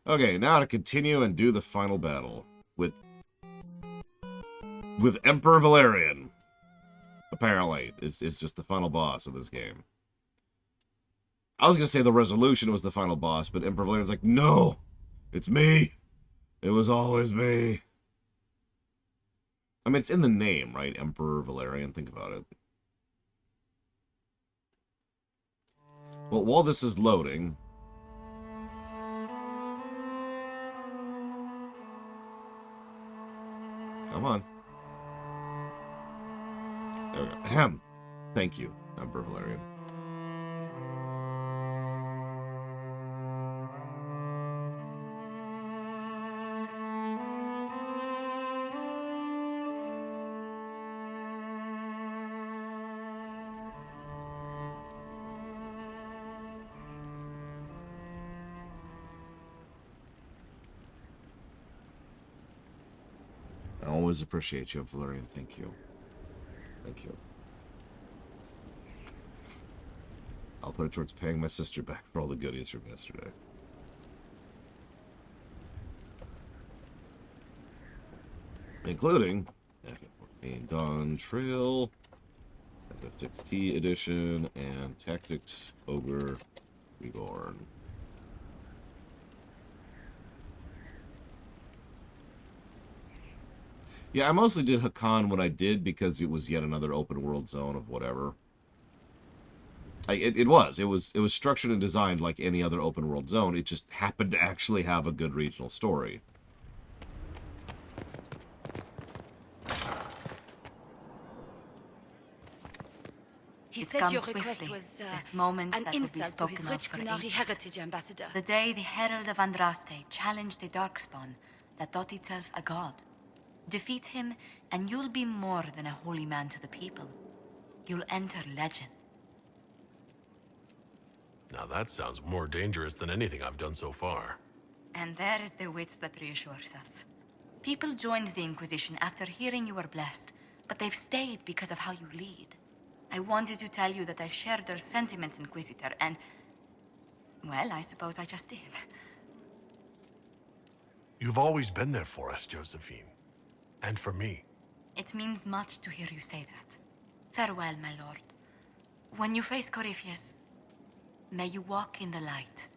Okay, now to continue and do the final battle with Emperor Valerian. Apparently, is just the final boss of this game. I was gonna say the Resolution was the final boss, but Emperor Valerian's like, no, it's me. It was always me. I mean, it's in the name, right? Emperor Valerian. Think about it. Well, while this is loading, come on. There we go. Ahem. Thank you, Emperor Valerian. I always appreciate you, Valerian. Thank you. Thank you. I'll put it towards paying my sister back for all the goodies from yesterday. Including Dawn Trail, FF6T Edition, and Tactics Ogre Reborn. Yeah, I mostly did Hakan when I did because it was yet another open world zone of whatever. It was structured and designed like any other open world zone. It just happened to actually have a good regional story. He said your request was this moment an that will be insult to his spoken of rich for Qunari ages. heritage, Ambassador. The day the Herald of Andraste challenged the Darkspawn that thought itself a god. Defeat him, and you'll be more than a holy man to the people. You'll enter legend. Now that sounds more dangerous than anything I've done so far. And there is the wit that reassures us. People joined the Inquisition after hearing you were blessed, but they've stayed because of how you lead. I wanted to tell you that I shared their sentiments, Inquisitor, and... well, I suppose I just did. You've always been there for us, Josephine. And for me. It means much to hear you say that. Farewell, my lord. When you face Corypheus, may you walk in the light.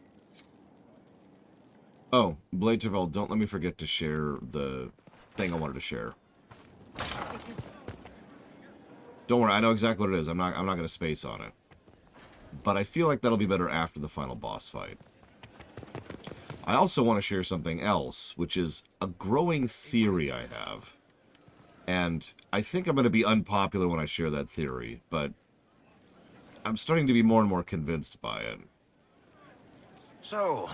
Oh, Blade Tervel, don't let me forget to share the thing I wanted to share. Don't worry, I know exactly what it is. I'm not going to space on it. But I feel like that'll be better after the final boss fight. I also want to share something else, which is a growing theory I have. And I think I'm going to be unpopular when I share that theory, but I'm starting to be more and more convinced by it. So,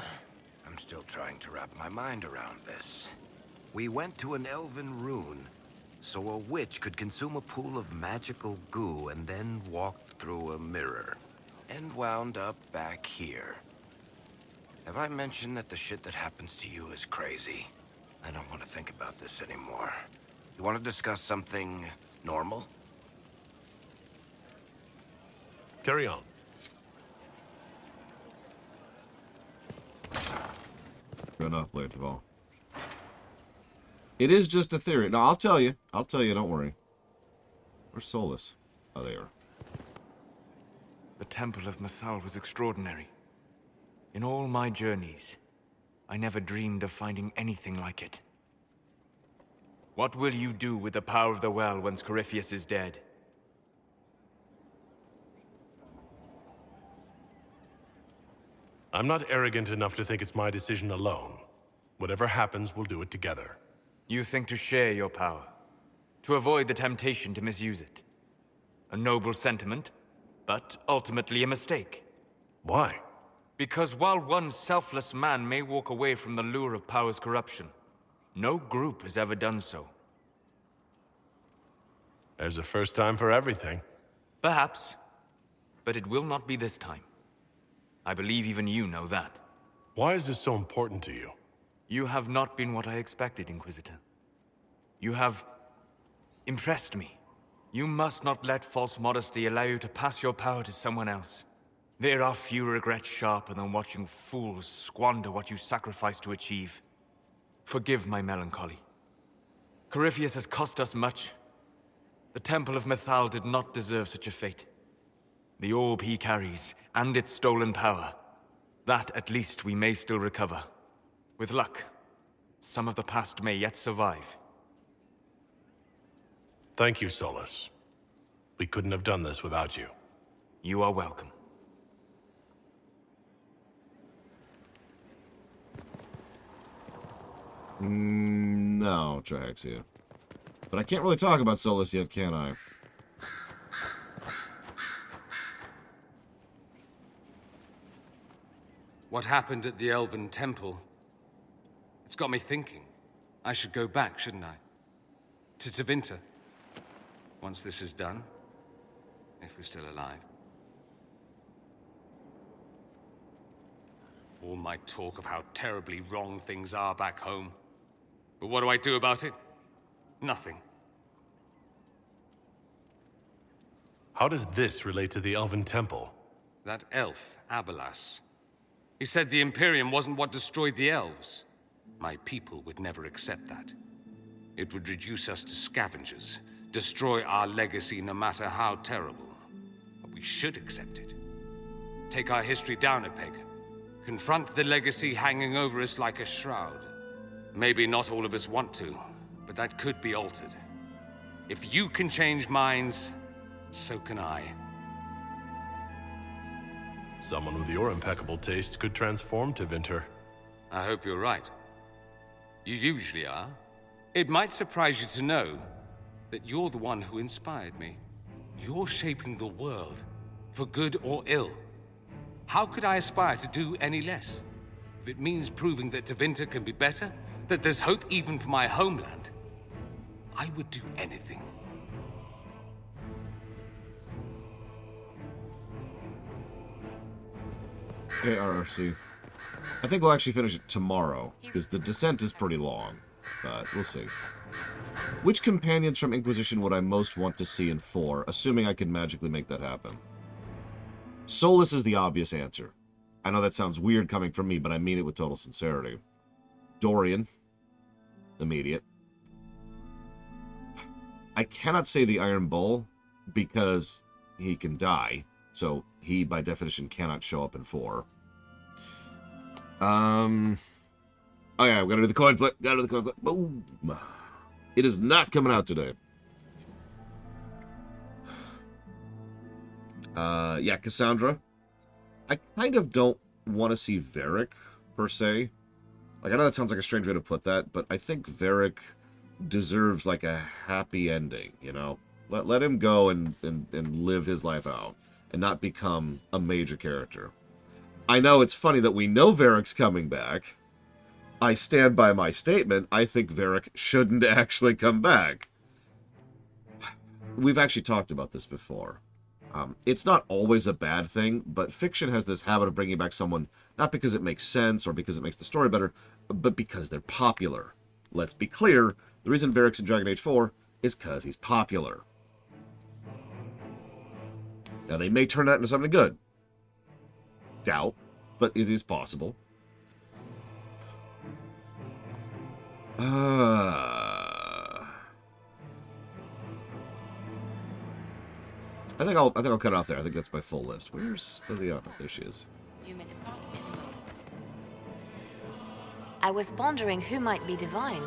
I'm still trying to wrap my mind around this. We went to an elven rune, so a witch could consume a pool of magical goo and then walked through a mirror, and wound up back here. Have I mentioned that the shit that happens to you is crazy? I don't want to think about this anymore. You want to discuss something normal? Carry on. Fair enough, Blade Tervel. It is just a theory. No, I'll tell you. I'll tell you, don't worry. Where's Solus? Oh, there. The Temple of Mythal was extraordinary. In all my journeys, I never dreamed of finding anything like it. What will you do with the power of the well once Corypheus is dead? I'm not arrogant enough to think it's my decision alone. Whatever happens, we'll do it together. You think to share your power, to avoid the temptation to misuse it. A noble sentiment, but ultimately a mistake. Why? Because while one selfless man may walk away from the lure of power's corruption, no group has ever done so. There's a first time for everything. Perhaps, but it will not be this time. I believe even you know that. Why is this so important to you? You have not been what I expected, Inquisitor. You have impressed me. You must not let false modesty allow you to pass your power to someone else. There are few regrets sharper than watching fools squander what you sacrifice to achieve. Forgive my melancholy. Corypheus has cost us much. The Temple of Mythal did not deserve such a fate. The orb he carries, and its stolen power, that at least we may still recover. With luck, some of the past may yet survive. Thank you, Solus. We couldn't have done this without you. You are welcome. No, Triaxia. But I can't really talk about Solus yet, can I? What happened at the Elven Temple? It's got me thinking. I should go back, shouldn't I? To Tevinter. Once this is done. If we're still alive. All my talk of how terribly wrong things are back home. But what do I do about it? Nothing. How does this relate to the Elven Temple? That elf, Abelas. He said the Imperium wasn't what destroyed the elves. My people would never accept that. It would reduce us to scavengers, destroy our legacy no matter how terrible. But we should accept it. Take our history down a peg. Confront the legacy hanging over us like a shroud. Maybe not all of us want to, but that could be altered. If you can change minds, so can I. Someone with your impeccable taste could transform Tevinter. I hope you're right. You usually are. It might surprise you to know that you're the one who inspired me. You're shaping the world, for good or ill. How could I aspire to do any less? If it means proving that Tevinter can be better, that there's hope even for my homeland, I would do anything. Okay, RRC. I think we'll actually finish it tomorrow, because the descent is pretty long, but we'll see. Which companions from Inquisition would I most want to see in 4, assuming I can magically make that happen? Solus is the obvious answer. I know that sounds weird coming from me, but I mean it with total sincerity. Dorian. Immediate. I cannot say the Iron Bull, because he can die, so he, by definition, cannot show up in 4. Oh yeah, we gotta do the coin flip. Gotta do the coin flip. Boom. It is not coming out today. Yeah, Cassandra. I kind of don't want to see Varric, per se. Like, I know that sounds like a strange way to put that, but I think Varric deserves, like, a happy ending, you know? Let him go and live his life out, and not become a major character. I know it's funny that we know Varric's coming back. I stand by my statement. I think Varric shouldn't actually come back. We've actually talked about this before. It's not always a bad thing, but fiction has this habit of bringing back someone not because it makes sense or because it makes the story better, but because they're popular. Let's be clear, the reason Varric's in Dragon Age 4 is because he's popular. Now, they may turn that into something good. Doubt, but it is possible. I think I'll cut it off there. I think that's my full list. Where's Liliana? There she is. You may depart in a moment. I was pondering who might be divine,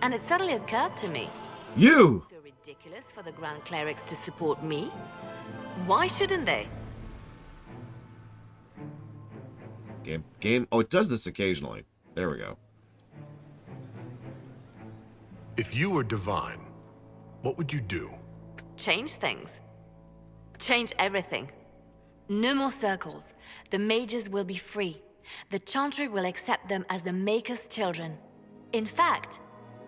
and it suddenly occurred to me. You! So ridiculous for the Grand Clerics to support me? Why shouldn't they? Game. Oh, it does this occasionally. There we go. If you were divine, what would you do? Change things. Change everything. No more circles. The mages will be free. The Chantry will accept them as the Maker's children. In fact,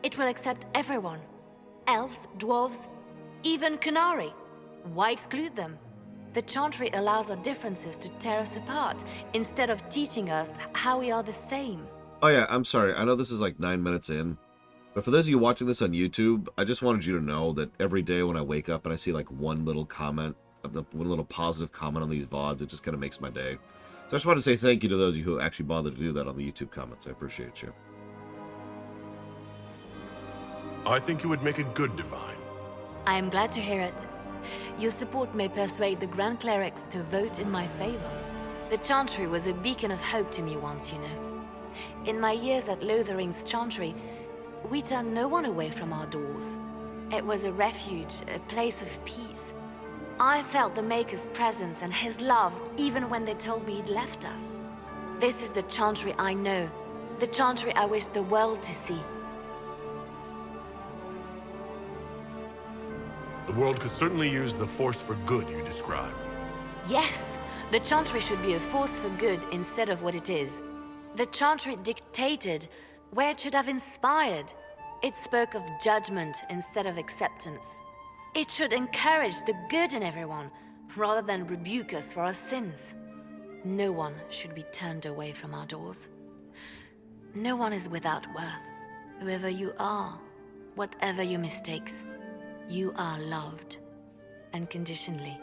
it will accept everyone. Elves, dwarves, even Canary. Why exclude them? The Chantry allows our differences to tear us apart, instead of teaching us how we are the same. Oh yeah, I'm sorry. I know this is like 9 minutes in. But for those of you watching this on YouTube, I just wanted you to know that every day when I wake up and I see like one little comment one little positive comment on these VODs. It just kind of makes my day. So I just wanted to say thank you to those of you who actually bothered to do that on the YouTube comments. I appreciate you. I think you would make a good divine. I am glad to hear it. Your support may persuade the Grand Clerics to vote in my favor. The Chantry was a beacon of hope to me once, you know. In my years at Lothering's Chantry, we turned no one away from our doors. It was a refuge, a place of peace. I felt the Maker's presence and his love even when they told me he'd left us. This is the Chantry I know, the Chantry I wish the world to see. The world could certainly use the force for good you describe. Yes, the Chantry should be a force for good instead of what it is. The Chantry dictated where it should have inspired. It spoke of judgment instead of acceptance. It should encourage the good in everyone, rather than rebuke us for our sins. No one should be turned away from our doors. No one is without worth. Whoever you are, whatever your mistakes, you are loved. Unconditionally,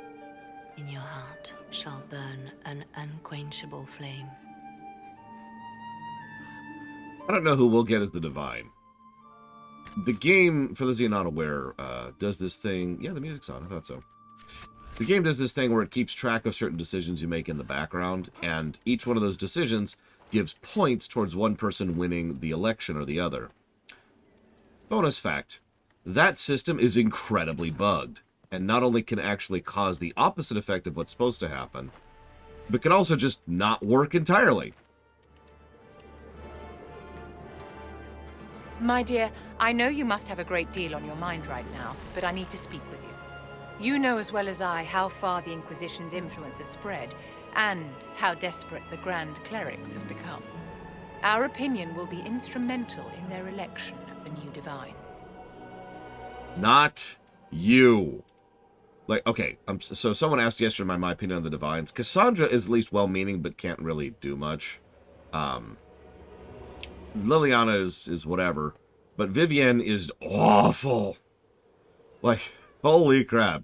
in your heart shall burn an unquenchable flame. I don't know who we'll get as the Divine. The game, for those of you not aware, does this thing... Yeah, the music's on. I thought so. The game does this thing where it keeps track of certain decisions you make in the background, and each one of those decisions gives points towards one person winning the election or the other. Bonus fact. That system is incredibly bugged, and not only can actually cause the opposite effect of what's supposed to happen, but can also just not work entirely. My dear, I know you must have a great deal on your mind right now, but I need to speak with you. You know as well as I how far the Inquisition's influence has spread, and how desperate the Grand Clerics have become. Our opinion will be instrumental in their election of the new Divine. Not you. Like, okay, so someone asked yesterday my opinion on the Divines. Cassandra is at least well-meaning, but can't really do much. Liliana is whatever. But Vivienne is awful. Like, holy crap.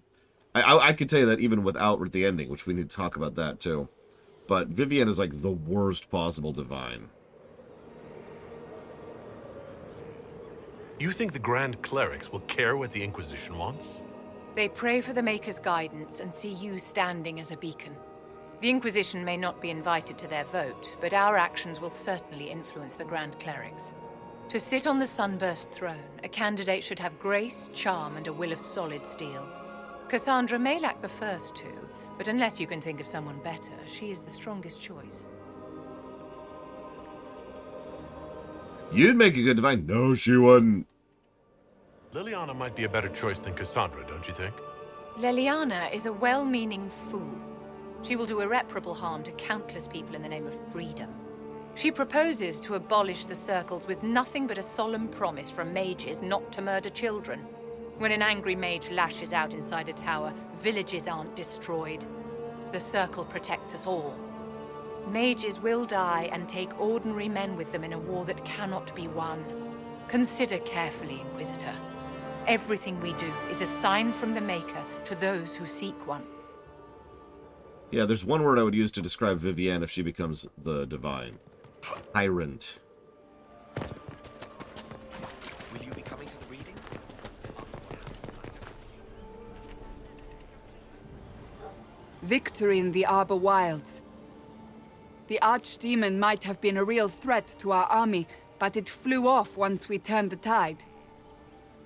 I could tell you that even without the ending, which we need to talk about that too. But Vivienne is like the worst possible Divine. You think the Grand Clerics will care what the Inquisition wants? They pray for the Maker's guidance and see you standing as a beacon. The Inquisition may not be invited to their vote, but our actions will certainly influence the Grand Clerics. To sit on the Sunburst throne, a candidate should have grace, charm, and a will of solid steel. Cassandra may lack the first two, but unless you can think of someone better, she is the strongest choice. You'd make a good Divine. No, she wouldn't. Liliana might be a better choice than Cassandra, don't you think? Liliana is a well-meaning fool. She will do irreparable harm to countless people in the name of freedom. She proposes to abolish the circles with nothing but a solemn promise from mages not to murder children. When an angry mage lashes out inside a tower, villages aren't destroyed. The circle protects us all. Mages will die and take ordinary men with them in a war that cannot be won. Consider carefully, Inquisitor. Everything we do is a sign from the Maker to those who seek one. Yeah, there's one word I would use to describe Vivienne if she becomes the Divine. Tyrant. Will you be coming to the readings? Victory in the Arbor Wilds. The Archdemon might have been a real threat to our army, but it flew off once we turned the tide.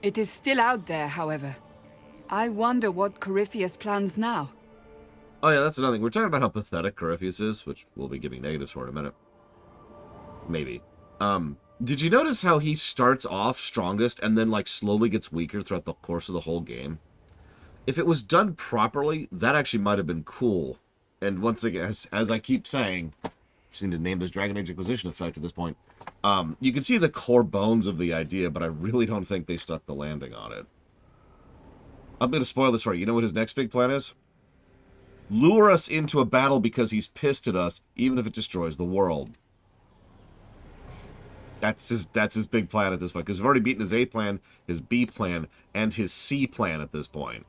It is still out there, however. I wonder what Corypheus plans now. Oh yeah, that's another thing. We're talking about how pathetic Corypheus is, which we'll be giving negatives for in a minute. Maybe. Did you notice how he starts off strongest and then like slowly gets weaker throughout the course of the whole game? If it was done properly, that actually might have been cool. And once again, as I keep saying, I just need to name this Dragon Age Inquisition effect at this point. You can see the core bones of the idea, but I really don't think they stuck the landing on it. I'm going to spoil this for you. You know what his next big plan is? Lure us into a battle because he's pissed at us, even if it destroys the world. That's his big plan at this point, because we've already beaten his A plan, his B plan, and his C plan at this point.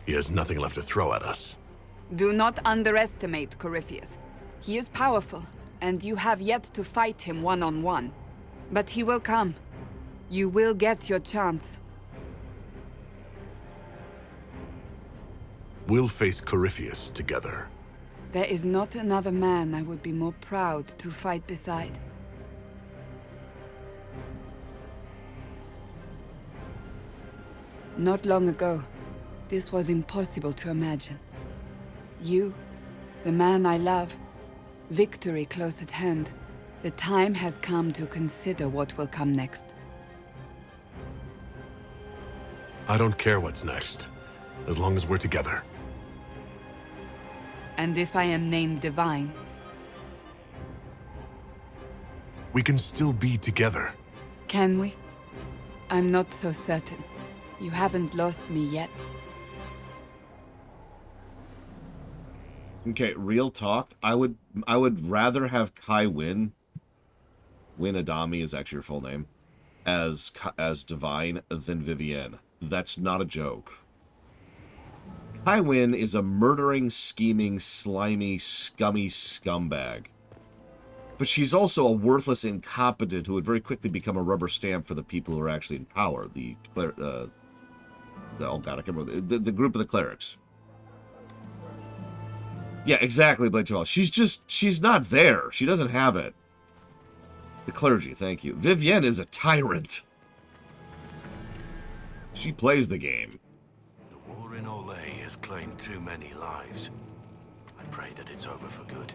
He has nothing left to throw at us. Do not underestimate Corypheus. He is powerful, and you have yet to fight him one-on-one. But he will come. You will get your chance. We'll face Corypheus together. There is not another man I would be more proud to fight beside. Not long ago, this was impossible to imagine. You, the man I love, victory close at hand. The time has come to consider what will come next. I don't care what's next, as long as we're together. And if I am named Divine, We can still be together. can we? I'm not so certain. You haven't lost me yet. Okay, real talk. I would rather have Kai Wynn Adami is actually her full name, as Divine than Vivienne. That's not a joke. Kai Wynn is a murdering, scheming, slimy, scummy scumbag. But she's also a worthless incompetent who would very quickly become a rubber stamp for the people who are actually in power. Oh god, I can't remember. The group of the clerics. Yeah, exactly, Blake Terrell. She's not there. She doesn't have it. The clergy, thank you. Vivienne is a tyrant. She plays the game. The war in Olay has claimed too many lives. I pray that it's over for good.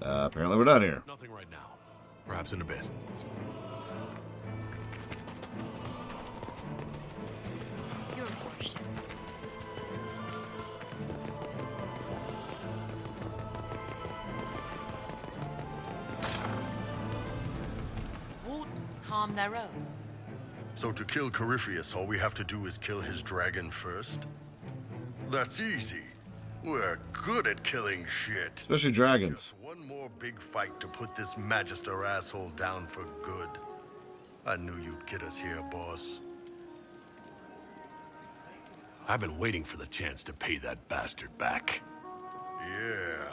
Apparently we're done here. Nothing right now. Perhaps in a bit. You're washed. Wardens harm their own. So to kill Corypheus, all we have to do is kill his dragon first? That's easy. We're good at killing shit. Especially dragons. Just one more big fight to put this Magister asshole down for good. I knew you'd get us here, boss. I've been waiting for the chance to pay that bastard back. Yeah,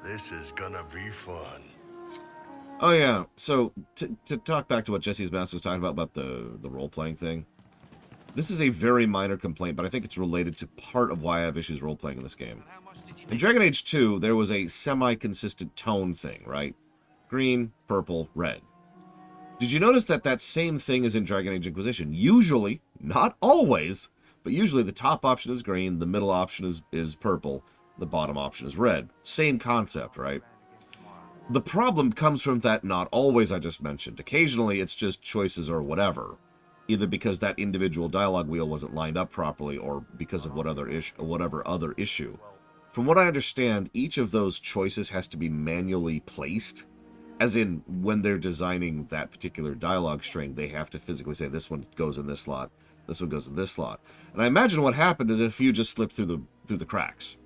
this is gonna be fun. Oh yeah, so to talk back to what Jesse's Master was talking about the role-playing thing. This is a very minor complaint, but I think it's related to part of why I have issues role-playing in this game. In Dragon Age 2, there was a semi-consistent tone thing, right? Green, purple, red. Did you notice that that same thing is in Dragon Age Inquisition? Usually, not always, but usually the top option is green, the middle option is purple, the bottom option is red. Same concept, right? The problem comes from that not always I just mentioned. Occasionally, it's just choices or whatever. Either because that individual dialogue wheel wasn't lined up properly or because of whatever other issue. From what I understand, each of those choices has to be manually placed. As in, when they're designing that particular dialogue string, they have to physically say, this one goes in this slot, this one goes in this slot. And I imagine what happened is if you just slip through the cracks.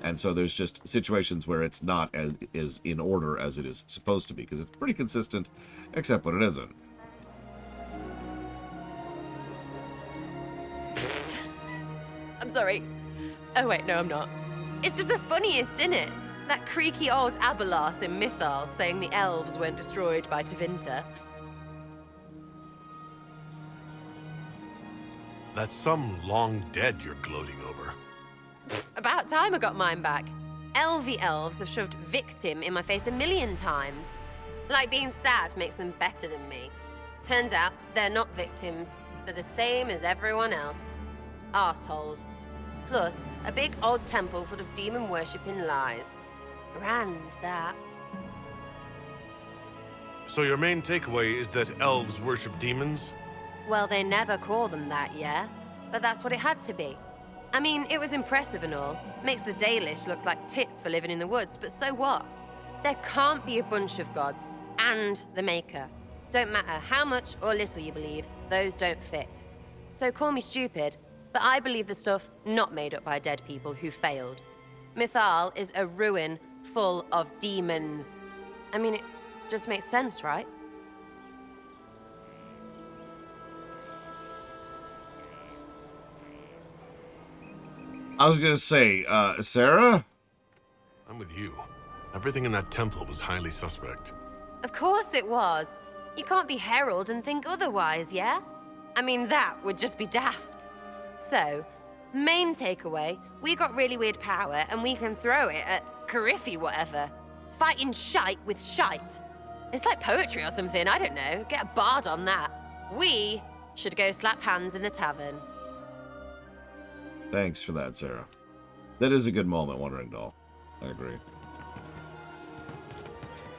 And so there's just situations where it's not as in order as it is supposed to be, because it's pretty consistent, except when it isn't. I'm sorry. Oh wait, no I'm not. It's just the funniest, isn't it? That creaky old Abelas in Mythal saying the elves weren't destroyed by Tevinter. That's some long dead you're gloating over. About time I got mine back. Elvie elves have shoved victim in my face 1,000,000 times. Like being sad makes them better than me. Turns out they're not victims. They're the same as everyone else. Arseholes. Plus, a big old temple full of demon-worshipping lies. Grand, that. So your main takeaway is that elves worship demons? Well, they never call them that, yeah? But that's what it had to be. I mean, it was impressive and all. Makes the Dalish look like tits for living in the woods, but so what? There can't be a bunch of gods and the Maker. Don't matter how much or little you believe, those don't fit. So call me stupid, but I believe the stuff not made up by dead people who failed. Mythal is a ruin full of demons. I mean, it just makes sense, right? I was gonna say, Sarah? I'm with you. Everything in that temple was highly suspect. Of course it was. You can't be Herald and think otherwise, yeah? I mean, that would just be daft. So, main takeaway, we got really weird power and we can throw it at Cariffi whatever. Fighting shite with shite. It's like poetry or something, I don't know. Get a bard on that. We should go slap hands in the tavern. Thanks for that, Sarah. That is a good moment, Wandering Doll. I agree.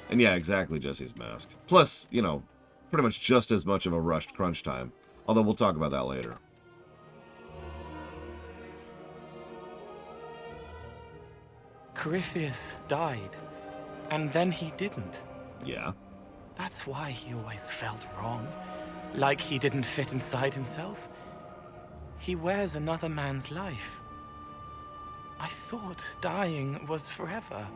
And yeah, exactly, Jesse's mask. Plus, you know, pretty much just as much of a rushed crunch time. Although we'll talk about that later. Corypheus died, and then he didn't. Yeah. That's why he always felt wrong. Like he didn't fit inside himself. He wears another man's life. I thought dying was forever.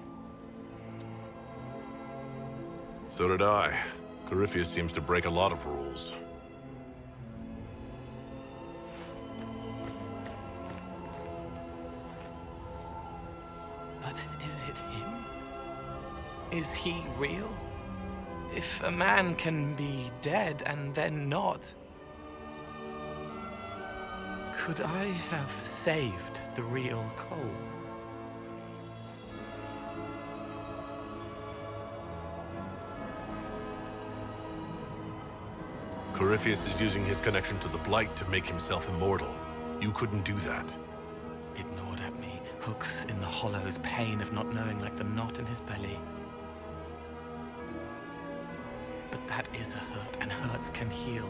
So did I. Corypheus seems to break a lot of rules. But is it him? Is he real? If a man can be dead and then not, could I have saved the real Cole? Corypheus is using his connection to the Blight to make himself immortal. You couldn't do that. It gnawed at me, hooks in the hollows, pain of not knowing like the knot in his belly. But that is a hurt, and hurts can heal.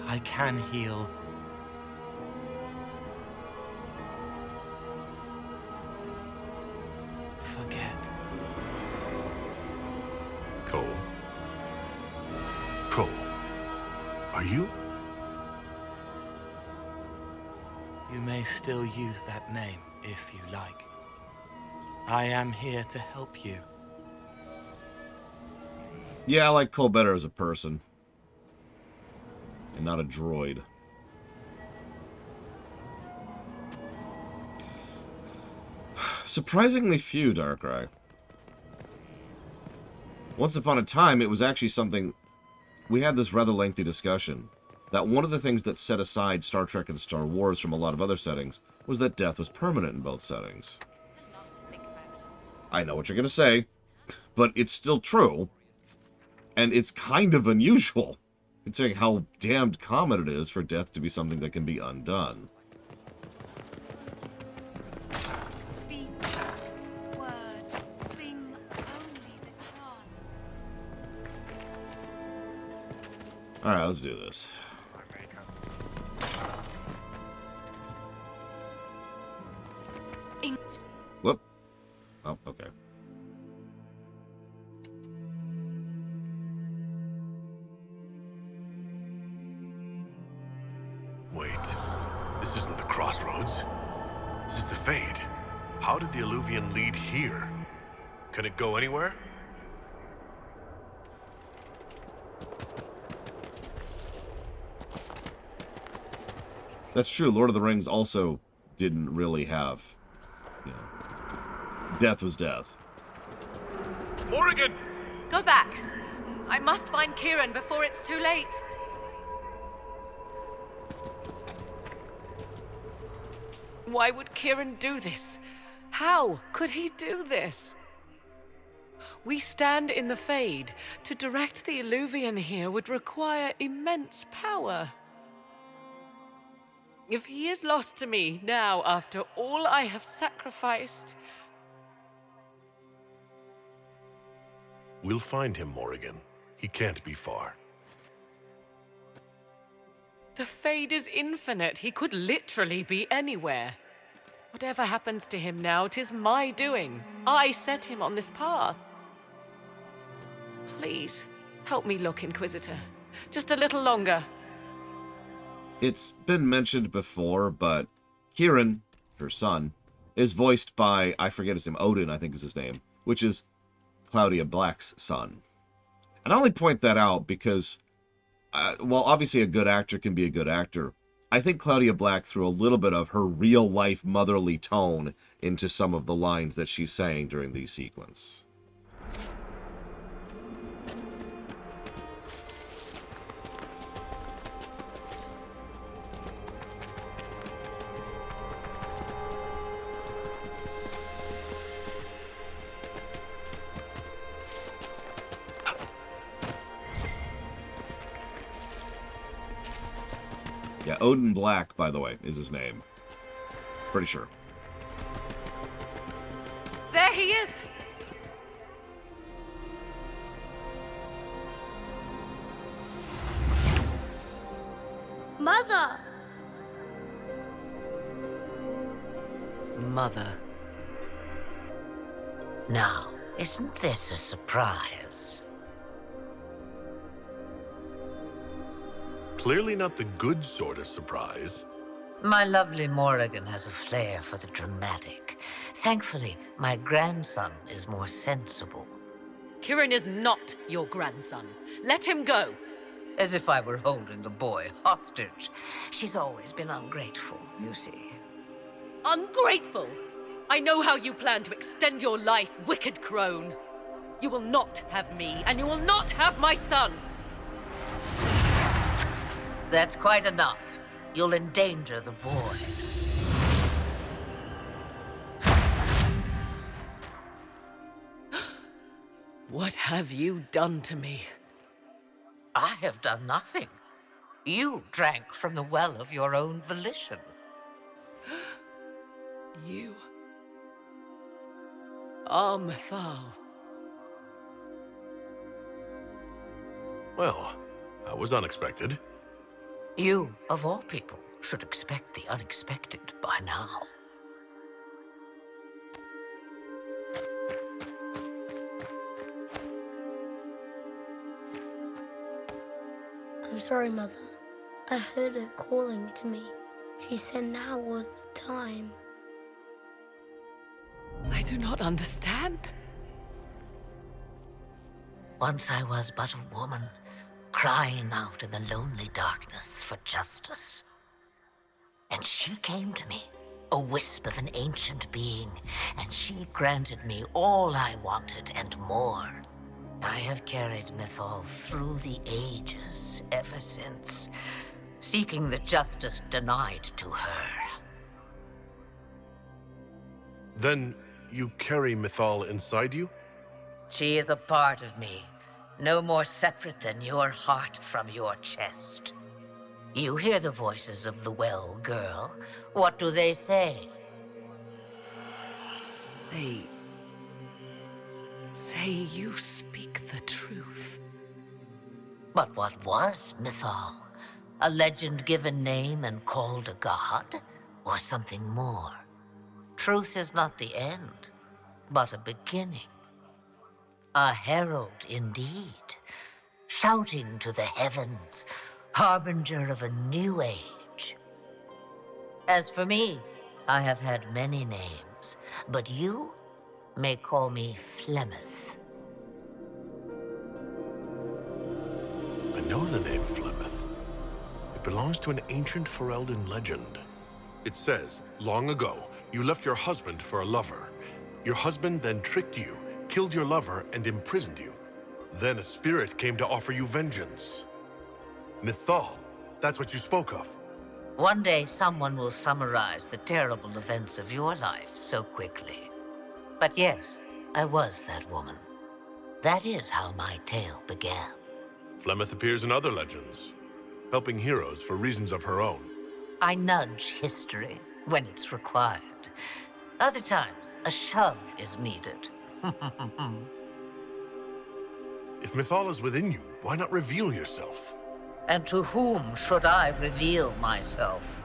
I can heal. Forget. Cole? Cole? Are you? You may still use that name, if you like. I am here to help you. Yeah, I like Cole better as a person. And not a droid. Surprisingly few, Darkrai. Once upon a time, it was actually something... We had this rather lengthy discussion. That one of the things that set aside Star Trek and Star Wars from a lot of other settings was that death was permanent in both settings. I know what you're going to say, but it's still true. And it's kind of unusual, considering how damned common it is for death to be something that can be undone. Speak word, sing only the charm. Alright, let's do this. Whoop. Oh, okay. Wait, this isn't the crossroads. This is the Fade. How did the Illuvian lead here? Can it go anywhere? That's true. Lord of the Rings also didn't really have, you know, death was death. Morrigan! Go back. I must find Kieran before it's too late. Why would Kieran do this? How could he do this? We stand in the Fade. To direct the Illuvian here would require immense power. If he is lost to me now after all I have sacrificed... We'll find him, Morrigan. He can't be far. The Fade is infinite. He could literally be anywhere. Whatever happens to him now, 'tis my doing. I set him on this path. Please, help me look, Inquisitor. Just a little longer. It's been mentioned before, but Kieran, her son, is voiced by, I forget his name, Odin, I think is his name, which is Claudia Black's son. And I only point that out because, while obviously a good actor can be a good actor, I think Claudia Black threw a little bit of her real-life motherly tone into some of the lines that she's saying during these sequences. Yeah, Odin Black, by the way, is his name. Pretty sure. There he is! Mother! Mother. Now, isn't this a surprise? Clearly not the good sort of surprise. My lovely Morrigan has a flair for the dramatic. Thankfully, my grandson is more sensible. Kieran is not your grandson. Let him go. As if I were holding the boy hostage. She's always been ungrateful, you see. Ungrateful? I know how you plan to extend your life, wicked crone. You will not have me, and you will not have my son. That's quite enough. You'll endanger the boy. What have you done to me? I have done nothing. You drank from the well of your own volition. You are Mythal. Well, that was unexpected. You, of all people, should expect the unexpected by now. I'm sorry, Mother. I heard her calling to me. She said now was the time. I do not understand. Once I was but a woman, crying out in the lonely darkness for justice. And she came to me, a wisp of an ancient being, and she granted me all I wanted and more. I have carried Mythal through the ages ever since, seeking the justice denied to her. Then you carry Mythal inside you? She is a part of me, no more separate than your heart from your chest. You hear the voices of the well, girl. What do they say? They say you speak the truth. But what was Mythal? A legend given name and called a god? Or something more? Truth is not the end, but a beginning. A herald indeed, shouting to the heavens, harbinger of a new age. As for me, I have had many names, but you may call me Flemeth. I know the name Flemeth. It belongs to an ancient Ferelden legend. It says, long ago, you left your husband for a lover. Your husband then tricked you, killed your lover, and imprisoned you. Then a spirit came to offer you vengeance. Mythal, that's what you spoke of. One day someone will summarize the terrible events of your life so quickly. But yes, I was that woman. That is how my tale began. Flemeth appears in other legends, helping heroes for reasons of her own. I nudge history when it's required. Other times, a shove is needed. If Mythal is within you, why not reveal yourself? And to whom should I reveal myself?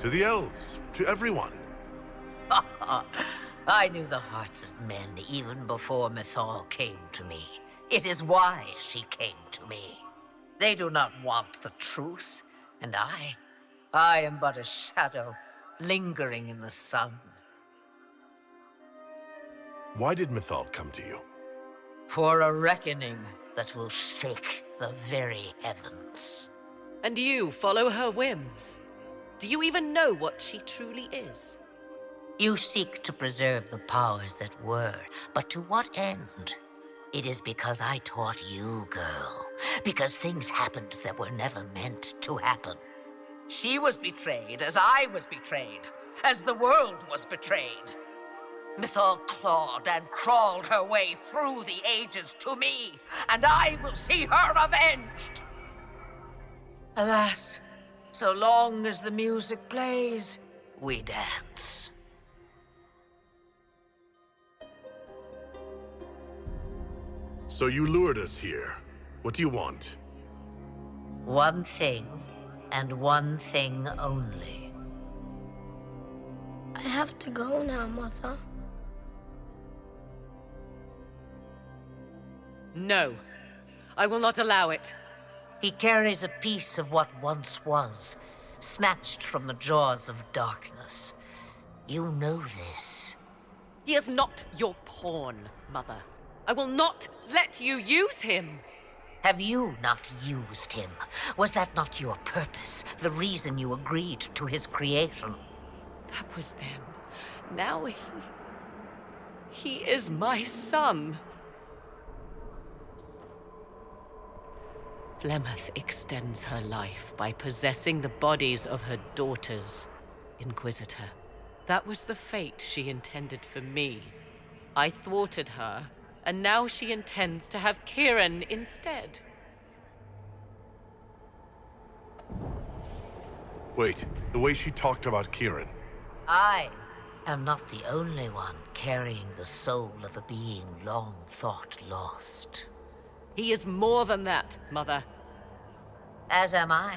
To the elves, to everyone. I knew the hearts of men even before Mythal came to me. It is why she came to me. They do not want the truth, and I am but a shadow, lingering in the sun. Why did Mythal come to you? For a reckoning that will shake the very heavens. And you follow her whims? Do you even know what she truly is? You seek to preserve the powers that were, but to what end? It is because I taught you, girl. Because things happened that were never meant to happen. She was betrayed as I was betrayed, as the world was betrayed. Mythal clawed and crawled her way through the ages to me, and I will see her avenged! Alas, so long as the music plays, we dance. So you lured us here. What do you want? One thing, and one thing only. I have to go now, Mother. No. I will not allow it. He carries a piece of what once was, snatched from the jaws of darkness. You know this. He is not your pawn, Mother. I will not let you use him. Have you not used him? Was that not your purpose, the reason you agreed to his creation? That was then. Now he is my son. Flemeth extends her life by possessing the bodies of her daughters, Inquisitor. That was the fate she intended for me. I thwarted her, and now she intends to have Kieran instead. Wait, the way she talked about Kieran. I am not the only one carrying the soul of a being long thought lost. He is more than that, Mother. As am I.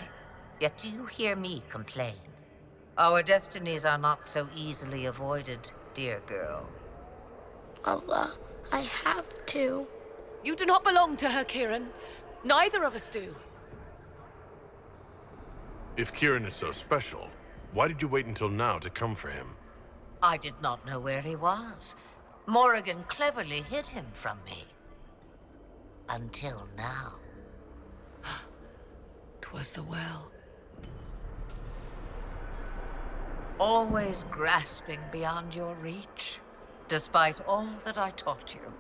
Yet do you hear me complain? Our destinies are not so easily avoided, dear girl. Mother, I have to. You do not belong to her, Kieran. Neither of us do. If Kieran is so special, why did you wait until now to come for him? I did not know where he was. Morrigan cleverly hid him from me. Until now. 'Twas the well. Always grasping beyond your reach, despite all that I taught you.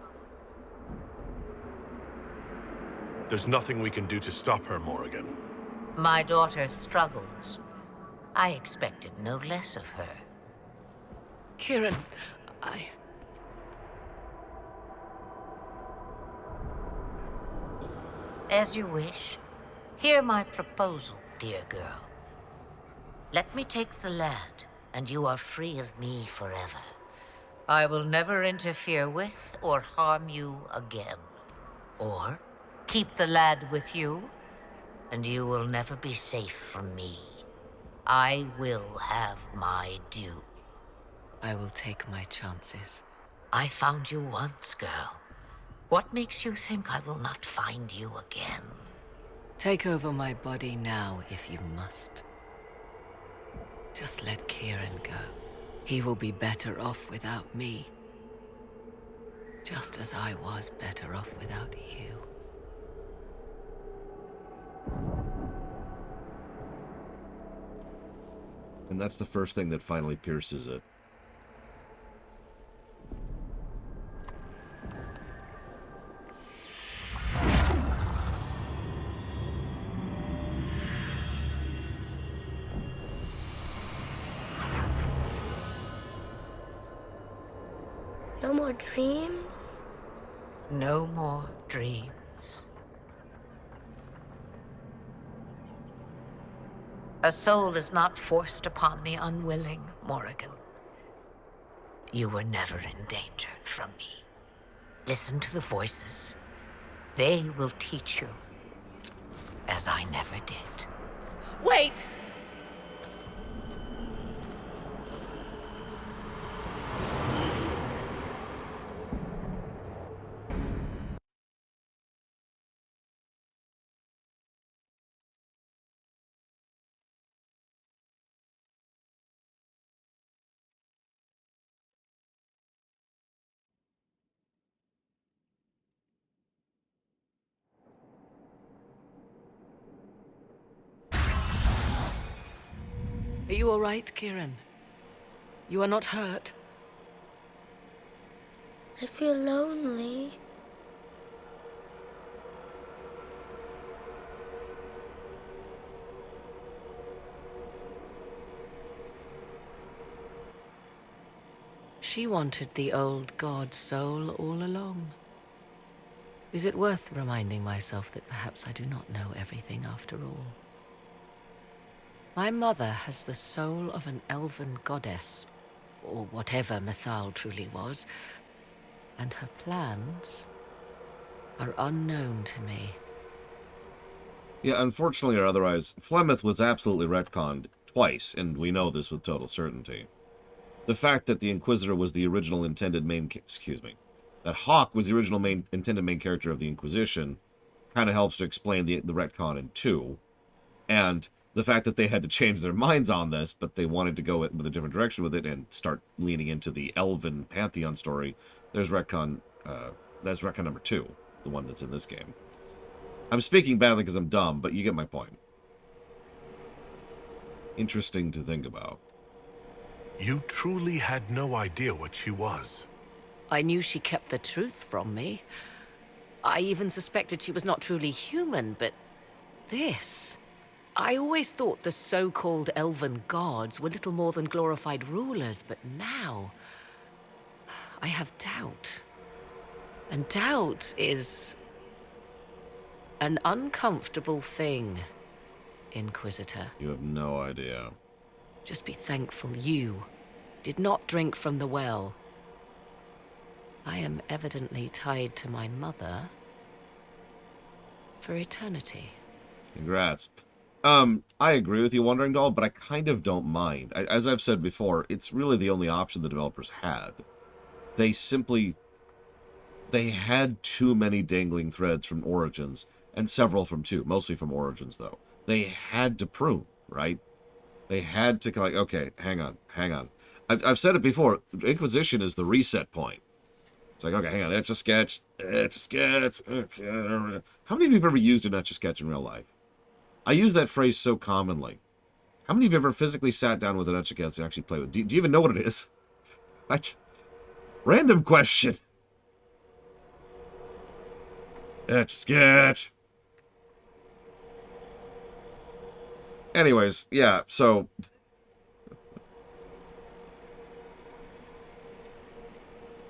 There's nothing we can do to stop her, Morrigan. My daughter struggles. I expected no less of her. Kieran, As you wish. Hear my proposal, dear girl. Let me take the lad, and you are free of me forever. I will never interfere with or harm you again. Or keep the lad with you, and you will never be safe from me. I will have my due. I will take my chances. I found you once, girl. What makes you think I will not find you again? Take over my body now if you must. Just let Kieran go. He will be better off without me. Just as I was better off without you. And that's the first thing that finally pierces it. No more dreams? No more dreams. A soul is not forced upon the unwilling, Morrigan. You were never in danger from me. Listen to the voices. They will teach you, as I never did. Wait! Are you all right, Kieran? You are not hurt? I feel lonely. She wanted the old god soul all along. Is it worth reminding myself that perhaps I do not know everything after all? My mother has the soul of an elven goddess, or whatever Mythal truly was, and her plans are unknown to me. Yeah, unfortunately or otherwise, Flemeth was absolutely retconned twice, and we know this with total certainty. The fact that the Inquisitor was the original intended main... that Hawk was the original intended main character of the Inquisition kind of helps to explain the retcon in 2. And the fact that they had to change their minds on this, but they wanted to go with a different direction with it and start leaning into the Elven Pantheon story, there's retcon... that's retcon number 2, the one that's in this game. I'm speaking badly because I'm dumb, but you get my point. Interesting to think about. You truly had no idea what she was. I knew she kept the truth from me. I even suspected she was not truly human, but this... I always thought the so-called elven gods were little more than glorified rulers, but now... I have doubt. And doubt is... an uncomfortable thing, Inquisitor. You have no idea. Just be thankful you did not drink from the well. I am evidently tied to my mother for eternity. Congrats. I agree with you, Wandering Doll, but I kind of don't mind. As I've said before, it's really the only option the developers had. They had too many dangling threads from Origins, and several from 2, mostly from Origins, though. They had to prune, right? They had to, like, okay, hang on. I've said it before, Inquisition is the reset point. It's like, okay, hang on, Etch-a-Sketch. Okay. How many of you have ever used an Etch-a-Sketch in real life? I use that phrase so commonly. How many of you have ever physically sat down with an Etch-a-Sketch and actually played with it? Do you even know what it is? Random question. Etch-a-Sketch. Anyways, yeah, so...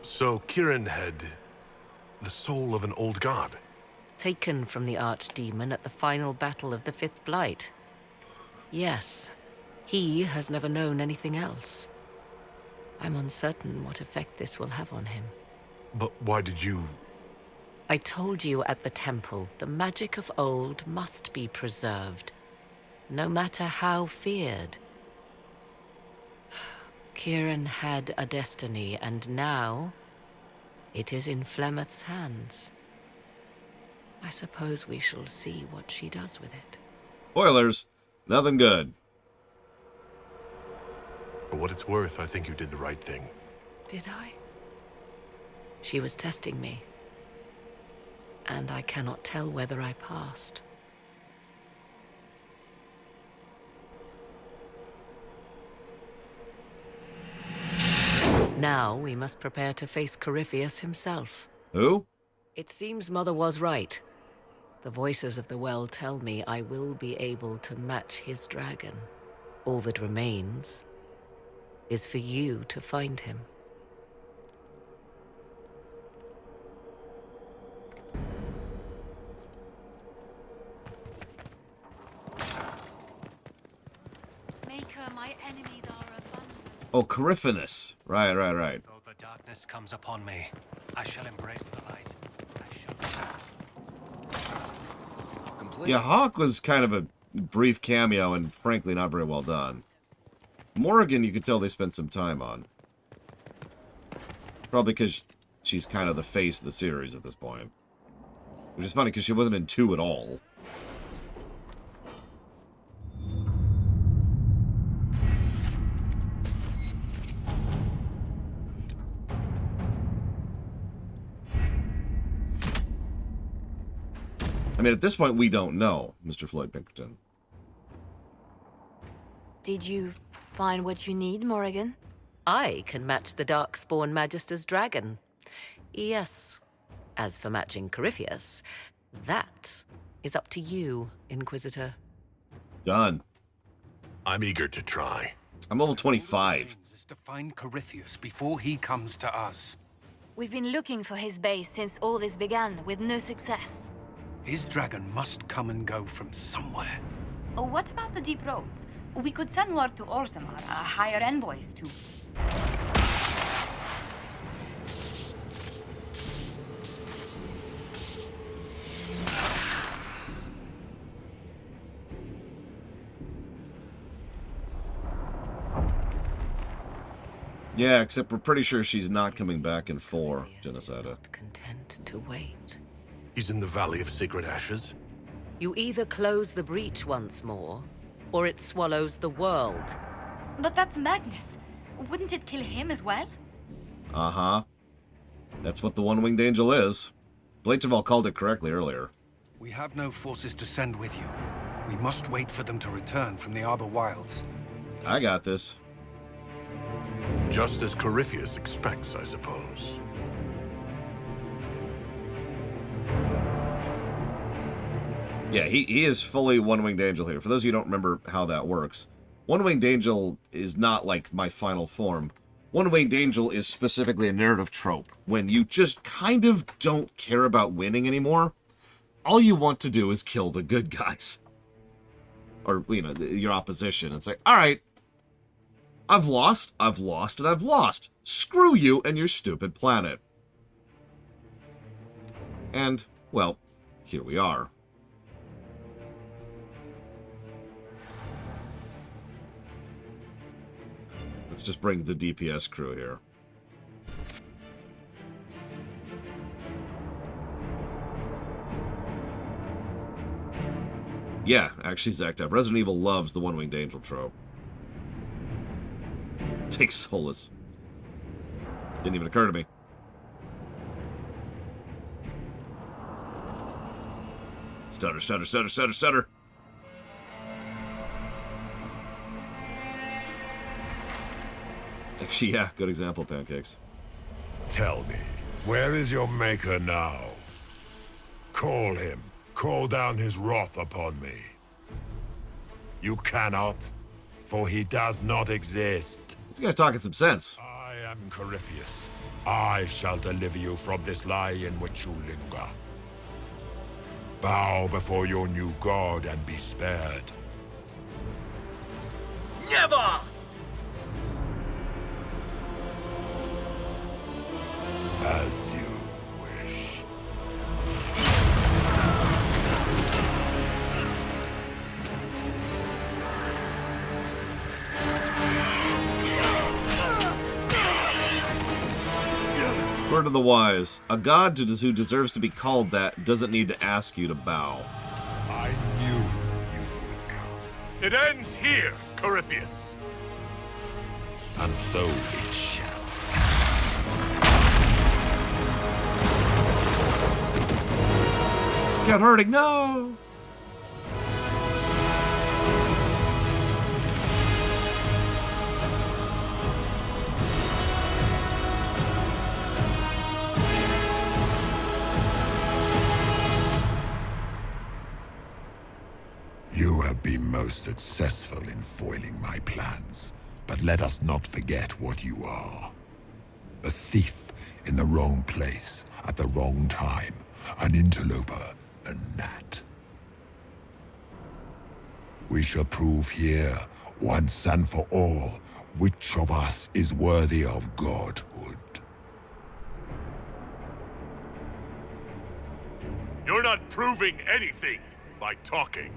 So Kieran had the soul of an old god. Taken from the archdemon at the final battle of the Fifth Blight. Yes, he has never known anything else. I'm uncertain what effect this will have on him. But why did you... I told you at the temple, the magic of old must be preserved, no matter how feared. Kieran had a destiny, and now it is in Flemeth's hands. I suppose we shall see what she does with it. Spoilers, nothing good. For what it's worth, I think you did the right thing. Did I? She was testing me, and I cannot tell whether I passed. Now we must prepare to face Corypheus himself. Who? It seems Mother was right. The voices of the well tell me I will be able to match his dragon. All that remains is for you to find him. Maker, my enemies are abundant. Oh, Corypheus. Right. Though the darkness comes upon me, I shall embrace the light. Yeah, Hawk was kind of a brief cameo and frankly not very well done. Morrigan, you could tell they spent some time on. Probably because she's kind of the face of the series at this point. Which is funny because she wasn't in 2 at all. I mean, at this point, we don't know, Mr. Floyd Pinkerton. Did you find what you need, Morrigan? I can match the Darkspawn Magister's dragon. Yes. As for matching Corypheus, that is up to you, Inquisitor. Done. I'm eager to try. I'm level 25. To find Corypheus before he comes to us. We've been looking for his base since all this began, with no success. His dragon must come and go from somewhere. Oh, what about the deep roads? We could send word to Orzammar, hire envoys to... Yeah, except we're pretty sure she's not coming back in 4, Genocida. Content to wait. He's in the Valley of Sacred Ashes? You either close the breach once more, or it swallows the world. But that's Magnus. Wouldn't it kill him as well? Uh-huh. That's what the One-Winged Angel is. Blateval called it correctly earlier. We have no forces to send with you. We must wait for them to return from the Arbor Wilds. I got this. Just as Corypheus expects, I suppose. Yeah, he is fully One-Winged Angel here. For those of you who don't remember how that works, One-Winged Angel is not like my final form. One-Winged Angel is specifically a narrative trope. When you just kind of don't care about winning anymore, all you want to do is kill the good guys. Or, you know, your opposition. It's like, all right, I've lost, and I've lost. Screw you and your stupid planet. And, well, here we are. Let's just bring the DPS crew here. Yeah, actually, Zactap. Resident Evil loves the One-Winged Angel trope. Take solace. Didn't even occur to me. Stutter, stutter, stutter, stutter, stutter. Actually, yeah, good example, Pancakes. Tell me, where is your maker now? Call him. Call down his wrath upon me. You cannot, for he does not exist. This guy's talking some sense. I am Corypheus. I shall deliver you from this lie in which you linger. Bow before your new god and be spared. Never! As you wish. Word of the wise, a god who deserves to be called that doesn't need to ask you to bow. I knew you would come. It ends here, Corypheus. And so it shall. Scout hurting, no! You have been most successful in foiling my plans, but let us not forget what you are. A thief in the wrong place at the wrong time, an interloper, a gnat. We shall prove here, once and for all, which of us is worthy of godhood. You're not proving anything by talking.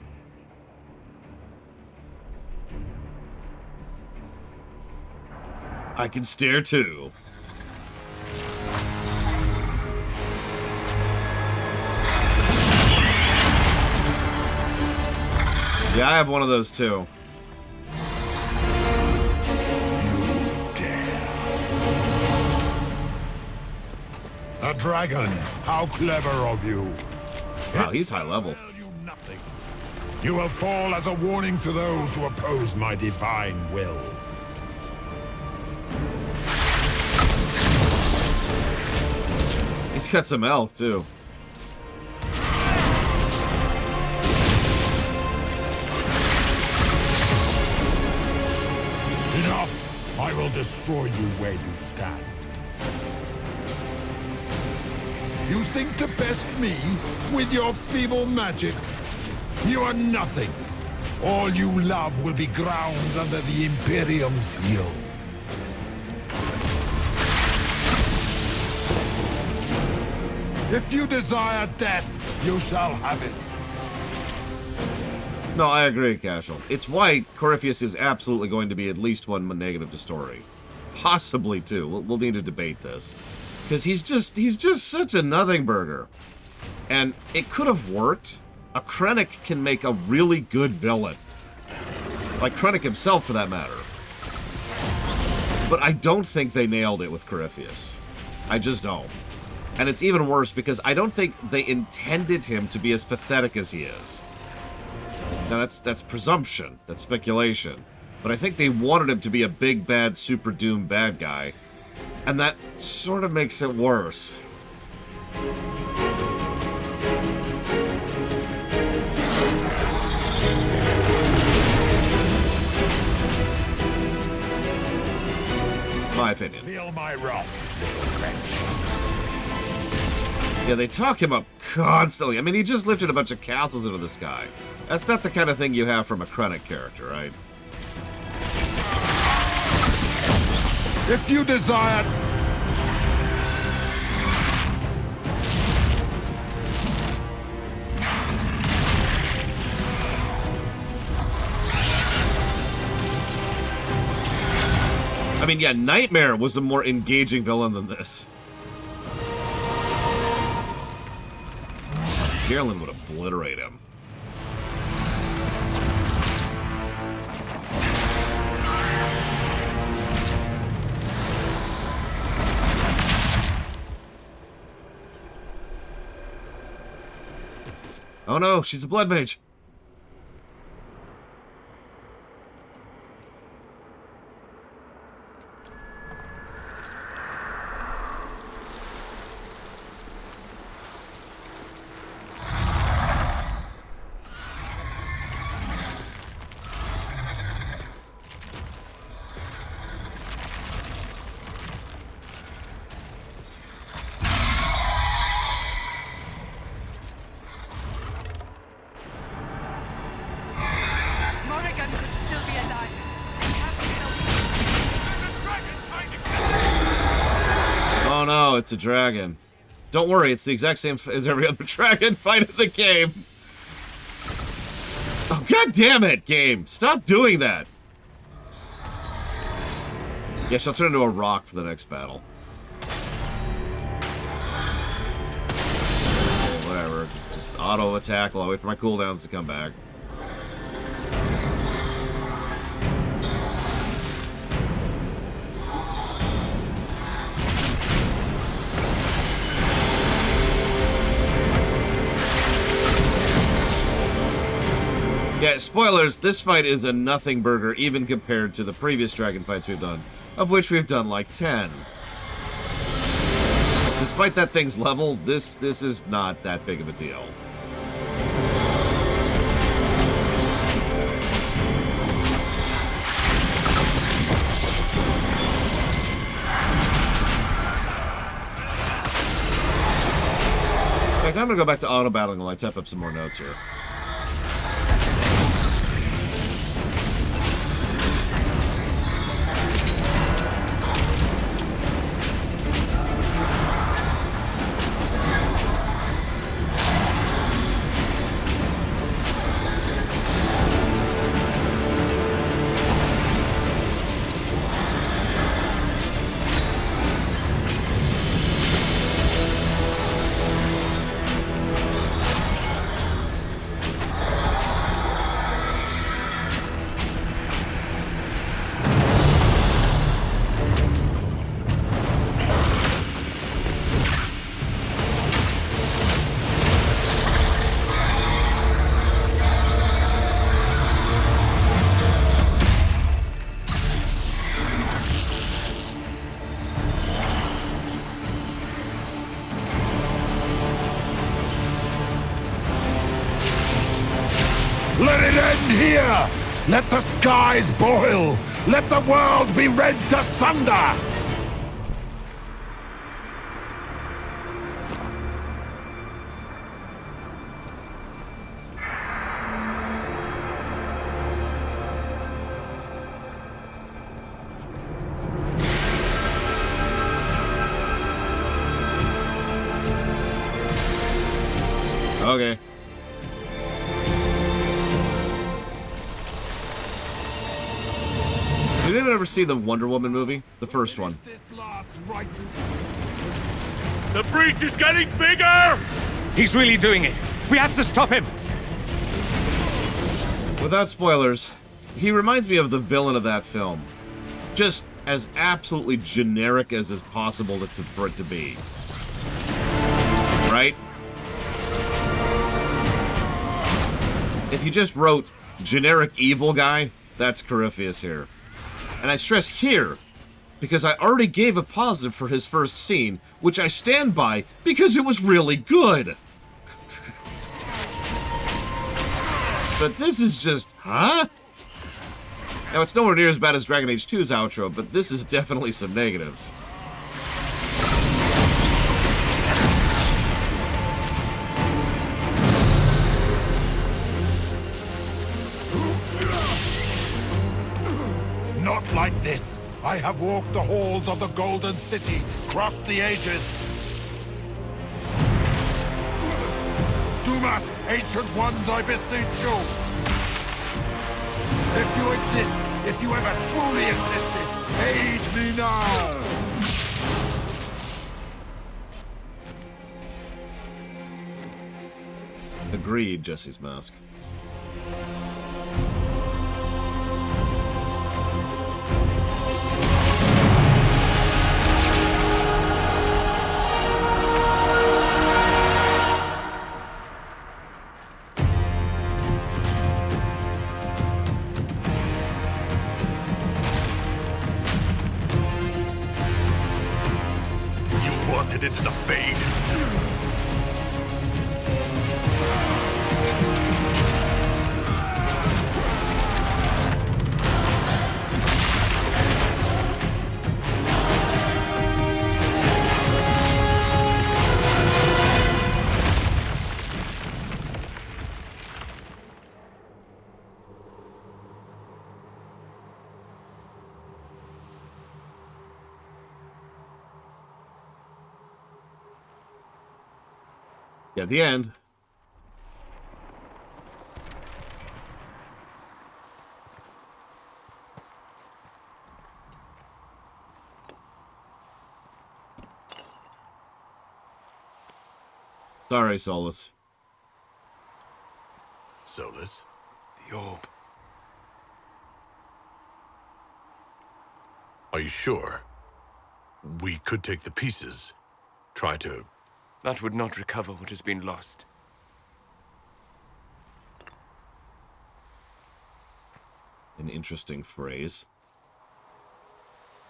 I can steer too. Yeah, I have one of those too. A dragon! How clever of you! Wow, he's high level. You will fall as a warning to those who oppose my divine will. He's got some health, too. Enough! I will destroy you where you stand. You think to best me with your feeble magics? You are nothing. All you love will be ground under the Imperium's heel. If you desire death, you shall have it. No, I agree, Cashel. It's why Corypheus is absolutely going to be at least one negative to story. Possibly two. We'll need to debate this. Because he's just such a nothing burger. And it could have worked. A Krennic can make a really good villain. Like Krennic himself, for that matter. But I don't think they nailed it with Corypheus. I just don't. And it's even worse because I don't think they intended him to be as pathetic as he is. Now, that's presumption. That's speculation. But I think they wanted him to be a big, bad, super doomed bad guy. And that sort of makes it worse. My opinion. Feel my wrath, little wretch. Yeah, they talk him up constantly. I mean, he just lifted a bunch of castles into the sky. That's not the kind of thing you have from a Krennic character, right? If you desire... I mean, yeah, Nightmare was a more engaging villain than this. Gerlin would obliterate him. Oh no, she's a blood mage. Oh no, it's a dragon. Don't worry, it's the exact same as every other dragon fight in the game. Oh, god damn it, game. Stop doing that. Yeah, she'll turn into a rock for the next battle. Whatever, just auto attack while I wait for my cooldowns to come back. Yeah, spoilers, this fight is a nothing burger even compared to the previous dragon fights we've done, of which we've done like 10. Despite that thing's level, this is not that big of a deal. In fact, I'm gonna go back to auto battling while I type up some more notes here. Let it end here! Let the skies boil! Let the world be rent asunder! Okay. Did anyone ever see the Wonder Woman movie? The first one. The breach is getting bigger! He's really doing it. We have to stop him. Without spoilers, he reminds me of the villain of that film. Just as absolutely generic as is possible for it to be. Right? If you just wrote generic evil guy, that's Corypheus here. And I stress here, because I already gave a positive for his first scene, which I stand by because it was really good. But this is just, huh? Now, it's nowhere near as bad as Dragon Age 2's outro, but this is definitely some negatives. Not like this. I have walked the halls of the Golden City, crossed the ages. Dumat, ancient ones, I beseech you. If you exist, if you ever truly existed, aid me now. Agreed, Jesse's mask. It into the fade. Yeah, the end. Sorry, Solus. Solus? The orb. Are you sure? We could take the pieces. Try to... That would not recover what has been lost. An interesting phrase.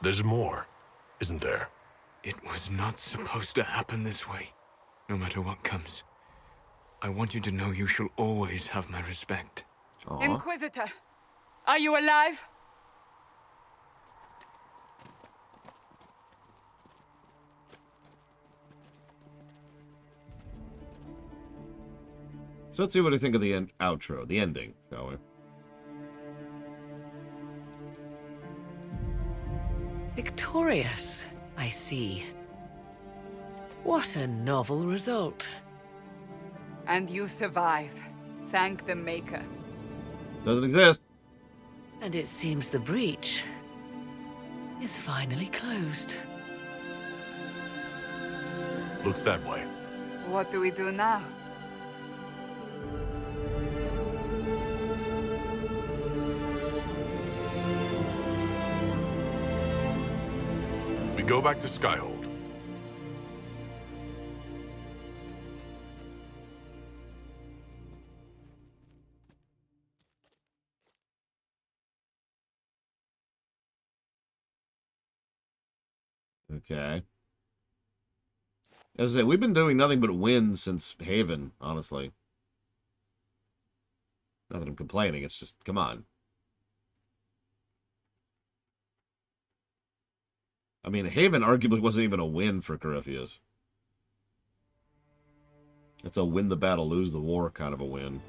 There's more, isn't there? It was not supposed to happen this way. No matter what comes. I want you to know you shall always have my respect. Aww. Inquisitor, are you alive? So let's see what I think of the outro, the ending, shall we? Victorious, I see. What a novel result. And you survive. Thank the Maker. Doesn't exist. And it seems the breach is finally closed. Looks that way. What do we do now? We go back to Skyhold. Okay. As I say, we've been doing nothing but wins since Haven, honestly. Not that I'm complaining, it's just, come on. I mean, Haven arguably wasn't even a win for Corypheus. It's a win the battle, lose the war kind of a win.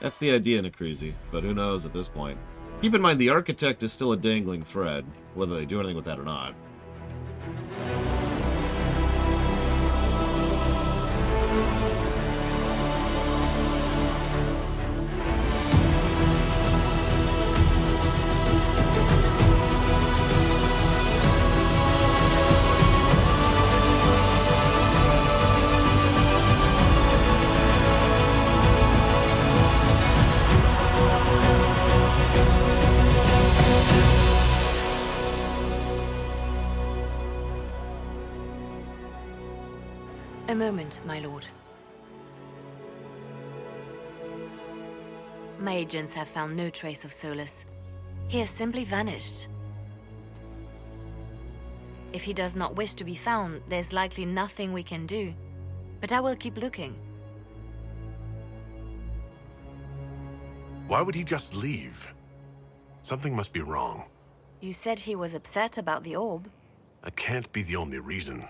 That's the idea, Necreasy, but who knows at this point. Keep in mind, the Architect is still a dangling thread, whether they do anything with that or not. A moment, my lord. My agents have found no trace of Solus. He has simply vanished. If he does not wish to be found, there's likely nothing we can do. But I will keep looking. Why would he just leave? Something must be wrong. You said he was upset about the orb. That can't be the only reason.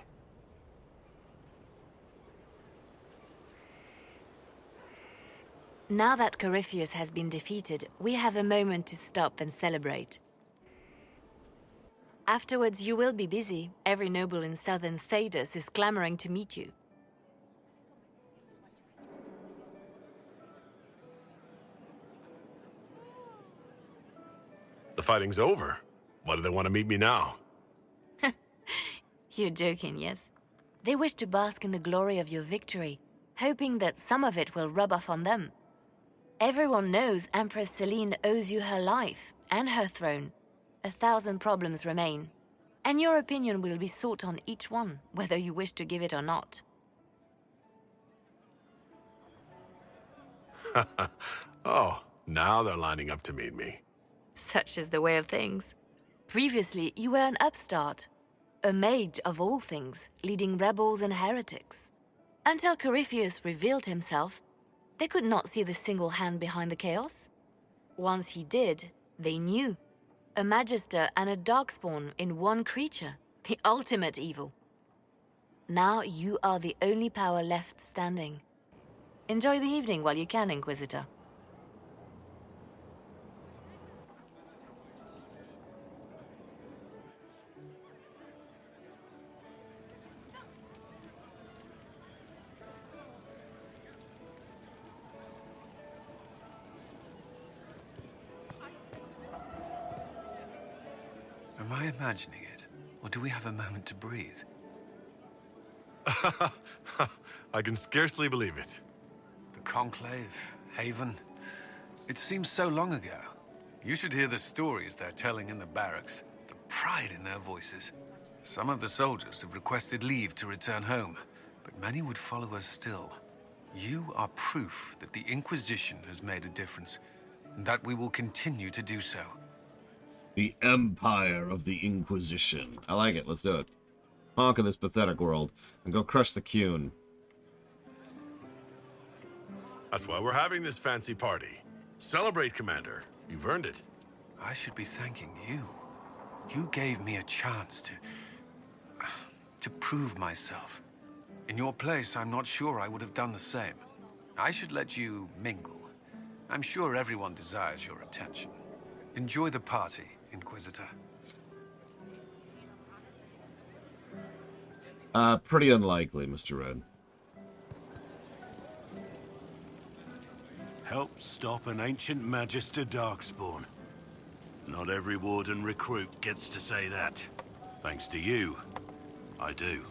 Now that Corypheus has been defeated, we have a moment to stop and celebrate. Afterwards, you will be busy. Every noble in southern Thedas is clamoring to meet you. The fighting's over. Why do they want to meet me now? You're joking, yes? They wish to bask in the glory of your victory, hoping that some of it will rub off on them. Everyone knows Empress Celine owes you her life and her throne. 1,000 problems remain, and your opinion will be sought on each one, whether you wish to give it or not. Oh, now they're lining up to meet me. Such is the way of things. Previously, you were an upstart, a mage of all things, leading rebels and heretics. Until Corypheus revealed himself, they could not see the single hand behind the chaos. Once he did, they knew. A Magister and a Darkspawn in one creature, the ultimate evil. Now you are the only power left standing. Enjoy the evening while you can, Inquisitor. Am I imagining it? Or do we have a moment to breathe? I can scarcely believe it. The Conclave, Haven. It seems so long ago. You should hear the stories they're telling in the barracks. The pride in their voices. Some of the soldiers have requested leave to return home, but many would follow us still. You are proof that the Inquisition has made a difference, and that we will continue to do so. The Empire of the Inquisition. I like it. Let's do it. Conquer this pathetic world and go crush the Qun. That's why we're having this fancy party. Celebrate, Commander. You've earned it. I should be thanking you. You gave me a chance to prove myself. In your place, I'm not sure I would have done the same. I should let you mingle. I'm sure everyone desires your attention. Enjoy the party, Inquisitor. Pretty unlikely, Mr. Red. Help stop an ancient Magister Darkspawn. Not every warden recruit gets to say that. Thanks to you, I do.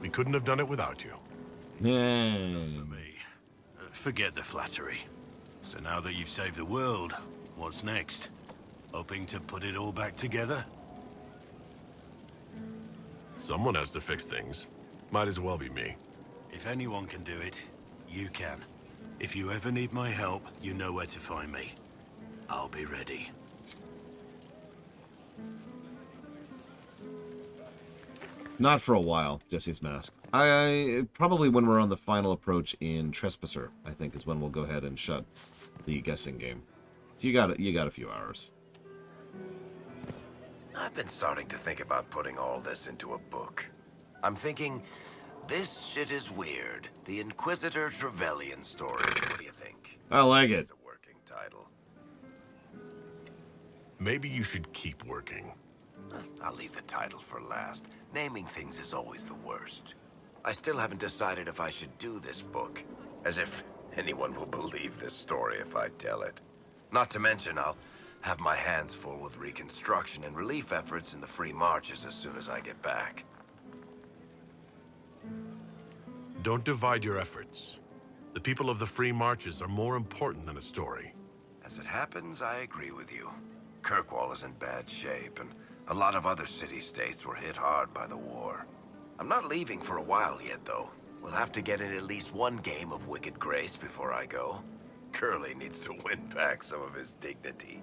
We couldn't have done it without you. Yeah. For me. Forget the flattery. So now that you've saved the world, what's next? Hoping to put it all back together? Someone has to fix things. Might as well be me. If anyone can do it, you can. If you ever need my help, you know where to find me. I'll be ready. Not for a while, Jesse's Mask. I probably when we're on the final approach in Trespasser, I think is when we'll go ahead and shut the guessing game. So you got a few hours. I've been starting to think about putting all this into a book. I'm thinking, this shit is weird. The Inquisitor Trevelyan story. What do you think? I like it. It's a working title. Maybe you should keep working. I'll leave the title for last. Naming things is always the worst. I still haven't decided if I should do this book. As if anyone will believe this story if I tell it. Not to mention, I'll have my hands full with reconstruction and relief efforts in the Free Marches as soon as I get back. Don't divide your efforts. The people of the Free Marches are more important than a story. As it happens, I agree with you. Kirkwall is in bad shape, and a lot of other city-states were hit hard by the war. I'm not leaving for a while yet, though. We'll have to get in at least one game of Wicked Grace before I go. Curly needs to win back some of his dignity.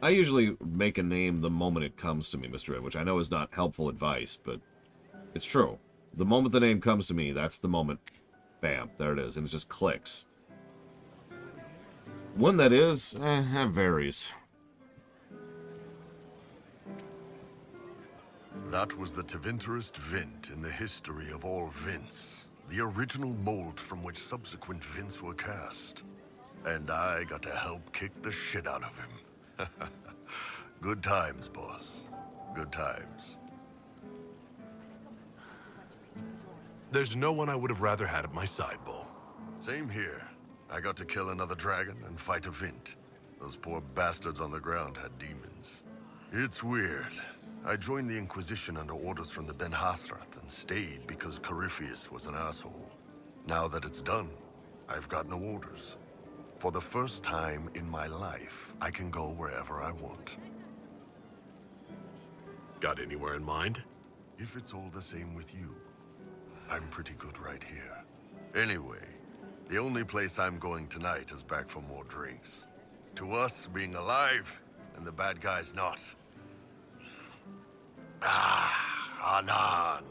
I usually make a name the moment it comes to me, Mr. Ed, which I know is not helpful advice, but it's true. The moment the name comes to me, that's the moment. Bam, there it is, and it just clicks. When that is, that varies. That was the Tevinterest Vint in the history of all Vints. The original mold from which subsequent Vints were cast. And I got to help kick the shit out of him. Good times, boss. Good times. There's no one I would have rather had at my side, Bull. Same here. I got to kill another dragon and fight a Vint. Those poor bastards on the ground had demons. It's weird. I joined the Inquisition under orders from the Ben Hasrath and stayed because Corypheus was an asshole. Now that it's done, I've got no orders. For the first time in my life, I can go wherever I want. Got anywhere in mind? If it's all the same with you, I'm pretty good right here. Anyway, the only place I'm going tonight is back for more drinks. To us, being alive, and the bad guys not. Ah, Anan.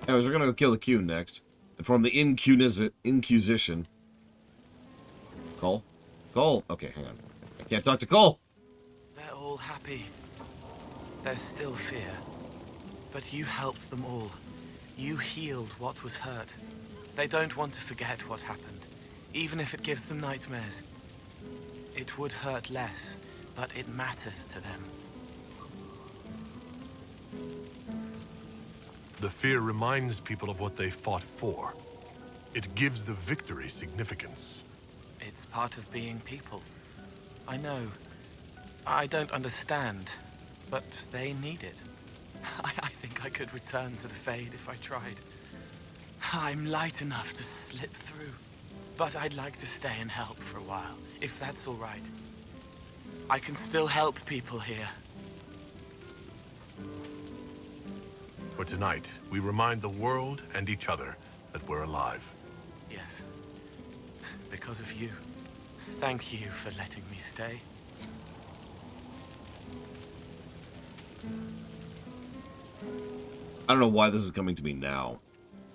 Anyways, we're gonna go kill the Q next. And form the Inquisition. Cole? Cole! Okay, hang on. I can't talk to Cole! They're all happy. There's still fear. But you helped them all. You healed what was hurt. They don't want to forget what happened, even if it gives them nightmares. It would hurt less, but it matters to them. The fear reminds people of what they fought for. It gives the victory significance. It's part of being people. I know. I don't understand, but they need it. I think I could return to the Fade if I tried. I'm light enough to slip through. But I'd like to stay and help for a while, if that's all right. I can still help people here. For tonight, we remind the world and each other that we're alive. Yes. Because of you. Thank you for letting me stay. I don't know why this is coming to me now.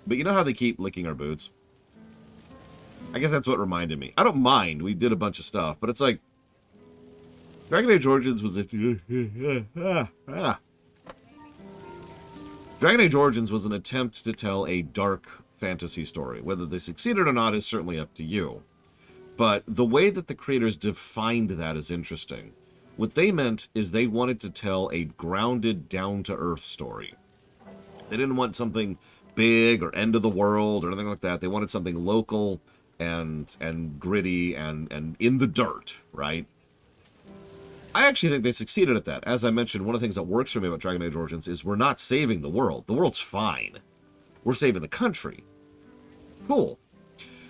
But you know how they keep licking our boots? I guess that's what reminded me. I don't mind. We did a bunch of stuff, but it's like... Dragon Age Origins was a... Dragon Age Origins was an attempt to tell a dark fantasy story. Whether they succeeded or not is certainly up to you. But the way that the creators defined that is interesting. What they meant is they wanted to tell a grounded, down-to-earth story. They didn't want something big or end of the world or anything like that. They wanted something local and gritty and in the dirt, right? I actually think they succeeded at that. As I mentioned, one of the things that works for me about Dragon Age Origins is we're not saving the world. The world's fine. We're saving the country. Cool.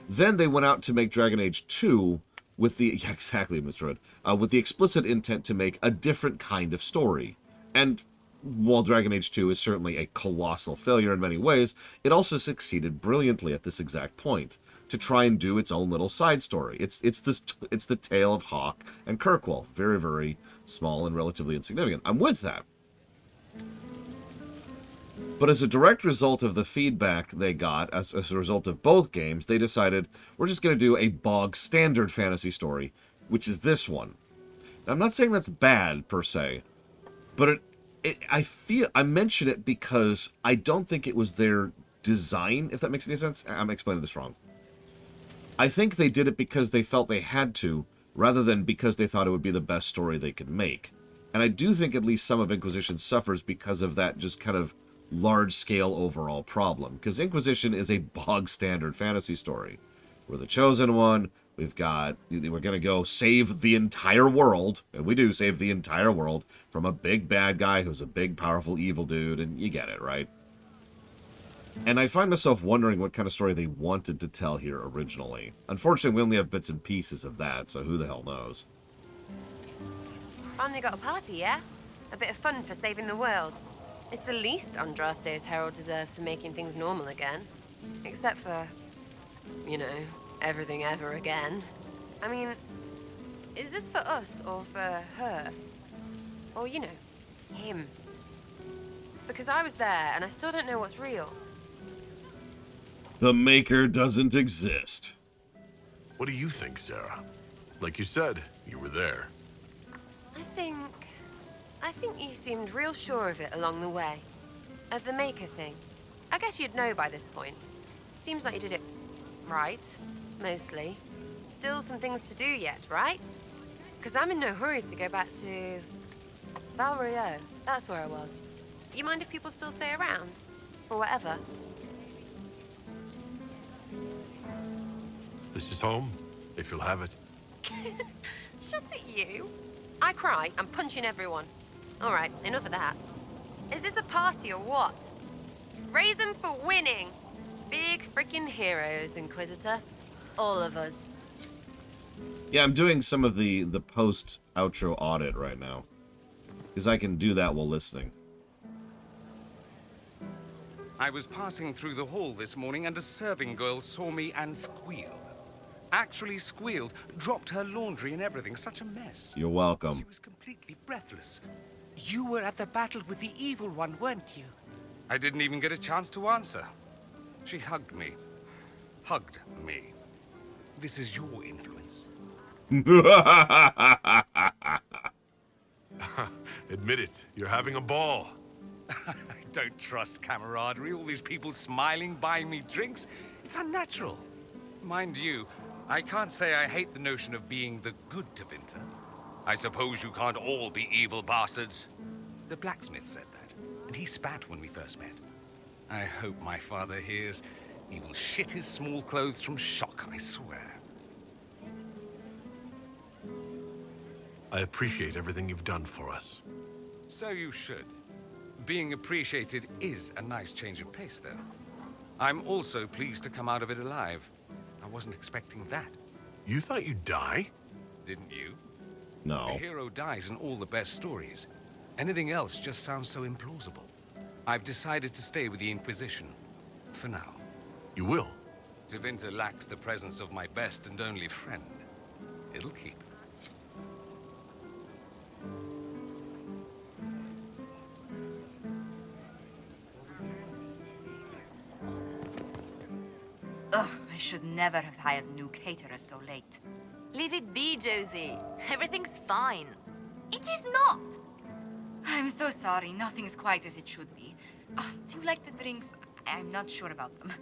Then they went out to make Dragon Age 2 with the... Yeah, exactly, Mr. Red. With the explicit intent to make a different kind of story. And while Dragon Age 2 is certainly a colossal failure in many ways, it also succeeded brilliantly at this exact point to try and do its own little side story. It's the tale of Hawke and Kirkwall. Very, very small and relatively insignificant. I'm with that. But as a direct result of the feedback they got, as a result of both games, they decided, we're just going to do a bog standard fantasy story, which is this one. Now, I'm not saying that's bad, per se, but I mention it because I don't think it was their design, if that makes any sense. I'm explaining this wrong. I think they did it because they felt they had to, rather than because they thought it would be the best story they could make. And I do think at least some of Inquisition suffers because of that just kind of large-scale overall problem. Because Inquisition is a bog-standard fantasy story. We're the Chosen One, we're going to go save the entire world, and we do save the entire world, from a big bad guy who's a big, powerful, evil dude, and you get it, right? And I find myself wondering what kind of story they wanted to tell here originally. Unfortunately, we only have bits and pieces of that, so who the hell knows? Finally got a party, yeah? A bit of fun for saving the world. It's the least Andraste's Herald deserves for making things normal again. Except for, you know, everything ever again. I mean, is this for us or for her? Or, you know, him? Because I was there and I still don't know what's real. The Maker doesn't exist. What do you think, Sarah? Like you said, you were there. I think you seemed real sure of it along the way. Of the Maker thing. I guess you'd know by this point. Seems like you did it right, mostly. Still some things to do yet, right? Because I'm in no hurry to go back to Val Royeaux. That's where I was. You mind if people still stay around? Or whatever? This is home, if you'll have it. Shut it, you. I cry, I'm punching everyone. All right, enough of that. Is this a party or what? Raise them for winning. Big freaking heroes, Inquisitor. All of us. Yeah, I'm doing some of the post-outro audit right now. Because I can do that while listening. I was passing through the hall this morning and a serving girl saw me and squealed. Actually squealed, dropped her laundry and everything. Such a mess. You're welcome. She was completely breathless. You were at the battle with the evil one, weren't you? I didn't even get a chance to answer. She hugged me. Hugged me. This is your influence. Admit it, you're having a ball. I don't trust camaraderie. All these people smiling, buying me drinks. It's unnatural. Mind you, I can't say I hate the notion of being the good Tevinter. I suppose you can't all be evil bastards. The blacksmith said that, and he spat when we first met. I hope my father hears. He will shit his small clothes from shock, I swear. I appreciate everything you've done for us. So you should. Being appreciated is a nice change of pace, though. I'm also pleased to come out of it alive. I wasn't expecting that. You thought you'd die? Didn't you? No. A hero dies in all the best stories. Anything else just sounds so implausible. I've decided to stay with the Inquisition. For now. You will? Tevinter lacks the presence of my best and only friend. It'll keep. Ugh, I should never have hired new caterers so late. Leave it be, Josie. Everything's fine. It is not! I'm so sorry, nothing's quite as it should be. Do you like the drinks? I'm not sure about them.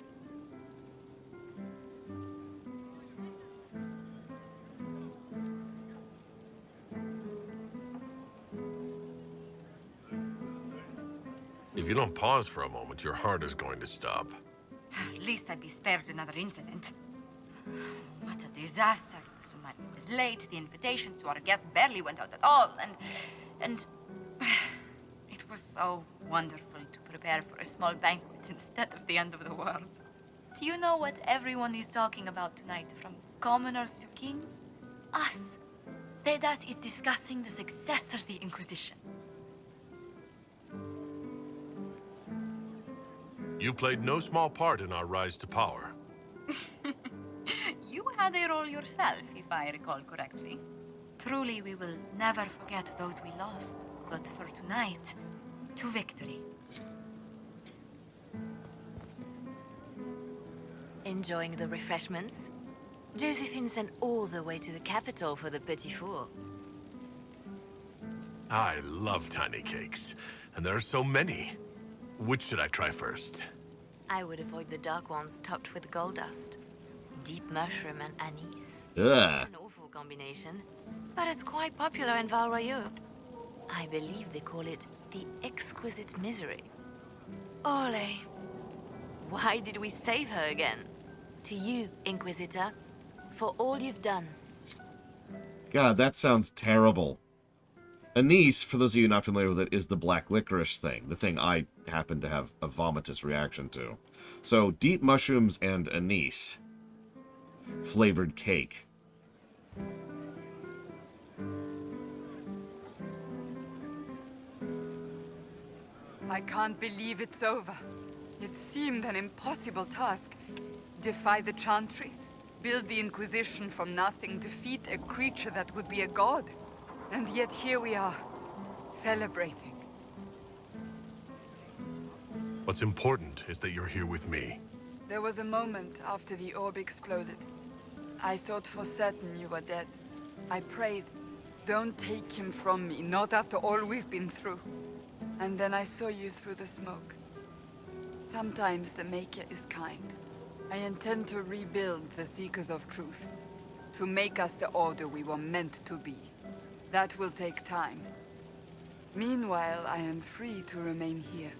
If you don't pause for a moment, your heart is going to stop. At least I'd be spared another incident. What a disaster. Somebody was late, the invitations to our guests barely went out at all, and it was so wonderful to prepare for a small banquet instead of the end of the world. Do you know what everyone is talking about tonight, from commoners to kings? Us. Thedas is discussing the success of the Inquisition. You played no small part in our rise to power. You had a role yourself, if I recall correctly. Truly, we will never forget those we lost. But for tonight, to victory. Enjoying the refreshments? Josephine sent all the way to the capital for the petit four. I love tiny cakes, and there are so many. Which should I try first? I would avoid the dark ones topped with gold dust. Deep mushroom and anise. Ugh. An awful combination, but it's quite popular in Val Royeaux. I believe they call it the exquisite misery. Ole. Why did we save her again? To you, Inquisitor, for all you've done. God, that sounds terrible. Anise, for those of you not familiar with it, is the black licorice thing. The thing I happen to have a vomitous reaction to. So, deep mushrooms and anise. Flavored cake. I can't believe it's over. It seemed an impossible task. Defy the Chantry, build the Inquisition from nothing, defeat a creature that would be a god. And yet here we are, celebrating. What's important is that you're here with me. There was a moment after the orb exploded. I thought for certain you were dead. I prayed, don't take him from me, not after all we've been through. And then I saw you through the smoke. Sometimes the Maker is kind. I intend to rebuild the Seekers of Truth, to make us the Order we were meant to be. That will take time. Meanwhile, I am free to remain here,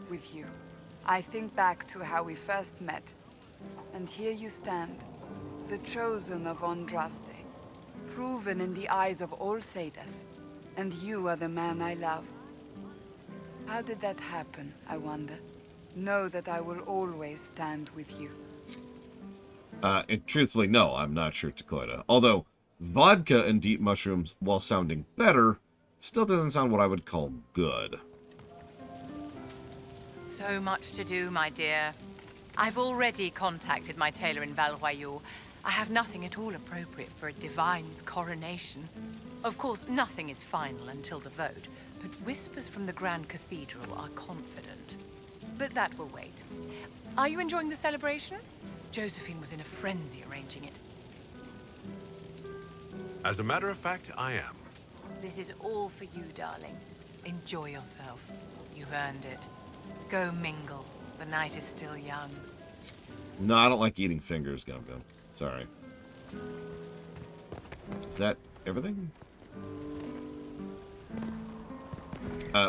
with you. I think back to how we first met, and here you stand, the chosen of Andraste, proven in the eyes of all Thedas, and you are the man I love. How did that happen, I wonder? Know that I will always stand with you. And truthfully, no, I'm not sure, Takoida. Although, vodka and deep mushrooms, while sounding better, still doesn't sound what I would call good. So much to do, my dear. I've already contacted my tailor in Val Royeaux. I have nothing at all appropriate for a divine's coronation. Of course, nothing is final until the vote, but whispers from the Grand Cathedral are confident. But that will wait. Are you enjoying the celebration? Josephine was in a frenzy arranging it. As a matter of fact, I am. This is all for you, darling. Enjoy yourself. You've earned it. Go mingle. The night is still young. No, I don't like eating fingers, Gum-Gum. Sorry. Is that everything?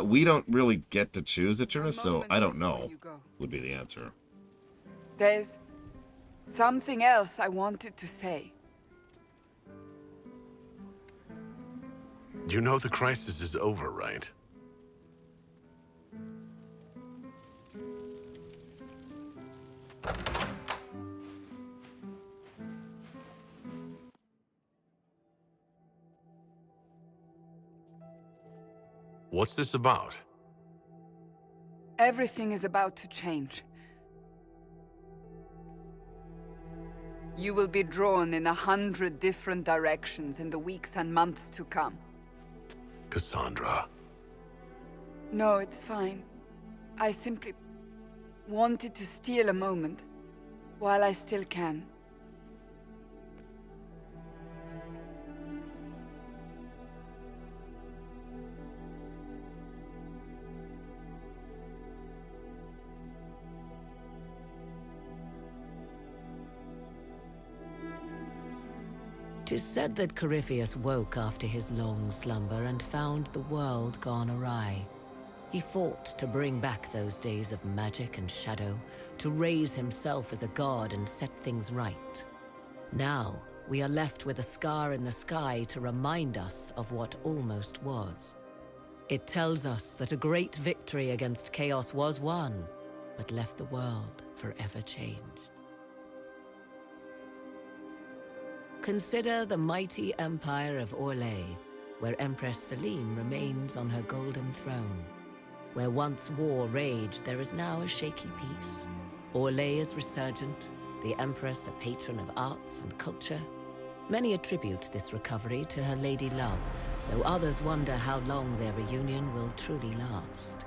We don't really get to choose Eternus, so I don't know, would be the answer. There's something else I wanted to say. You know the crisis is over, right? What's this about? Everything is about to change. You will be drawn in 100 different directions in the weeks and months to come. Cassandra. No, it's fine. I simply wanted to steal a moment, while I still can. Tis said that Corypheus woke after his long slumber and found the world gone awry. He fought to bring back those days of magic and shadow, to raise himself as a god and set things right. Now, we are left with a scar in the sky to remind us of what almost was. It tells us that a great victory against chaos was won, but left the world forever changed. Consider the mighty empire of Orlais, where Empress Celine remains on her golden throne. Where once war raged, there is now a shaky peace. Orlais is resurgent, the Empress a patron of arts and culture. Many attribute this recovery to her lady love, though others wonder how long their reunion will truly last.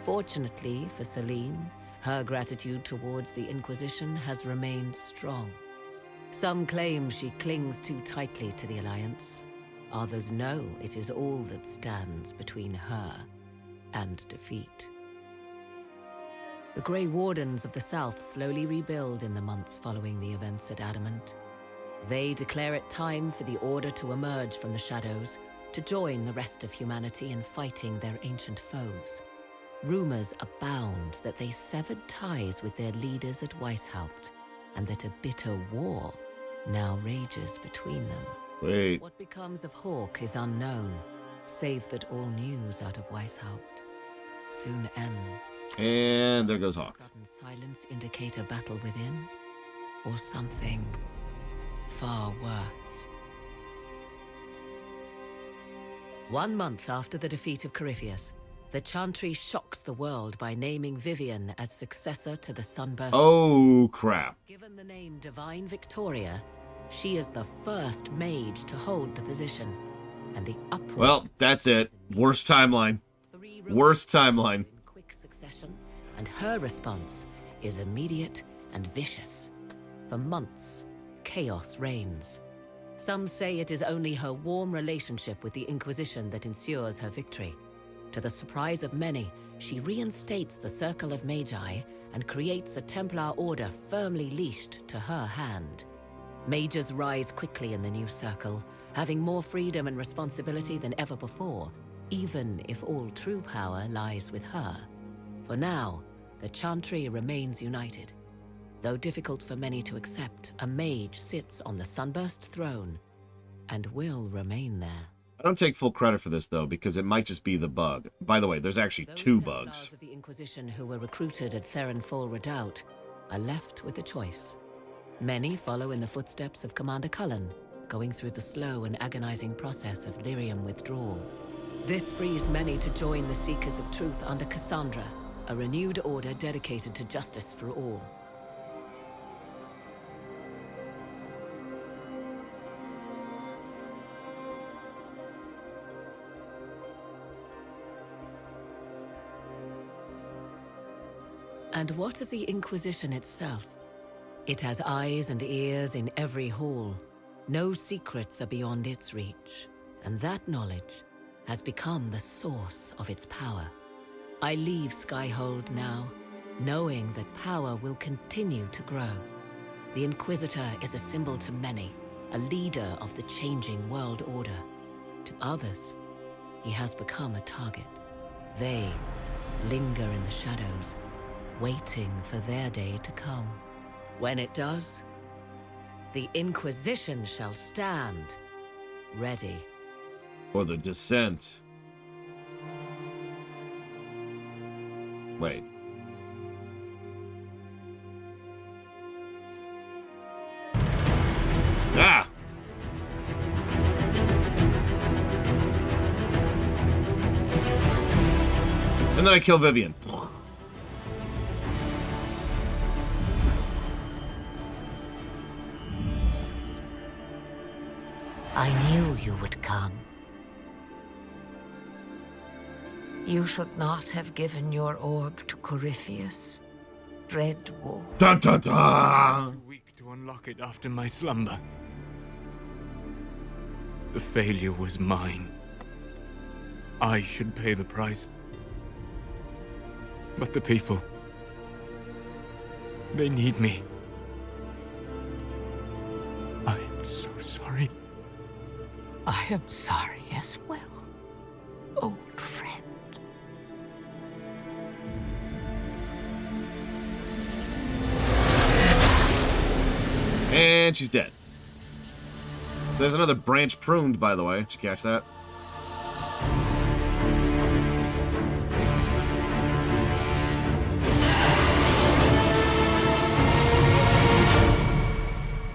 Fortunately for Celine, her gratitude towards the Inquisition has remained strong. Some claim she clings too tightly to the Alliance. Others know it is all that stands between her and defeat. The Grey Wardens of the South slowly rebuild in the months following the events at Adamant. They declare it time for the Order to emerge from the shadows, to join the rest of humanity in fighting their ancient foes. Rumors abound that they severed ties with their leaders at Weishaupt, and that a bitter war now rages between them. Wait. What becomes of Hawke is unknown, save that all news out of Weishaupt soon ends. And there goes Hawke. Sudden silence indicate a battle within, or something far worse. 1 month after the defeat of Corypheus, the Chantry shocks the world by naming Vivian as successor to the Sunburst. Oh, crap. Given the name Divine Victoria, she is the first mage to hold the position, and the uproar... Well, that's it. Worst timeline. Worst timeline. In quick succession, and her response is immediate and vicious. For months, chaos reigns. Some say it is only her warm relationship with the Inquisition that ensures her victory. To the surprise of many, she reinstates the Circle of Magi and creates a Templar order firmly leashed to her hand. Mages rise quickly in the new circle, having more freedom and responsibility than ever before, even if all true power lies with her. For now, the Chantry remains united. Though difficult for many to accept, a mage sits on the Sunburst throne and will remain there. I don't take full credit for this, though, because it might just be the bug. By the way, there's actually two bugs. Those of the Inquisition who were recruited at Theron Fall Redoubt are left with a choice. Many follow in the footsteps of Commander Cullen, going through the slow and agonizing process of lyrium withdrawal. This frees many to join the Seekers of Truth under Cassandra, a renewed order dedicated to justice for all. And what of the Inquisition itself? It has eyes and ears in every hall. No secrets are beyond its reach, and that knowledge has become the source of its power. I leave Skyhold now, knowing that power will continue to grow. The Inquisitor is a symbol to many, a leader of the changing world order. To others, he has become a target. They linger in the shadows, waiting for their day to come. When it does, the Inquisition shall stand, ready. For the descent. Wait. Ah! And then I kill Vivian. I knew you would come. You should not have given your orb to Corypheus, Red Wolf. Dun dun dun! Too weak to unlock it after my slumber. The failure was mine. I should pay the price. But the people... they need me. I am so sorry. I am sorry as well, old friend. And she's dead. So there's another branch pruned, by the way. Did you catch that?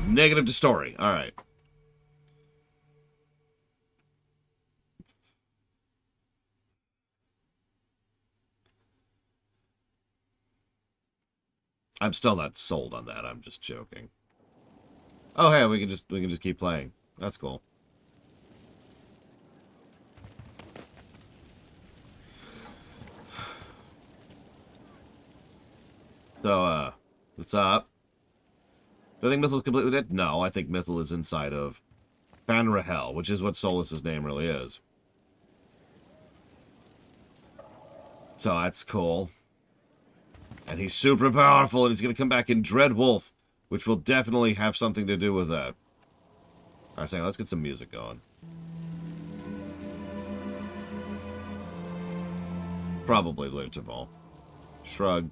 Negative to story. All right. I'm still not sold on that. I'm just joking. Oh, hey, we can just keep playing. That's cool. So, what's up? Do I think Mythil is completely dead? No, I think Mythil is inside of Banrahel, which is what Solus's name really is. So that's cool. And he's super powerful, and he's going to come back in Dreadwolf, which will definitely have something to do with that. Alright, so let's get some music going. Probably later, Ball. Shrug.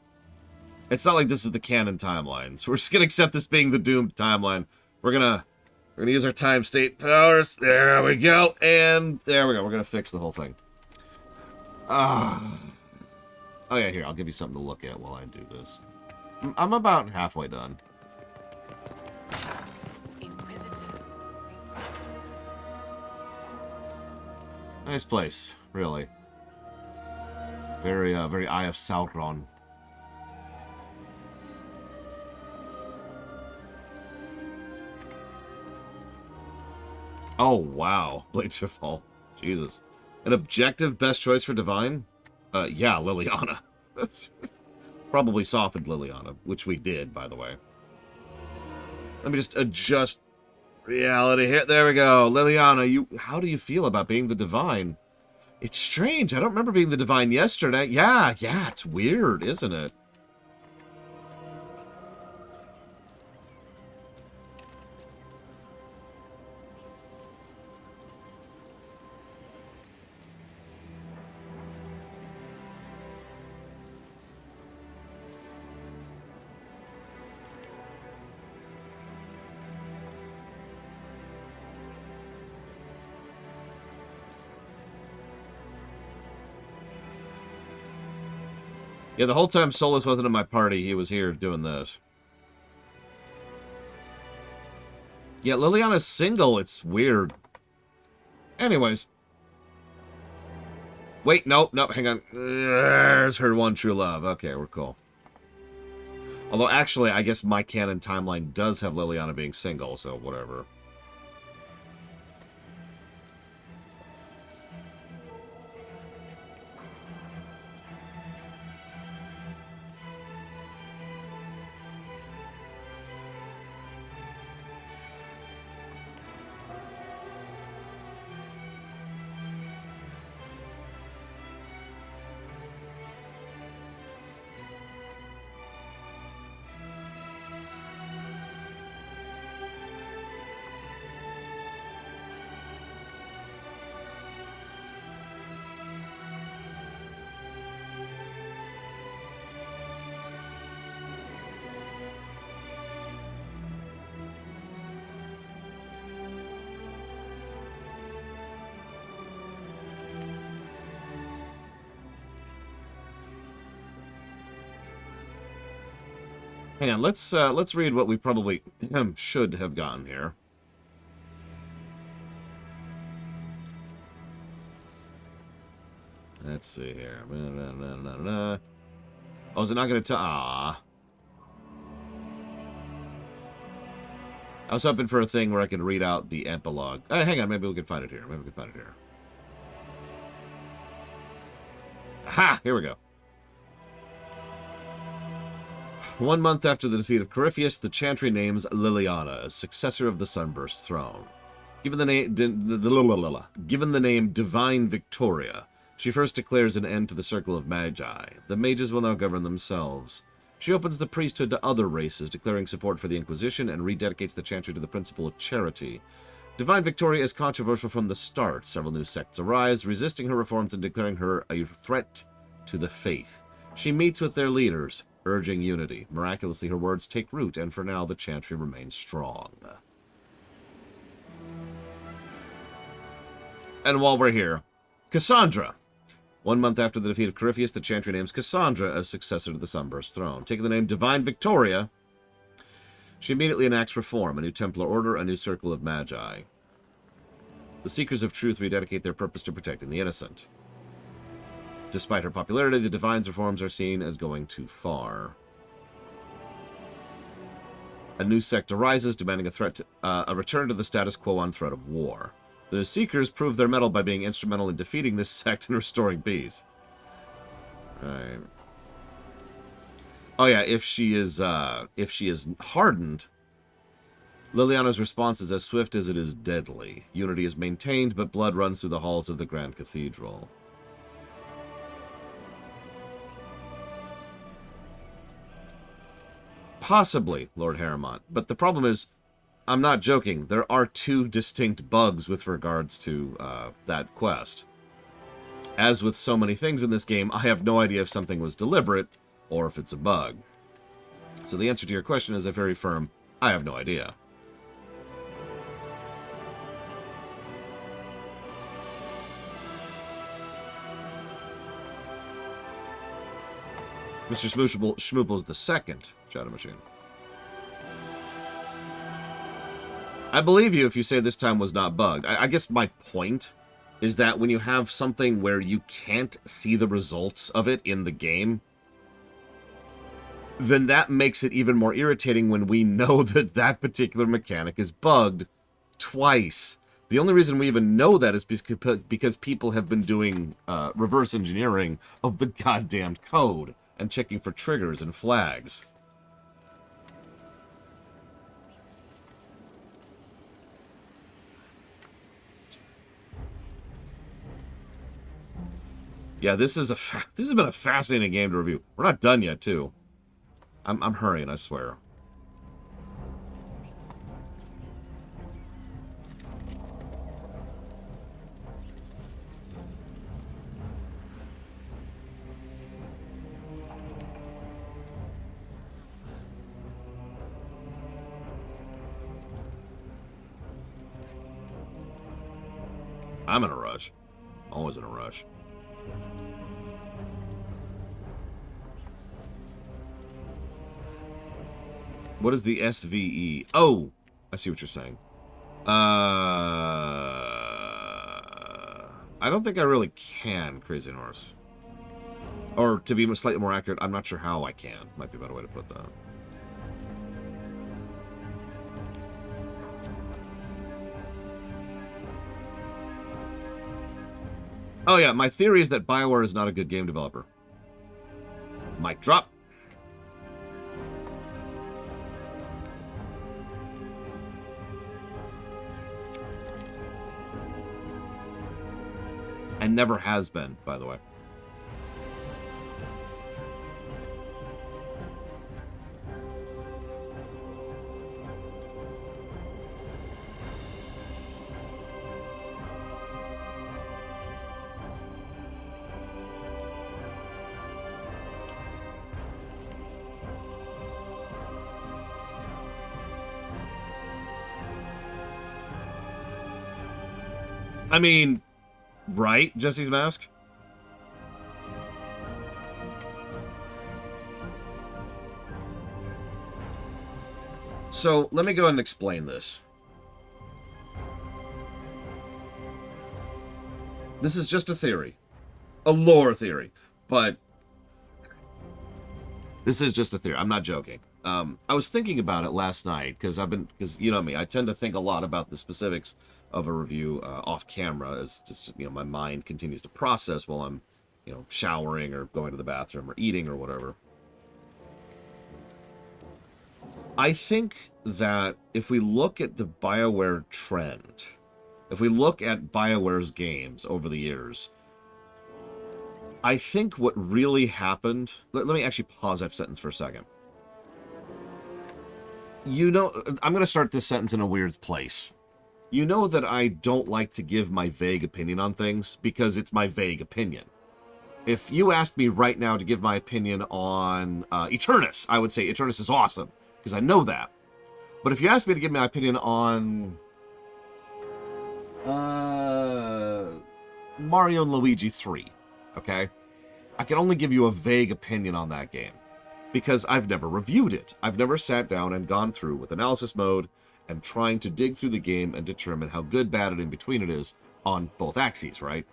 It's not like this is the canon timeline, so we're just gonna accept this being the doomed timeline. We're gonna use our time state powers. There we go, and there we go. We're gonna fix the whole thing. Oh yeah, here, I'll give you something to look at while I do this. I'm about halfway done. Nice place, really. Very Eye of Sauron. Oh, wow. Blade to Fall. Jesus. An objective best choice for Divine? Yeah, Liliana. Probably softened Liliana, which we did, by the way. Let me just adjust reality here. There we go. Liliana, how do you feel about being the Divine? It's strange. I don't remember being the Divine yesterday. Yeah, it's weird, isn't it? Yeah, the whole time Solus wasn't in my party, he was here doing this. Yeah, Liliana's single. It's weird. Anyways. Wait, nope, hang on. There's her one true love. Okay, we're cool. Although, actually, I guess my canon timeline does have Liliana being single, so whatever. Hang on, let's read what we probably should have gotten here. Let's see here. Oh, is it not going to tell? Ah. I was hoping for a thing where I could read out the epilogue. Hang on, maybe we can find it here. Aha! Here we go. 1 month after the defeat of Corypheus, the Chantry names Liliana as successor of the Sunburst throne. Given the name Divine Victoria, she first declares an end to the circle of Magi. The mages will now govern themselves. She opens the priesthood to other races, declaring support for the Inquisition, and rededicates the Chantry to the principle of charity. Divine Victoria is controversial from the start. Several new sects arise, resisting her reforms and declaring her a threat to the faith. She meets with their leaders, urging unity. Miraculously, her words take root, and for now, the Chantry remains strong. And while we're here, Cassandra. 1 month after the defeat of Corypheus, the Chantry names Cassandra as successor to the Sunburst throne. Taking the name Divine Victoria, she immediately enacts reform, a new Templar order, a new circle of Magi. The Seekers of Truth rededicate their purpose to protecting the innocent. Despite her popularity, the Divine's reforms are seen as going too far. A new sect arises, demanding a return to the status quo on threat of war. The Seekers prove their mettle by being instrumental in defeating this sect and restoring peace. Right. Oh yeah, if she is hardened, Liliana's response is as swift as it is deadly. Unity is maintained, but blood runs through the halls of the Grand Cathedral. Possibly, Lord Harrimont, but the problem is, I'm not joking, there are 2 distinct bugs with regards to that quest. As with so many things in this game, I have no idea if something was deliberate, or if it's a bug. So the answer to your question is a very firm, I have no idea. Mr. Schmoople's the second Shadow Machine. I believe you if you say this time was not bugged. I guess my point is that when you have something where you can't see the results of it in the game, then that makes it even more irritating when we know that that particular mechanic is bugged twice. The only reason we even know that is because people have been doing reverse engineering of the goddamn code and checking for triggers and flags. Yeah, this has been a fascinating game to review. We're not done yet, too. I'm hurrying, I swear. I'm in a rush. Always in a rush. What is the SVE? Oh, I see what you're saying. I don't think I really can, Crazy Horse. Or, to be slightly more accurate, I'm not sure how I can. Might be a better way to put that. Oh yeah, my theory is that BioWare is not a good game developer. Mic drop. And never has been, by the way. I mean, right, Jesse's Mask? So, let me go ahead and explain this. This is just a theory. A lore theory. But this is just a theory. I'm not joking. I was thinking about it last night, because you know me, I tend to think a lot about the specifics of a review off camera, as just, you know, my mind continues to process while I'm, you know, showering or going to the bathroom or eating or whatever. I think that if we look at the BioWare trend, if we look at BioWare's games over the years, I think what really happened... Let me actually pause that sentence for a second. You know, I'm going to start this sentence in a weird place. You know that I don't like to give my vague opinion on things because it's my vague opinion. If you asked me right now to give my opinion on Eternus, I would say Eternus is awesome, because I know that. But if you asked me to give my opinion on Mario and Luigi 3, okay? I can only give you a vague opinion on that game, because I've never reviewed it. I've never sat down and gone through with analysis mode and trying to dig through the game and determine how good, bad, and in between it is on both axes, right?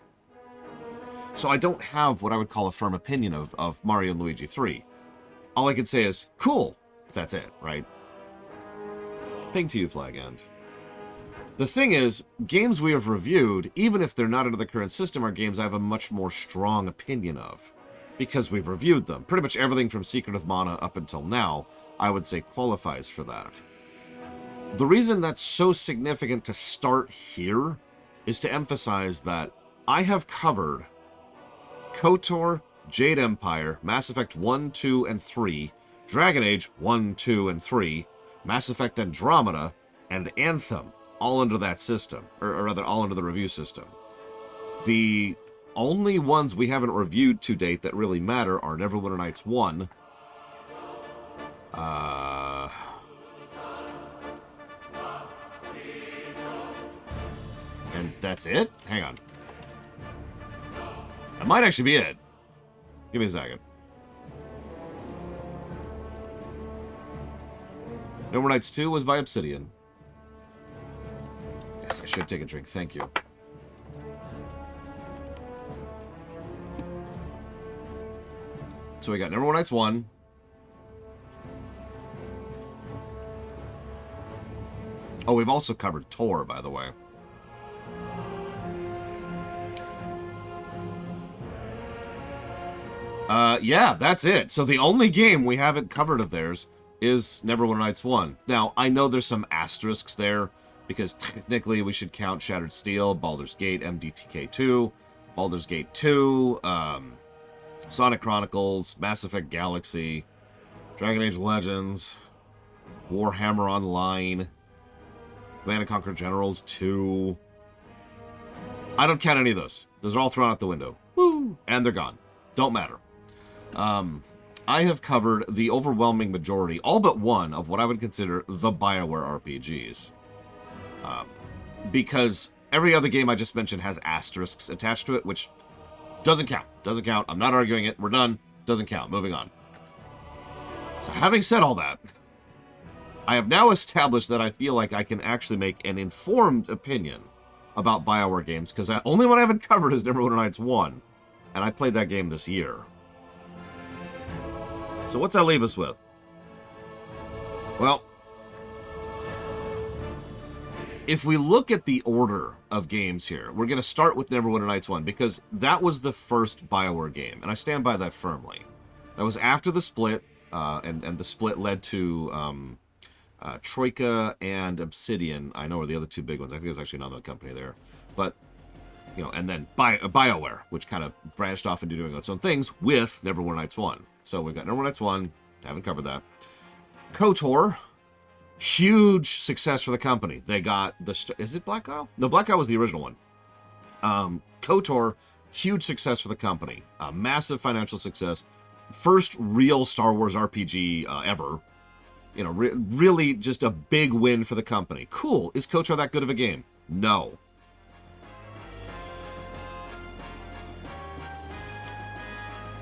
So I don't have what I would call a firm opinion of Mario and Luigi 3. All I can say is, cool. That's it, right? Ping to you, Flag End. The thing is, games we have reviewed, even if they're not under the current system, are games I have a much more strong opinion of, because we've reviewed them. Pretty much everything from Secret of Mana up until now, I would say qualifies for that. The reason that's so significant to start here is to emphasize that I have covered KOTOR, Jade Empire, Mass Effect 1, 2, and 3, Dragon Age 1, 2, and 3, Mass Effect Andromeda, and Anthem, all under that system, or rather, all under the review system. The only ones we haven't reviewed to date that really matter are Neverwinter Nights 1, and that's it? Hang on. That might actually be it. Give me a second. Neverwinter Nights 2 was by Obsidian. Yes, I should take a drink. Thank you. So we got Neverwinter Nights 1. Oh, we've also covered Tor, by the way. Yeah, that's it. So the only game we haven't covered of theirs is Neverwinter Nights 1. Now, I know there's some asterisks there, because technically we should count Shattered Steel, Baldur's Gate, MDTK 2, Baldur's Gate 2, Sonic Chronicles, Mass Effect Galaxy, Dragon Age Legends, Warhammer Online, Command & Conquer Generals 2. I don't count any of those. Those are all thrown out the window. Woo! And they're gone. Don't matter. I have covered the overwhelming majority, all but one, of what I would consider the BioWare RPGs. Because every other game I just mentioned has asterisks attached to it, which doesn't count. Doesn't count. I'm not arguing it. We're done. Doesn't count. Moving on. So having said all that, I have now established that I feel like I can actually make an informed opinion about BioWare games, because the only one I haven't covered is Neverwinter Nights 1, and I played that game this year. So what's that leave us with? Well, if we look at the order of games here, we're going to start with Neverwinter Nights 1, because that was the first BioWare game, and I stand by that firmly. That was after the split, and the split led to Troika and Obsidian. I know are the other two big ones. I think there's actually another company there. But, you know, and then BioWare, which kind of branched off into doing its own things with Neverwinter Nights 1. So we've got Neverwinter Nights 1, haven't covered that. KOTOR, huge success for the company. They got the... Is it Black Isle? No, Black Isle was the original one. KOTOR, huge success for the company. Massive financial success. First real Star Wars RPG ever. You know, really just a big win for the company. Cool. Is KOTOR that good of a game? No.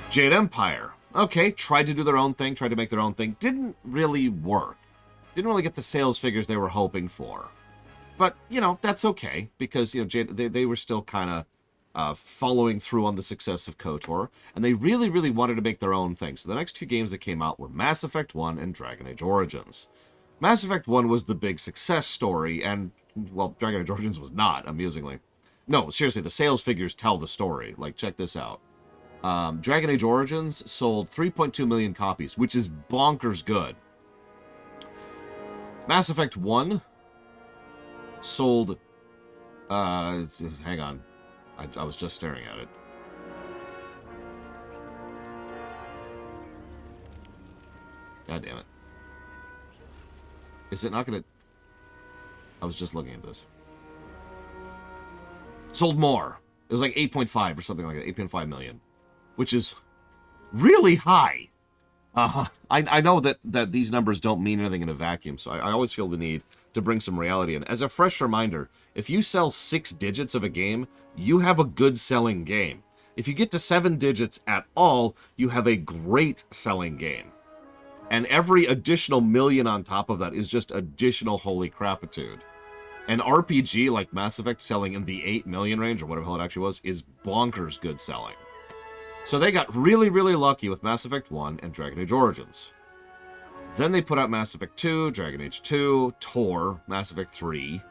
Jade Empire. Okay, tried to do their own thing, tried to make their own thing. Didn't really work. Didn't really get the sales figures they were hoping for. But, you know, that's okay, because, you know, they were still kind of following through on the success of KOTOR, and they really, really wanted to make their own thing. So the next two games that came out were Mass Effect 1 and Dragon Age Origins. Mass Effect 1 was the big success story, and, well, Dragon Age Origins was not, amusingly. No, seriously, the sales figures tell the story. Like, check this out. Dragon Age Origins sold 3.2 million copies, which is bonkers good. Mass Effect 1 sold... hang on. I was just staring at it. God damn it. Is it not going to... I was just looking at this. Sold more. It was like 8.5 or something like that. 8.5 million. which is really high. I know that these numbers don't mean anything in a vacuum, so I always feel the need to bring some reality in. As a fresh reminder, if you sell 6 digits of a game, you have a good selling game. If you get to 7 digits at all, you have a great selling game. And every additional million on top of that is just additional holy crapitude. An RPG like Mass Effect selling in the 8 million range, or whatever the hell it actually was, is bonkers good selling. So they got really, really lucky with Mass Effect 1 and Dragon Age Origins. Then they put out Mass Effect 2, Dragon Age 2, Tor, Mass Effect 3,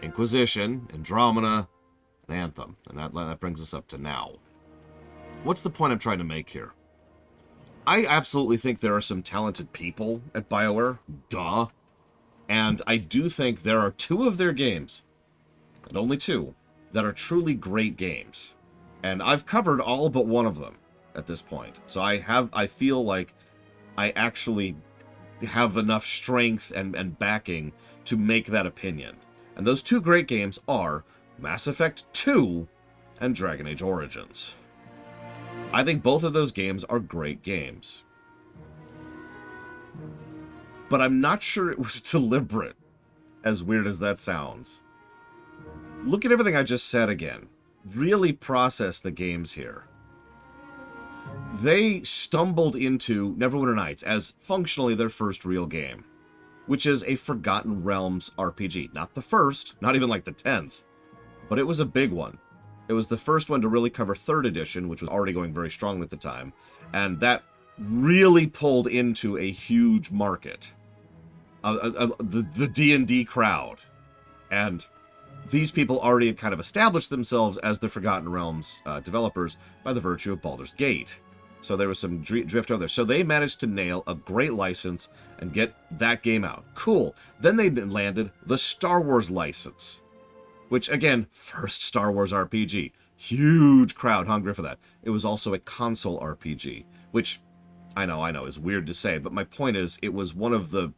Inquisition, Andromeda, and Anthem. And that brings us up to now. What's the point I'm trying to make here? I absolutely think there are some talented people at BioWare. Duh. And I do think there are 2 of their games, and only 2, that are truly great games. And I've covered all but one of them at this point. So I feel like I actually have enough strength and backing to make that opinion. And those 2 great games are Mass Effect 2 and Dragon Age Origins. I think both of those games are great games. But I'm not sure it was deliberate, as weird as that sounds. Look at everything I just said again. Really process the games here. They stumbled into Neverwinter Nights as functionally their first real game, which is a Forgotten Realms RPG. Not the first, not even like the 10th, but it was a big one. It was the first one to really cover 3rd edition, which was already going very strong at the time, and that really pulled into a huge market. The D&D crowd. And these people already had kind of established themselves as the Forgotten Realms developers by the virtue of Baldur's Gate. So there was some drift over there. So they managed to nail a great license and get that game out. Cool. Then they landed the Star Wars license, which, again, first Star Wars RPG. Huge crowd hungry for that. It was also a console RPG, which I know, is weird to say, but my point is, it was one of the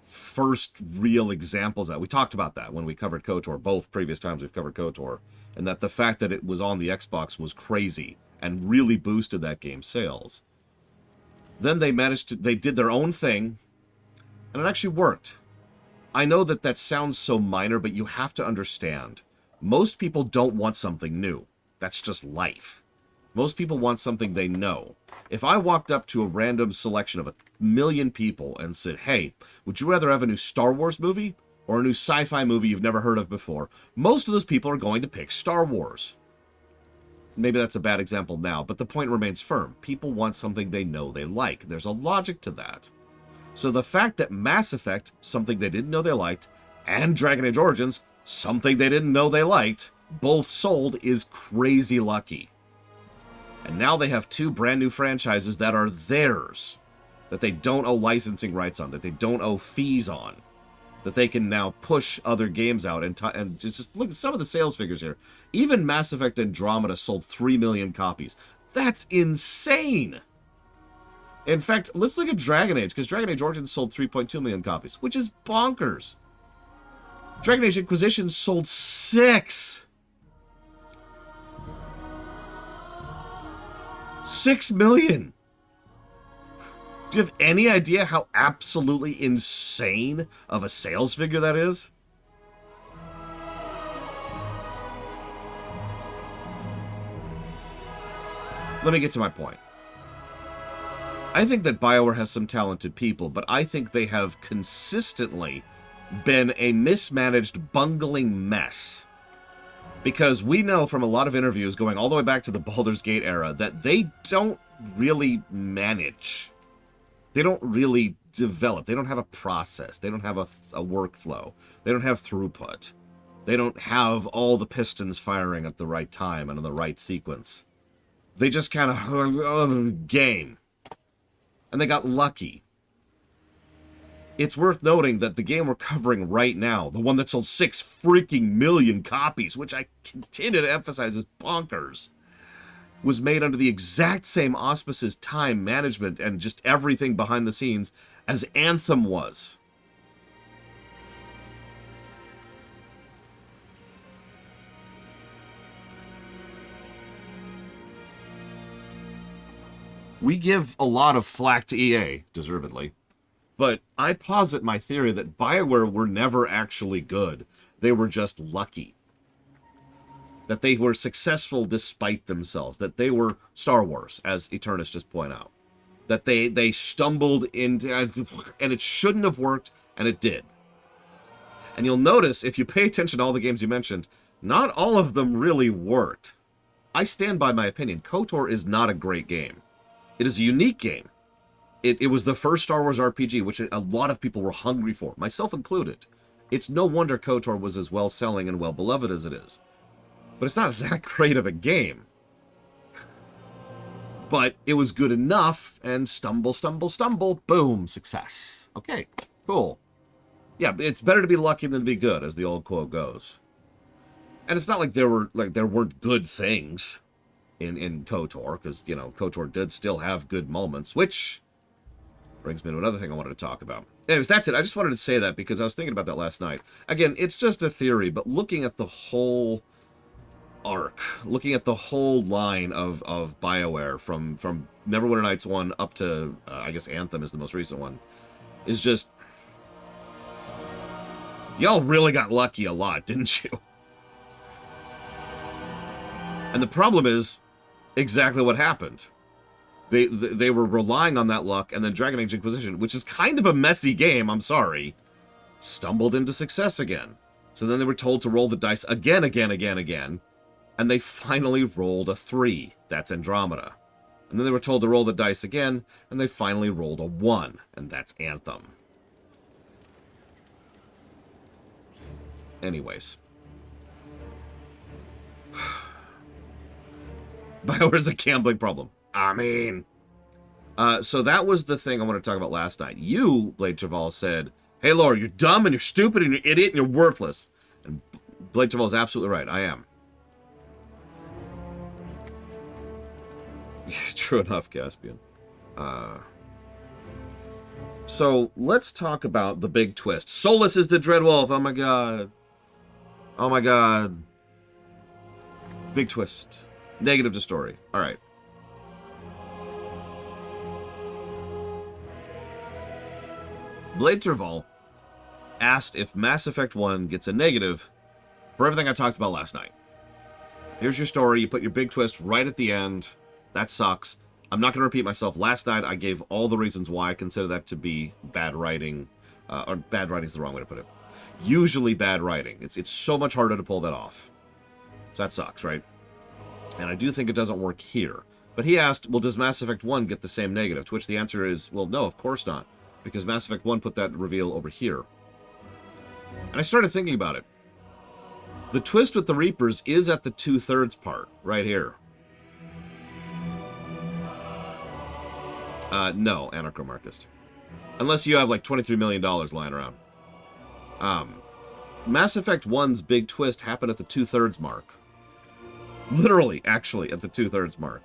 first real examples that we talked about that when we covered KOTOR, both previous times we've covered KOTOR, and that the fact that it was on the Xbox was crazy and really boosted that game's sales. Then they did their own thing, and it actually worked. I know that sounds so minor, but you have to understand, most people don't want something new. That's just life. Most people want something they know. If I walked up to a random selection of 1 million people and said, hey, would you rather have a new Star Wars movie or a new sci-fi movie you've never heard of before? Most of those people are going to pick Star Wars. Maybe that's a bad example now, but the point remains firm. People want something they know they like. There's a logic to that. So the fact that Mass Effect, something they didn't know they liked, and Dragon Age Origins, something they didn't know they liked, both sold is crazy lucky. And now they have 2 brand new franchises that are theirs, that they don't owe licensing rights on, that they don't owe fees on, that they can now push other games out. And just look at some of the sales figures here. Even Mass Effect Andromeda sold 3 million copies. That's insane! In fact, let's look at Dragon Age, because Dragon Age Origins sold 3.2 million copies, which is bonkers. Dragon Age Inquisition sold 6. 6 million! Do you have any idea how absolutely insane of a sales figure that is? Let me get to my point. I think that BioWare has some talented people, but I think they have consistently been a mismanaged, bungling mess. Because we know from a lot of interviews going all the way back to the Baldur's Gate era that they don't really manage. They don't really develop. They don't have a process. They don't have a workflow. They don't have throughput. They don't have all the pistons firing at the right time and in the right sequence. They just kind of game. And they got lucky. It's worth noting that the game we're covering right now, the one that sold 6 freaking million copies, which I continue to emphasize is bonkers, was made under the exact same auspices, time, management, and just everything behind the scenes as Anthem was. We give a lot of flack to EA, deservedly. But I posit my theory that BioWare were never actually good. They were just lucky. That they were successful despite themselves. That they were Star Wars, as Eternists just point out. That they stumbled into... And it shouldn't have worked, and it did. And you'll notice, if you pay attention to all the games you mentioned, not all of them really worked. I stand by my opinion. KOTOR is not a great game. It is a unique game. It was the first Star Wars RPG, which a lot of people were hungry for, myself included. It's no wonder KOTOR was as well-selling and well-beloved as it is. But it's not that great of a game. But it was good enough, and stumble, boom, success. Okay, cool. Yeah, it's better to be lucky than to be good, as the old quote goes. And it's not like there weren't good things in KOTOR, because, you know, KOTOR did still have good moments, which brings me to another thing I wanted to talk about. Anyways, that's it. I just wanted to say that because I was thinking about that last night. Again, it's just a theory, but looking at the whole arc, looking at the whole line of BioWare from Neverwinter Nights 1 up to, I guess Anthem is the most recent one, is just... Y'all really got lucky a lot, didn't you? And the problem is exactly what happened. They were relying on that luck, and then Dragon Age Inquisition, which is kind of a messy game, I'm sorry, stumbled into success again. So then they were told to roll the dice again, and they finally rolled a 3. That's Andromeda. And then they were told to roll the dice again, and they finally rolled a 1, and that's Anthem. Anyways. BioWare's a gambling problem. I mean... so that was the thing I wanted to talk about last night. You, Blade Traval, said, "Hey, Laura, you're dumb and you're stupid and you're an idiot and you're worthless." And Blade Traval is absolutely right. I am. True enough, Caspian. So, let's talk about the big twist. Solus is the Dread Wolf. Oh my god. Oh my god. Big twist. Negative to story. Alright. Blade Traval asked if Mass Effect 1 gets a negative for everything I talked about last night. Here's your story. You put your big twist right at the end. That sucks. I'm not going to repeat myself. Last night, I gave all the reasons why I consider that to be bad writing. Or bad writing is the wrong way to put it. Usually bad writing. It's so much harder to pull that off. So that sucks, right? And I do think it doesn't work here. But he asked, well, does Mass Effect 1 get the same negative? To which the answer is, well, no, of course not. Because Mass Effect 1 put that reveal over here. And I started thinking about it. The twist with the Reapers is at the 2/3 part, right here. No, Anarcho-Marxist. Unless you have like $23 million lying around. Mass Effect 1's big twist happened at the 2/3 mark. Literally, actually, at the 2/3 mark.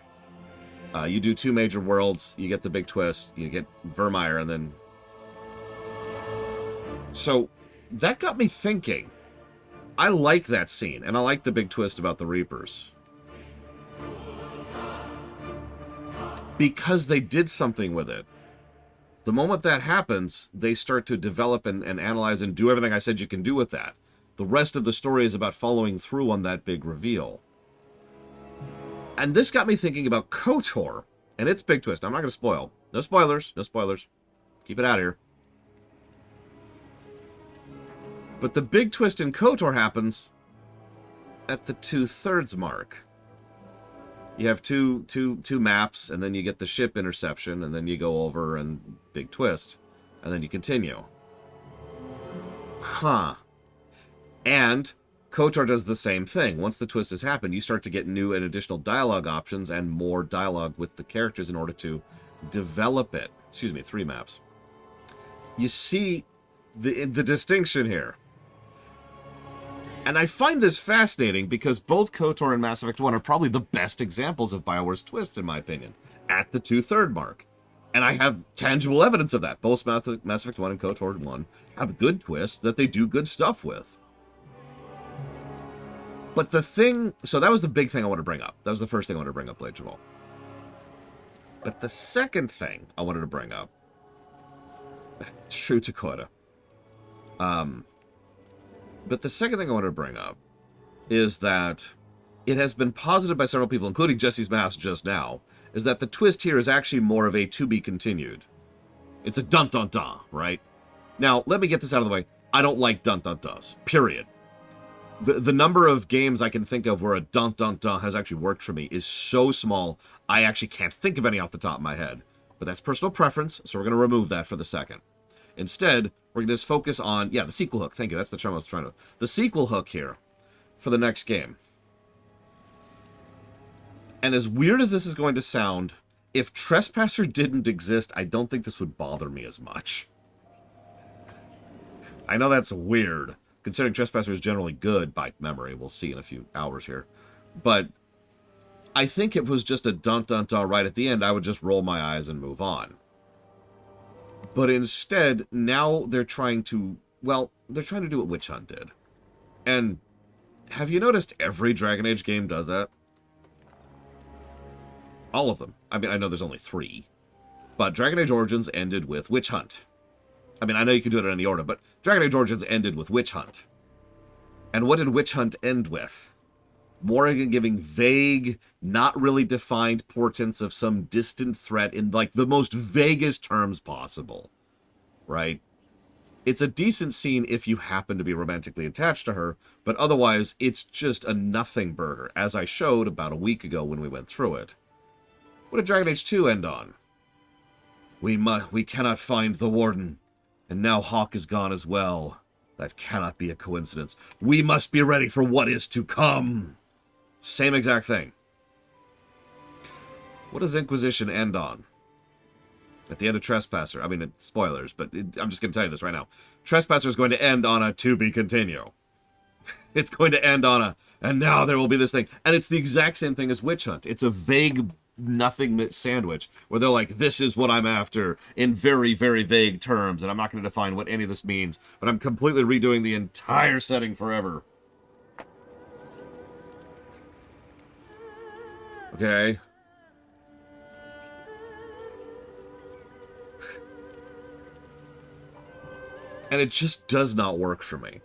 You do 2 major worlds, you get the big twist, you get Vermeer, and then... So, that got me thinking. I like that scene, and I like the big twist about the Reapers. Because they did something with it. The moment that happens, they start to develop and analyze and do everything I said you can do with that. The rest of the story is about following through on that big reveal. And this got me thinking about KOTOR and its big twist. I'm not going to spoil. No spoilers. No spoilers. Keep it out of here. But the big twist in KOTOR happens at the 2/3 mark. You have two maps, and then you get the ship interception, and then you go over and big twist, and then you continue. Huh. And KOTOR does the same thing. Once the twist has happened, you start to get new and additional dialogue options and more dialogue with the characters in order to develop it. Excuse me, 3 maps. You see the distinction here. And I find this fascinating because both KOTOR and Mass Effect 1 are probably the best examples of BioWare's twists, in my opinion, at the 2/3 mark. And I have tangible evidence of that. Both Mass Effect 1 and KOTOR 1 have good twists that they do good stuff with. But the thing... So that was the big thing I want to bring up. That was the first thing I want to bring up, Blade Traval. But the second thing I wanted to bring up, it's true, Dakota. But the second thing I wanted to bring up is that it has been posited by several people, including Jesse's Mask just now, is that the twist here is actually more of a to be continued. It's a dun-dun-dun, right? Now, let me get this out of the way. I don't like dun-dun-duns, period. The number of games I can think of where a dun-dun-dun has actually worked for me is so small, I actually can't think of any off the top of my head. But that's personal preference, so we're going to remove that for the second. Instead, we're going to just focus on, yeah, the sequel hook. Thank you, that's the term I was trying to... The sequel hook here for the next game. And as weird as this is going to sound, if Trespasser didn't exist, I don't think this would bother me as much. I know that's weird, considering Trespasser is generally good by memory. We'll see in a few hours here. But I think if it was just a dun-dun-dun right at the end, I would just roll my eyes and move on. But instead, now they're trying to... Well, they're trying to do what Witch Hunt did. And have you noticed every Dragon Age game does that? All of them. I mean, I know there's only 3. But Dragon Age Origins ended with Witch Hunt. I mean, I know you can do it in any order, but Dragon Age Origins ended with Witch Hunt. And what did Witch Hunt end with? Morrigan giving vague, not really defined portents of some distant threat in, like, the most vaguest terms possible. Right? It's a decent scene if you happen to be romantically attached to her, but otherwise, it's just a nothing burger, as I showed about a week ago when we went through it. What did Dragon Age 2 end on? We cannot find the Warden, and now Hawk is gone as well. That cannot be a coincidence. We must be ready for what is to come. Same exact thing. What does Inquisition end on? At the end of Trespasser. I mean, it's spoilers, but I'm just going to tell you this right now. Trespasser is going to end on a to be continue. It's going to end on a, and now there will be this thing. And it's the exact same thing as Witch Hunt. It's a vague nothing sandwich where they're like, this is what I'm after in very, very vague terms. And I'm not going to define what any of this means, but I'm completely redoing the entire setting forever. Okay. And it just does not work for me.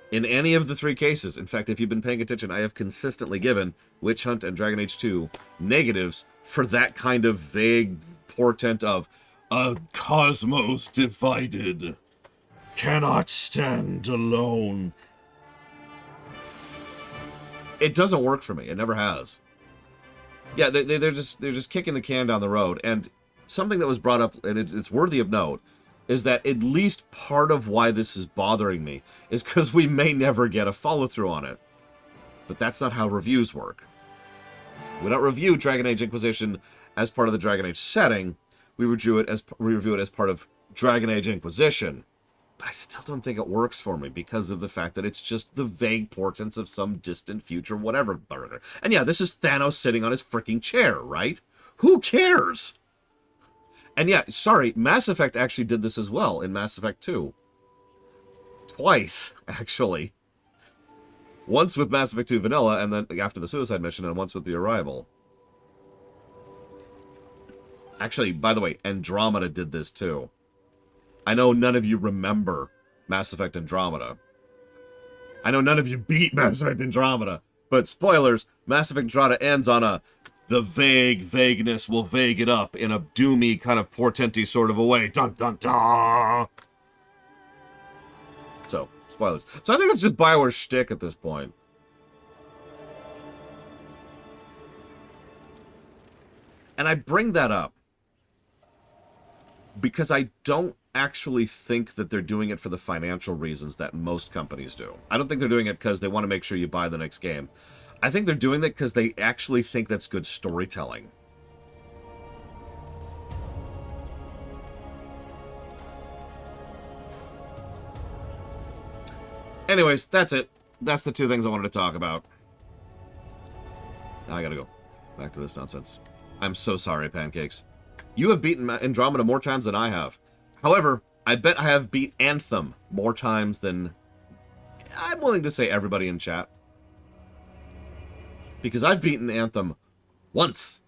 In any of the 3 cases. In fact, if you've been paying attention, I have consistently given Witch Hunt and Dragon Age 2 negatives for that kind of vague portent of a cosmos divided, cannot stand alone. It doesn't work for me. It never has. Yeah, they're just kicking the can down the road. And something that was brought up, and it's worthy of note, is that at least part of why this is bothering me is because we may never get a follow-through on it. But that's not how reviews work. We don't review Dragon Age Inquisition as part of the Dragon Age setting. We review it as part of Dragon Age Inquisition. But I still don't think it works for me because of the fact that it's just the vague portents of some distant future whatever burger. And yeah, this is Thanos sitting on his freaking chair, right? Who cares? And yeah, sorry, Mass Effect actually did this as well in Mass Effect 2. Twice, actually. Once with Mass Effect 2 Vanilla, and then after the Suicide Mission, and once with the Arrival. Actually, by the way, Andromeda did this too. I know none of you remember Mass Effect Andromeda. I know none of you beat Mass Effect Andromeda. But spoilers, Mass Effect Andromeda ends on a, the vagueness will vague it up in a doomy kind of portenty sort of a way. Dun dun dun! So, spoilers. So I think it's just BioWare's shtick at this point. And I bring that up because I don't actually think that they're doing it for the financial reasons that most companies do. I don't think they're doing it because they want to make sure you buy the next game. I think they're doing that because they actually think that's good storytelling. Anyways, that's it. That's the 2 things I wanted to talk about. Now I gotta go back to this nonsense. I'm so sorry, Pancakes. You have beaten Andromeda more times than I have. However, I bet I have beat Anthem more times than I'm willing to say everybody in chat. Because I've beaten Anthem once.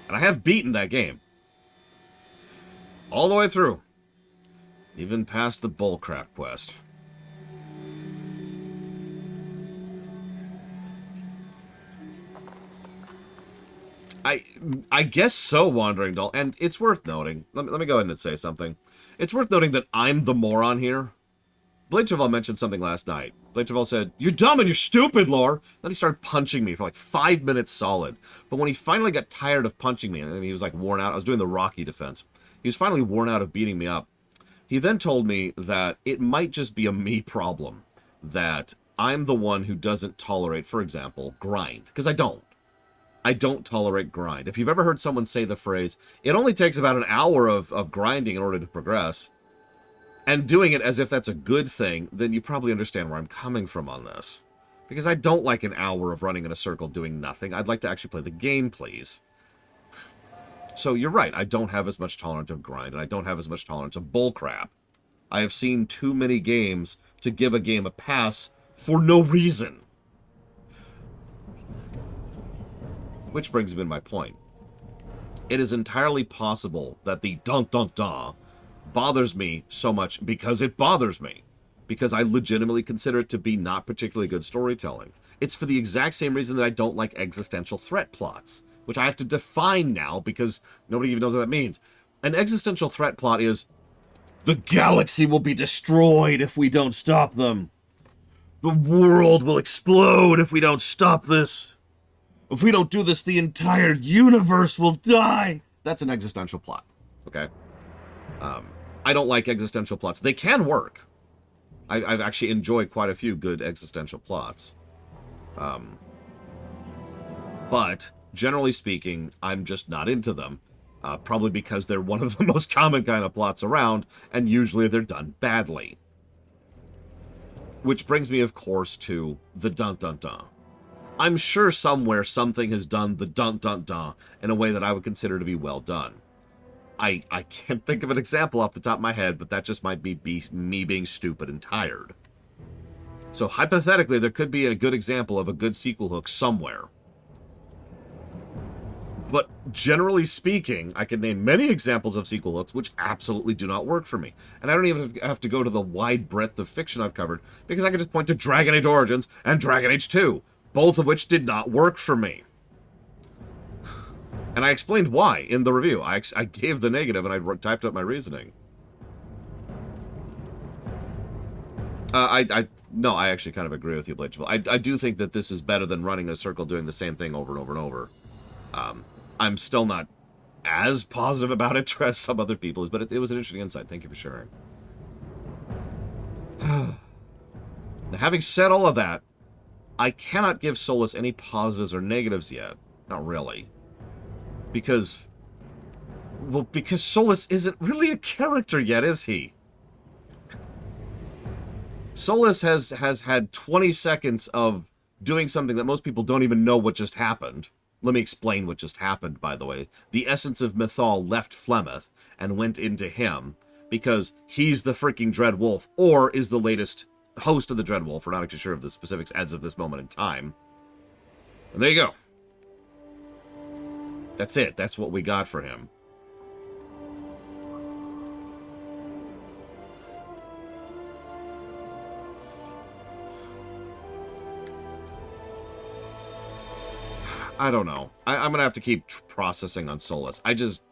And I have beaten that game. All the way through. Even past the bullcrap quest. I guess so, Wandering Doll. And it's worth noting. Let me go ahead and say something. It's worth noting that I'm the moron here. Blade Travell mentioned something last night. Blade Travell said, "You're dumb and you're stupid, Lore." Then he started punching me for like 5 minutes solid. But when he finally got tired of punching me, and he was like worn out, I was doing the Rocky defense. He was finally worn out of beating me up. He then told me that it might just be a me problem. That I'm the one who doesn't tolerate, for example, grind. Because I don't. I don't tolerate grind. If you've ever heard someone say the phrase, "It only takes about an hour of grinding in order to progress," and doing it as if that's a good thing, then you probably understand where I'm coming from on this. Because I don't like an hour of running in a circle doing nothing. I'd like to actually play the game, please. So you're right, I don't have as much tolerance of grind, and I don't have as much tolerance of bullcrap. I have seen too many games to give a game a pass for no reason. Which brings me to my point. It is entirely possible that the dun-dun-dun bothers me so much because it bothers me. Because I legitimately consider it to be not particularly good storytelling. It's for the exact same reason that I don't like existential threat plots, which I have to define now because nobody even knows what that means. An existential threat plot is, the galaxy will be destroyed if we don't stop them. The world will explode if we don't stop this. If we don't do this, the entire universe will die. That's an existential plot, okay? I don't like existential plots. They can work. I've actually enjoyed quite a few good existential plots. But, generally speaking, I'm just not into them. Probably because they're one of the most common kind of plots around, and usually they're done badly. Which brings me, of course, to the dun-dun-dun. I'm sure somewhere something has done the dun-dun-dun in a way that I would consider to be well done. I can't think of an example off the top of my head, but that just might be me being stupid and tired. So hypothetically, there could be a good example of a good sequel hook somewhere. But generally speaking, I can name many examples of sequel hooks which absolutely do not work for me. And I don't even have to go to the wide breadth of fiction I've covered, because I can just point to Dragon Age Origins and Dragon Age 2. Both of which did not work for me. And I explained why in the review. I gave the negative and I typed up my reasoning. No, I actually kind of agree with you, Blade. I do think that this is better than running a circle doing the same thing over and over and over. I'm still not as positive about it as some other people, but it was an interesting insight. Thank you for sharing. Now, having said all of that, I cannot give Solus any positives or negatives yet. Not really. Because Solus isn't really a character yet, is he? Solus has had 20 seconds of doing something that most people don't even know what just happened. Let me explain what just happened, by the way. The essence of Mythal left Flemeth and went into him because he's the freaking Dread Wolf, or is the latest host of the Dread Wolf. We're not actually sure of the specifics as of this moment in time. And there you go. That's it. That's what we got for him. I don't know. I'm going to have to keep processing on Solus. I just...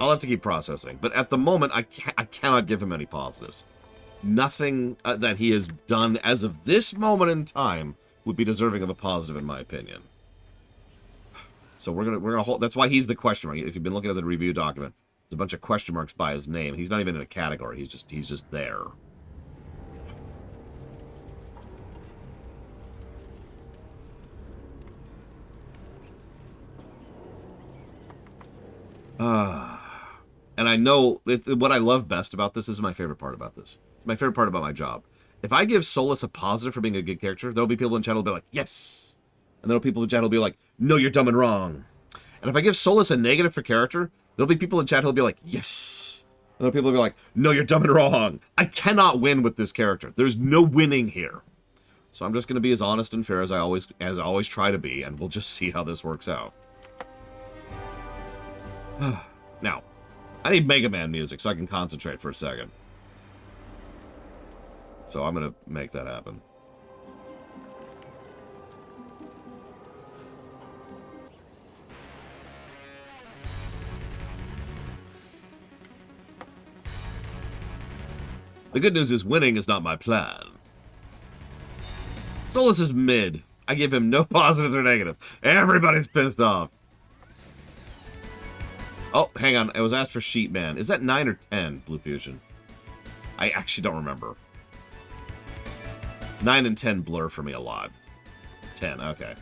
I'll have to keep processing. But at the moment, I cannot give him any positives. Nothing that he has done as of this moment in time would be deserving of a positive, in my opinion. So we're gonna hold. That's why he's the question mark. If you've been looking at the review document, there's a bunch of question marks by his name. He's not even in a category. He's just there. And I know what I love best about this is my favorite part about this. It's my favorite part about my job. If I give Solus a positive for being a good character, there'll be people in chat who'll be like, yes! And there'll be people in chat who'll be like, no, you're dumb and wrong. And if I give Solus a negative for character, there'll be people in chat who'll be like, yes! And there'll be people who'll be like, no, you're dumb and wrong. I cannot win with this character. There's no winning here. So I'm just going to be as honest and fair as I always try to be, and we'll just see how this works out. Now, I need Mega Man music so I can concentrate for a second. So I'm going to make that happen. The good news is winning is not my plan. Solus is mid. I give him no positives or negatives. Everybody's pissed off. Oh, hang on. I was asked for Sheep Man. Is that 9 or 10, Blue Fusion? I actually don't remember. 9 and 10 blur for me a lot. 10, okay.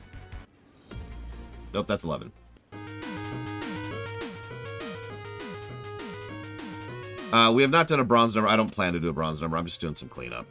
Nope, that's 11. We have not done a bronze number. I don't plan to do a bronze number. I'm just doing some cleanup.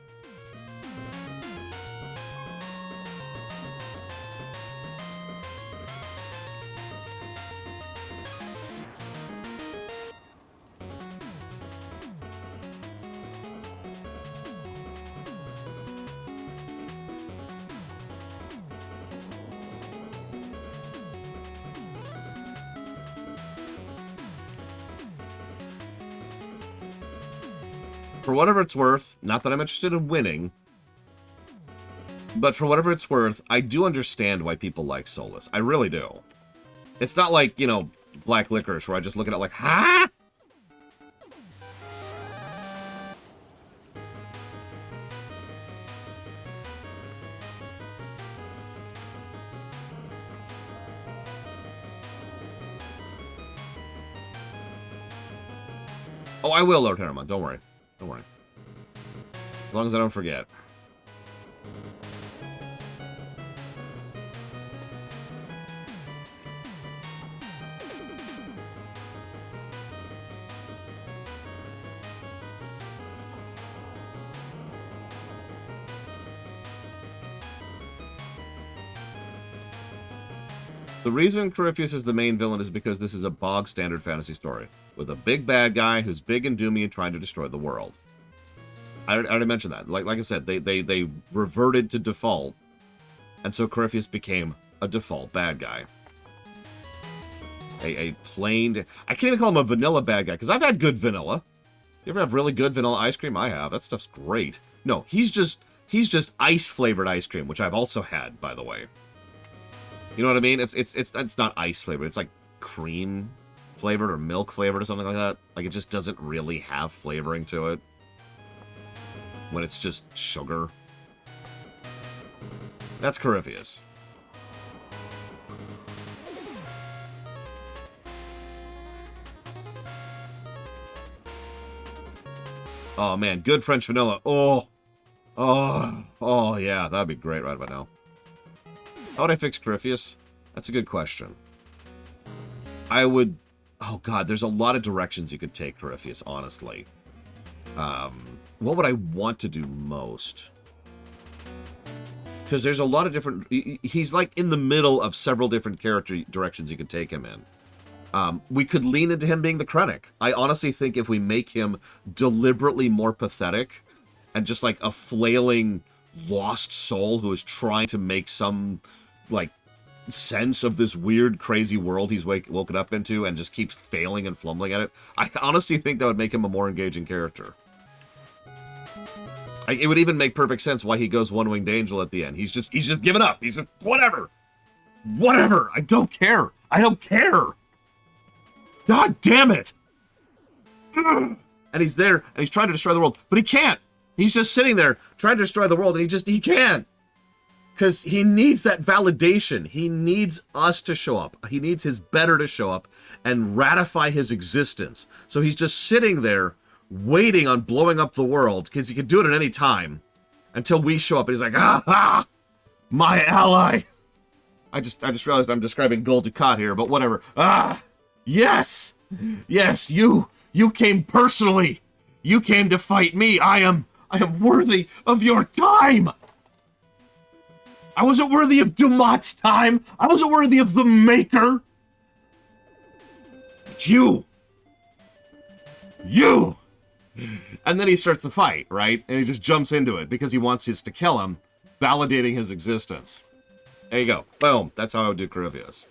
For whatever it's worth, not that I'm interested in winning, but for whatever it's worth, I do understand why people like Solus. I really do. It's not like, you know, Black Licorice, where I just look at it like, huh? Oh, I will, Lord Harriman. Don't worry. Don't worry. As long as I don't forget. The reason Corypheus is the main villain is because this is a bog standard fantasy story with a big bad guy who's big and doomy and trying to destroy the world. I already mentioned that. Like I said, they reverted to default, and so Corypheus became a default bad guy. A plain... I can't even call him a vanilla bad guy, because I've had good vanilla. You ever have really good vanilla ice cream? I have. That stuff's great. No, he's just ice-flavored ice cream, which I've also had, by the way. You know what I mean? It's not ice flavored. It's like cream flavored or milk flavored or something like that. Like, it just doesn't really have flavoring to it. When it's just sugar. That's Corypheus. Oh, man. Good French vanilla. Oh, yeah. That'd be great right about now. How would I fix Corypheus? That's a good question. I would... Oh, God. There's a lot of directions you could take Corypheus, honestly. What would I want to do most? Because there's a lot of different... He's like in the middle of several different character directions you could take him in. We could lean into him being the Krennic. I honestly think if we make him deliberately more pathetic and just like a flailing lost soul who is trying to make some like sense of this weird crazy world he's woken up into and just keeps failing and fumbling at it, I honestly think that would make him a more engaging character. It would even make perfect sense why he goes one-winged angel at the end. He's just given up. He's just whatever. I don't care. God damn it. And he's there and he's trying to destroy the world, but he can't. He's just sitting there trying to destroy the world and he can't. Because he needs that validation. He needs us to show up. He needs his better to show up and ratify his existence. So he's just sitting there waiting on blowing up the world because he can do it at any time until we show up. And he's like, my ally. I just realized I'm describing Gul Dukat here, but whatever. Yes, you came personally. You came to fight me. I am worthy of your time. I wasn't worthy of Dumat's time. I wasn't worthy of the Maker. But you. And then he starts the fight, right? And he just jumps into it because he wants us to kill him. validating his existence. There you go. Boom. That's how I would do Corypheus.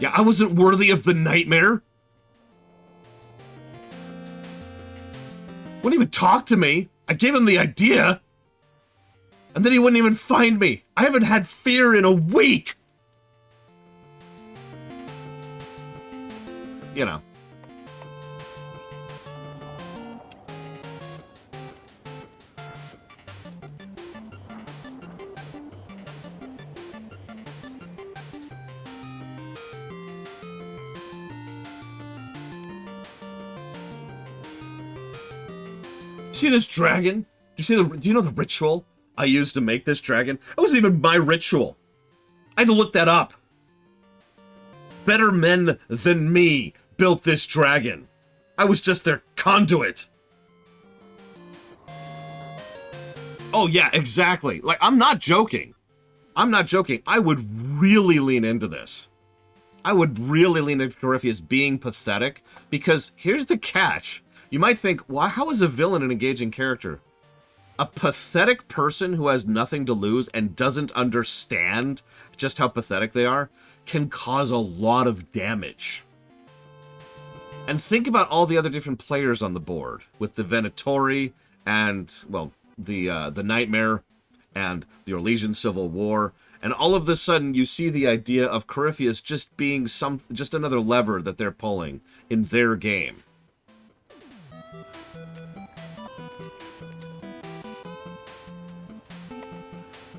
Yeah, I wasn't worthy of the nightmare. Wouldn't even talk to me. I gave him the idea. And then he wouldn't even find me. I haven't had fear in a week. You know. See this dragon? Do you know the ritual I used to make this dragon? It wasn't even my ritual. I had to look that up. Better men than me built this dragon. I was just their conduit. Oh yeah, exactly. Like, I'm not joking. I'm not joking. I would really lean into this. I would really lean into Corypheus being pathetic, because here's the catch. You might think, why? How is a villain an engaging character? A pathetic person who has nothing to lose and doesn't understand just how pathetic they are can cause a lot of damage. And think about all the other different players on the board, with the Venatori and, well, the Nightmare and the Orlesian Civil War, and all of a sudden you see the idea of Corypheus just being just another lever that they're pulling in their game.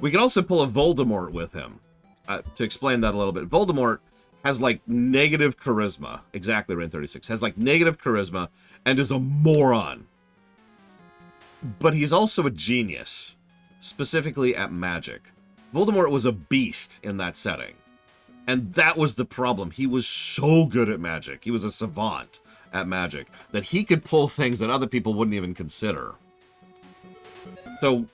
We can also pull a Voldemort with him. To explain that a little bit, Voldemort has, like, negative charisma. Exactly, Rain 36. Has, like, negative charisma and is a moron. But he's also a genius, specifically at magic. Voldemort was a beast in that setting. And that was the problem. He was so good at magic. He was a savant at magic that he could pull things that other people wouldn't even consider. So...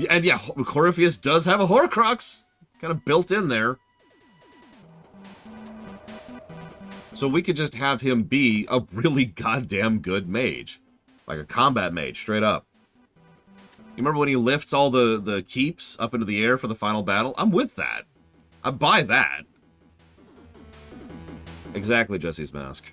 And yeah, Corypheus does have a Horcrux kind of built in there. So we could just have him be a really goddamn good mage. Like a combat mage, straight up. You remember when he lifts all the keeps up into the air for the final battle? I'm with that. I buy that. Exactly, Jesse's Mask.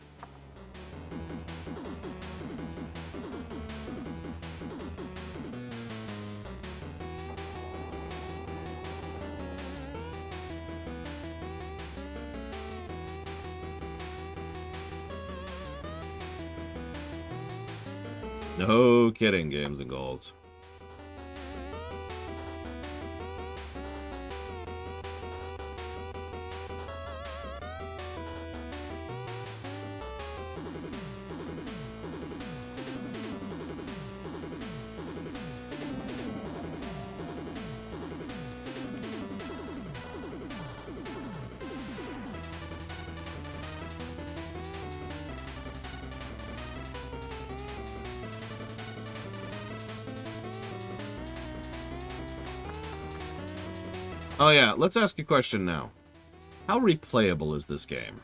No kidding, Games and Golds. Oh yeah, let's ask a question now. How replayable is this game?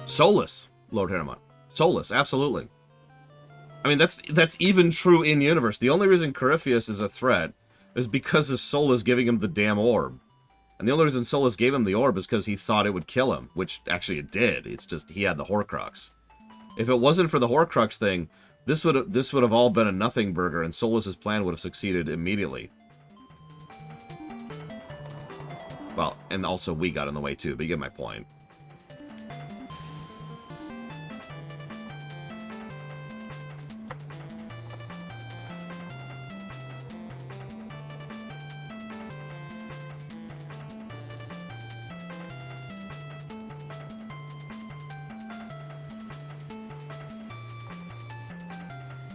Soulless, Lord Harriman. Soulless, absolutely. I mean, that's even true in universe. The only reason Corypheus is a threat is because of Solus giving him the damn orb. And the only reason Solus gave him the orb is because he thought it would kill him, which actually it did. It's just he had the Horcrux. If it wasn't for the Horcrux thing, this would have all been a nothing burger, and Solus's plan would have succeeded immediately. Well, and also we got in the way too, but you get my point.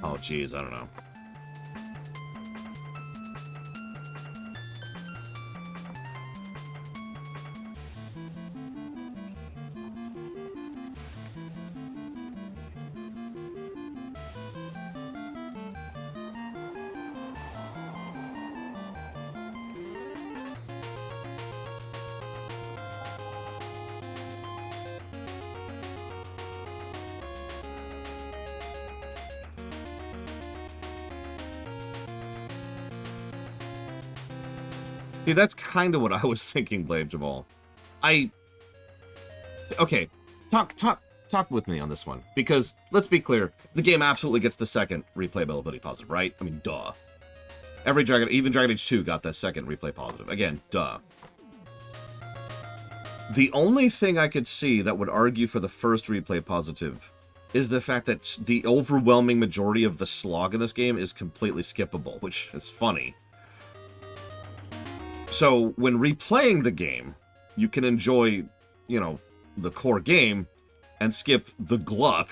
Oh, geez, I don't know. See, that's kind of what I was thinking, Blade Jamal. Okay, talk with me on this one, because let's be clear, the game absolutely gets the second replayability positive, right? I mean, duh. Even Dragon Age 2 got that second replay positive. Again, duh. The only thing I could see that would argue for the first replay positive is the fact that the overwhelming majority of the slog in this game is completely skippable, which is funny. So, when replaying the game, you can enjoy, you know, the core game and skip the Gluck.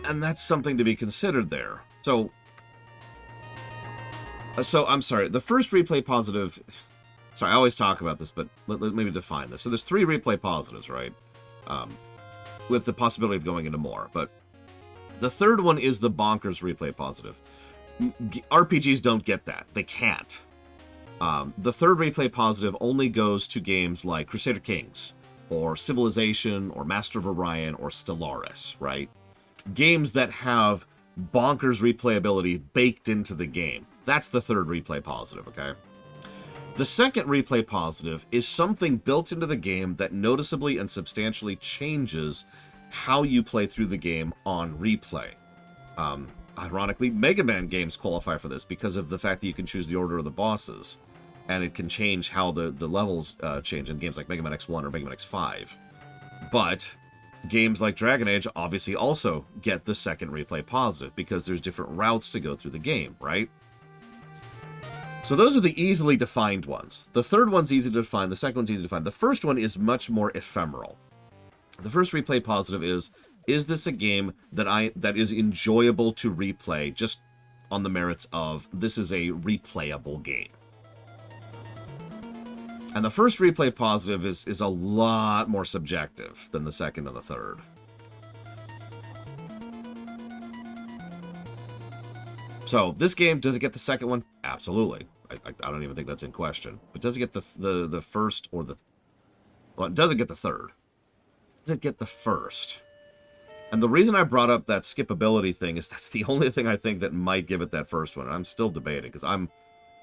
And that's something to be considered there. So I'm sorry, the first replay positive... Sorry, I always talk about this, but let me define this. So there's 3 replay positives, right? With the possibility of going into more. But the third one is the bonkers replay positive. RPGs don't get that. They can't. The third replay positive only goes to games like Crusader Kings, or Civilization, or Master of Orion, or Stellaris, right? Games that have bonkers replayability baked into the game. That's the third replay positive, okay? The second replay positive is something built into the game that noticeably and substantially changes how you play through the game on replay. Ironically, Mega Man games qualify for this because of the fact that you can choose the order of the bosses, and it can change how the levels change in games like Mega Man X1 or Mega Man X5. But games like Dragon Age obviously also get the second replay positive because there's different routes to go through the game, right? So those are the easily defined ones. The third one's easy to define, the second one's easy to define. The first one is much more ephemeral. The first replay positive is this a game that is enjoyable to replay just on the merits of this is a replayable game? And the first replay positive is a lot more subjective than the second and the third. So, this game, does it get the second one? Absolutely. I don't even think that's in question. But does it get the first or the... Well, it doesn't get the third. Does it get the first? And the reason I brought up that skippability thing is that's the only thing I think that might give it that first one. And I'm still debating, because I'm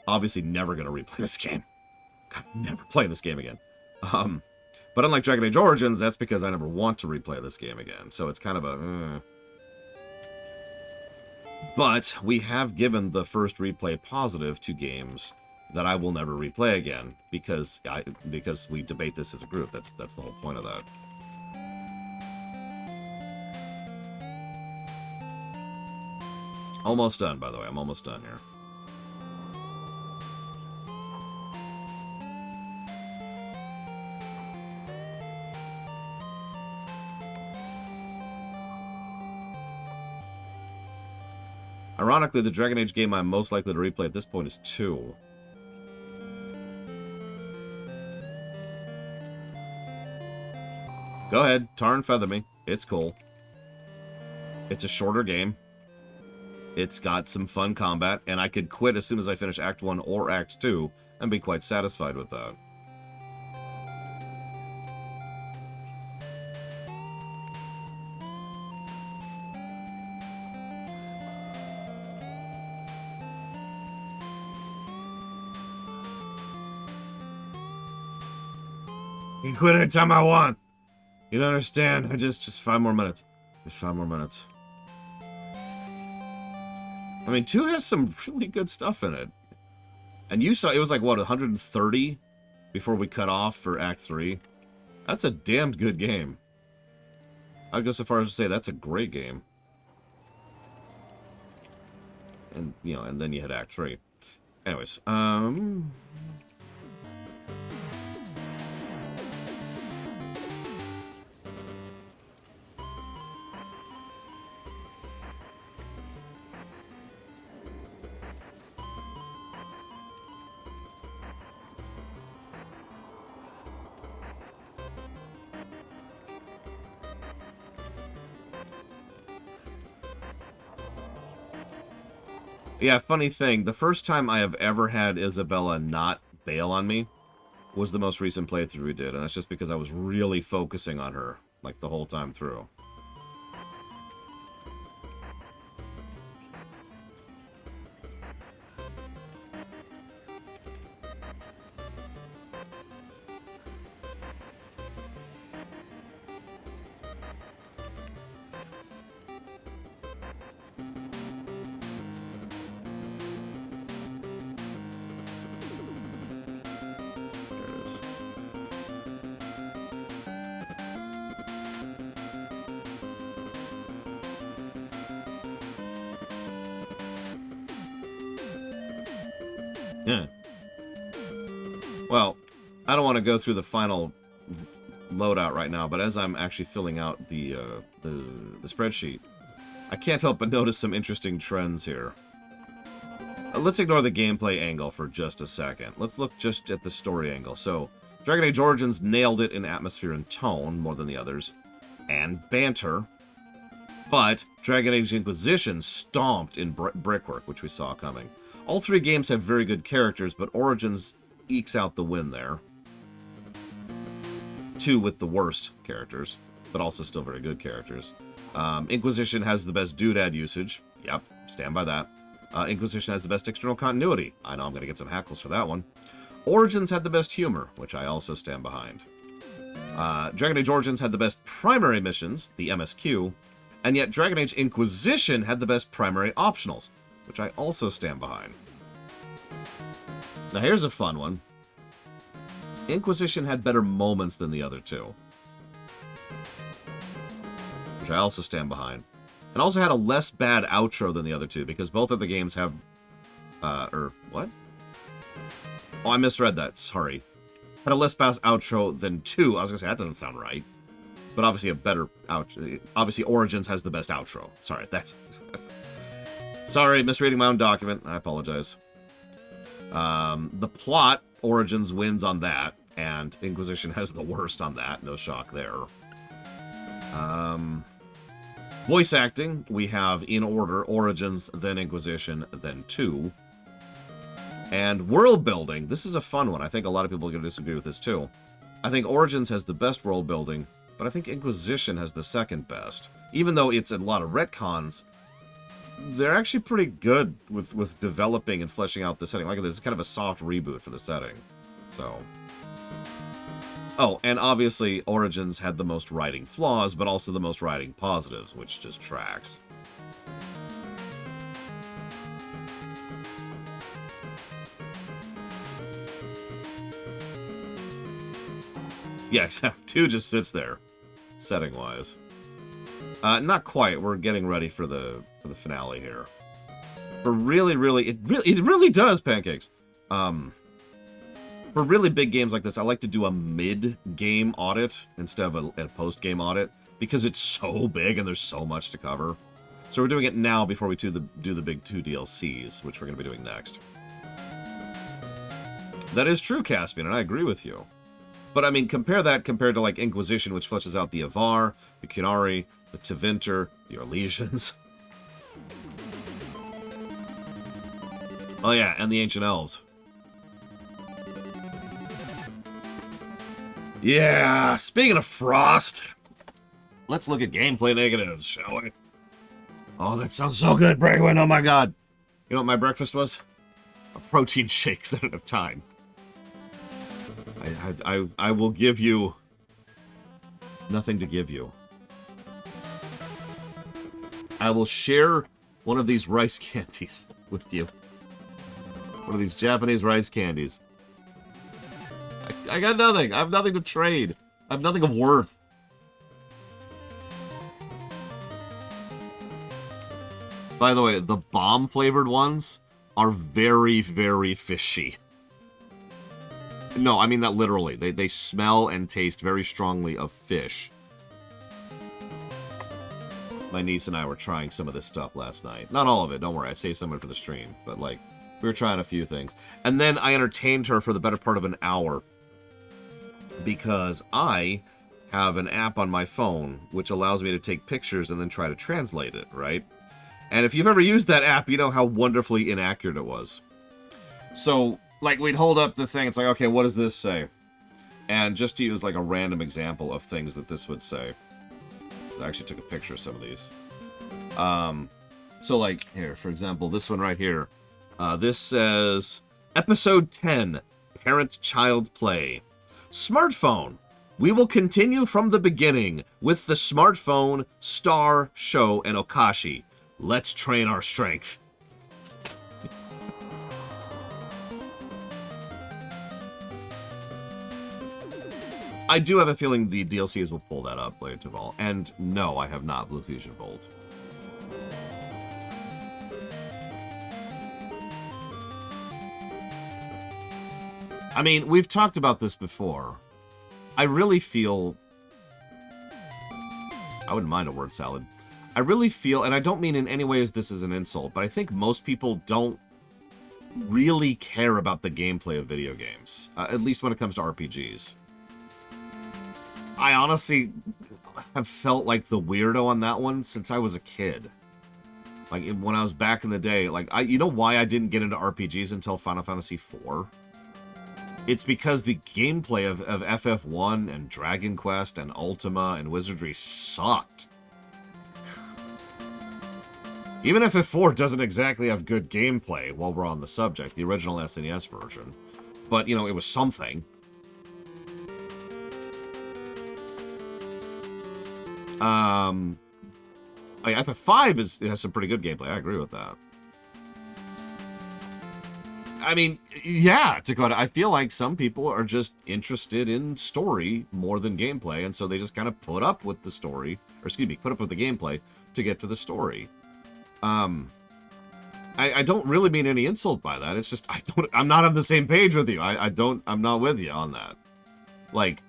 obviously never going to replay this game. I'm never playing this game again. But unlike Dragon Age Origins, that's because I never want to replay this game again. So it's kind of a... But we have given the first replay positive to games that I will never replay again because we debate this as a group. That's the whole point of that. Almost done, by the way. I'm almost done here. Ironically, the Dragon Age game I'm most likely to replay at this point is 2. Go ahead, tar and feather me. It's cool. It's a shorter game. It's got some fun combat, and I could quit as soon as I finish Act 1 or Act 2 and be quite satisfied with that. You can quit anytime I want. You don't understand. Just 5 more minutes. Just 5 more minutes. I mean, 2 has some really good stuff in it. And you saw, it was like, what, 130 before we cut off for Act 3? That's a damned good game. I'd go so far as to say that's a great game. And, you know, and then you hit Act 3. Anyways, yeah, funny thing, the first time I have ever had Isabella not bail on me was the most recent playthrough we did, and that's just because I was really focusing on her, like, the whole time through. Yeah. Well, I don't want to go through the final loadout right now, but as I'm actually filling out the spreadsheet, I can't help but notice some interesting trends here. Let's ignore the gameplay angle for just a second. Let's look just at the story angle. So, Dragon Age Origins nailed it in atmosphere and tone more than the others, and banter. But Dragon Age Inquisition stomped in brickwork, which we saw coming. All three games have very good characters, but Origins ekes out the win there. 2 with the worst characters, but also still very good characters. Inquisition has the best doodad usage. Yep, stand by that. Inquisition has the best external continuity. I know I'm going to get some hackles for that one. Origins had the best humor, which I also stand behind. Dragon Age Origins had the best primary missions, the MSQ, and yet Dragon Age Inquisition had the best primary optionals, which I also stand behind. Now here's a fun one. Inquisition had better moments than the other two, which I also stand behind. And also had a less bad outro than the other two, because both of the games have... what? Oh, I misread that. Sorry. Had a less bad outro than 2. I was going to say, that doesn't sound right. But obviously a better outro. Obviously, Origins has the best outro. Sorry, that's... Sorry, misreading my own document. I apologize. The plot, Origins wins on that, and Inquisition has the worst on that. No shock there. Voice acting, we have in order Origins, then Inquisition, then 2. And world building, this is a fun one. I think a lot of people are going to disagree with this too. I think Origins has the best world building, but I think Inquisition has the second best. Even though it's a lot of retcons, they're actually pretty good with developing and fleshing out the setting. Like this is kind of a soft reboot for the setting. So... Oh, and obviously Origins had the most writing flaws, but also the most writing positives, which just tracks. Yeah, exactly. 2 just sits there, setting-wise. Not quite. We're getting ready for the finale here. But really, it really does, Pancakes. For really big games like this, I like to do a mid-game audit instead of a post-game audit, because it's so big and there's so much to cover. So we're doing it now before we do the big 2 DLCs, which we're going to be doing next. That is true, Caspian, and I agree with you. But I mean, compared to like Inquisition, which fleshes out the Avar, the Qunari, the Tevinter, the Orlesians. Oh yeah, and the Ancient Elves. Yeah, speaking of Frost, let's look at gameplay negatives, shall we? Oh, that sounds so good, Bragwin. Oh my god. You know what my breakfast was? A protein shake, because I didn't have time. I will give you nothing to give you. I will share one of these rice candies with you. One of these Japanese rice candies. I got nothing. I have nothing to trade. I have nothing of worth. By the way, the bomb-flavored ones are very, very fishy. No, I mean that literally. They smell and taste very strongly of fish. My niece and I were trying some of this stuff last night. Not all of it, don't worry. I saved some of it for the stream. But, like, we were trying a few things. And then I entertained her for the better part of an hour. Because I have an app on my phone which allows me to take pictures and then try to translate it, right? And if you've ever used that app, you know how wonderfully inaccurate it was. So, like, we'd hold up the thing, it's like, okay, what does this say? And just to use, like, a random example of things that this would say. I actually took a picture of some of these. So, like, here, for example, this one right here. This says, Episode 10, Parent-Child Play. Smartphone. We will continue from the beginning with the smartphone, Star, Show, and Okashi. Let's train our strength. I do have a feeling the DLCs will pull that up later, Taval. And no, I have not Blue Fusion Bolt. I mean, we've talked about this before. I really feel... I wouldn't mind a word salad. I really feel, and I don't mean in any way as this is an insult, but I think most people don't really care about the gameplay of video games. At least when it comes to RPGs. I honestly have felt like the weirdo on that one since I was a kid. Like, when I was back in the day, like, you know why I didn't get into RPGs until Final Fantasy IV? It's because the gameplay of FF1 and Dragon Quest and Ultima and Wizardry sucked. Even FF4 doesn't exactly have good gameplay while we're on the subject, the original SNES version. But, you know, it was something. Like FF5 has some pretty good gameplay. I agree with that. I mean, yeah, Dakota, I feel like some people are just interested in story more than gameplay, and so they just kind of put up with the story, or excuse me, put up with the gameplay to get to the story. I don't really mean any insult by that. It's just, I'm not on the same page with you. I'm not with you on that. Like,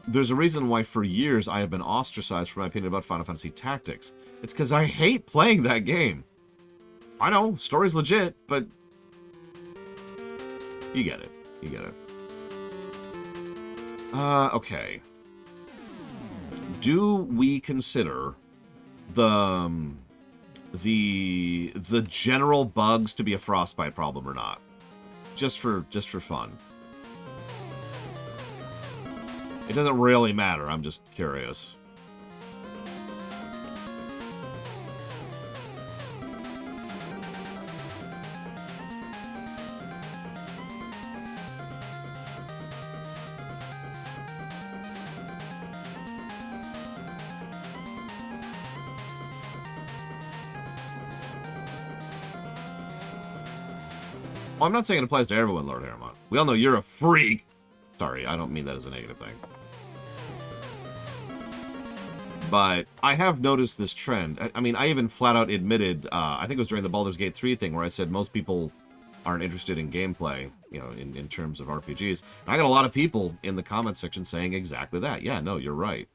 there's a reason why for years I have been ostracized for my opinion about Final Fantasy Tactics. It's because I hate playing that game. I know, story's legit, but you get it. You get it. Okay. Do we consider the general bugs to be a frostbite problem or not? Just for fun. It doesn't really matter. I'm just curious. Well, I'm not saying it applies to everyone, Lord Harriman. We all know you're a freak. Sorry, I don't mean that as a negative thing. But I have noticed this trend. I mean, I even flat out admitted, I think it was during the Baldur's Gate 3 thing, where I said most people aren't interested in gameplay, you know, in terms of RPGs. And I got a lot of people in the comment section saying exactly that. Yeah, no, you're right.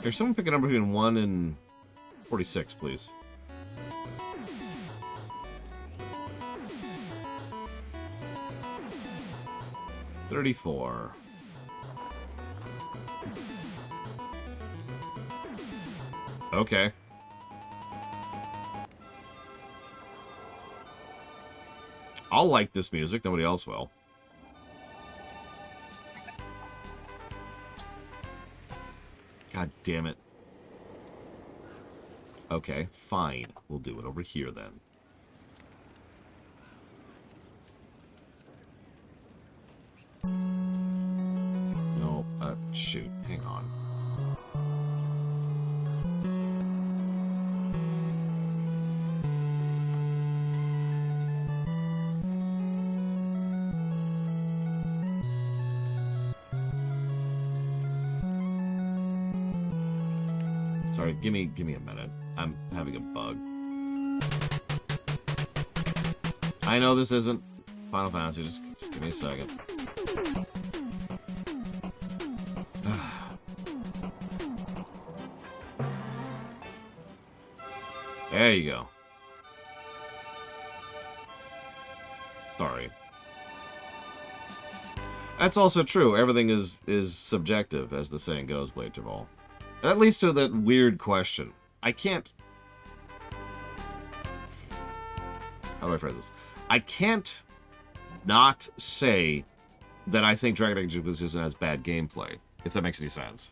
There's someone pick a number between 1 and 46, please. $34. Okay. I'll like this music. Nobody else will. God damn it. Okay, fine. We'll do it over here then. No, shoot. Hang on. Sorry, give me a minute. I'm having a bug. I know this isn't Final Fantasy, just give me a second. There you go. Sorry. That's also true. Everything is subjective, as the saying goes, Blade Javal. That leads to that weird question. I can't... How do I phrase this? I can't not say that I think Dragon Age Inquisition has bad gameplay, if that makes any sense.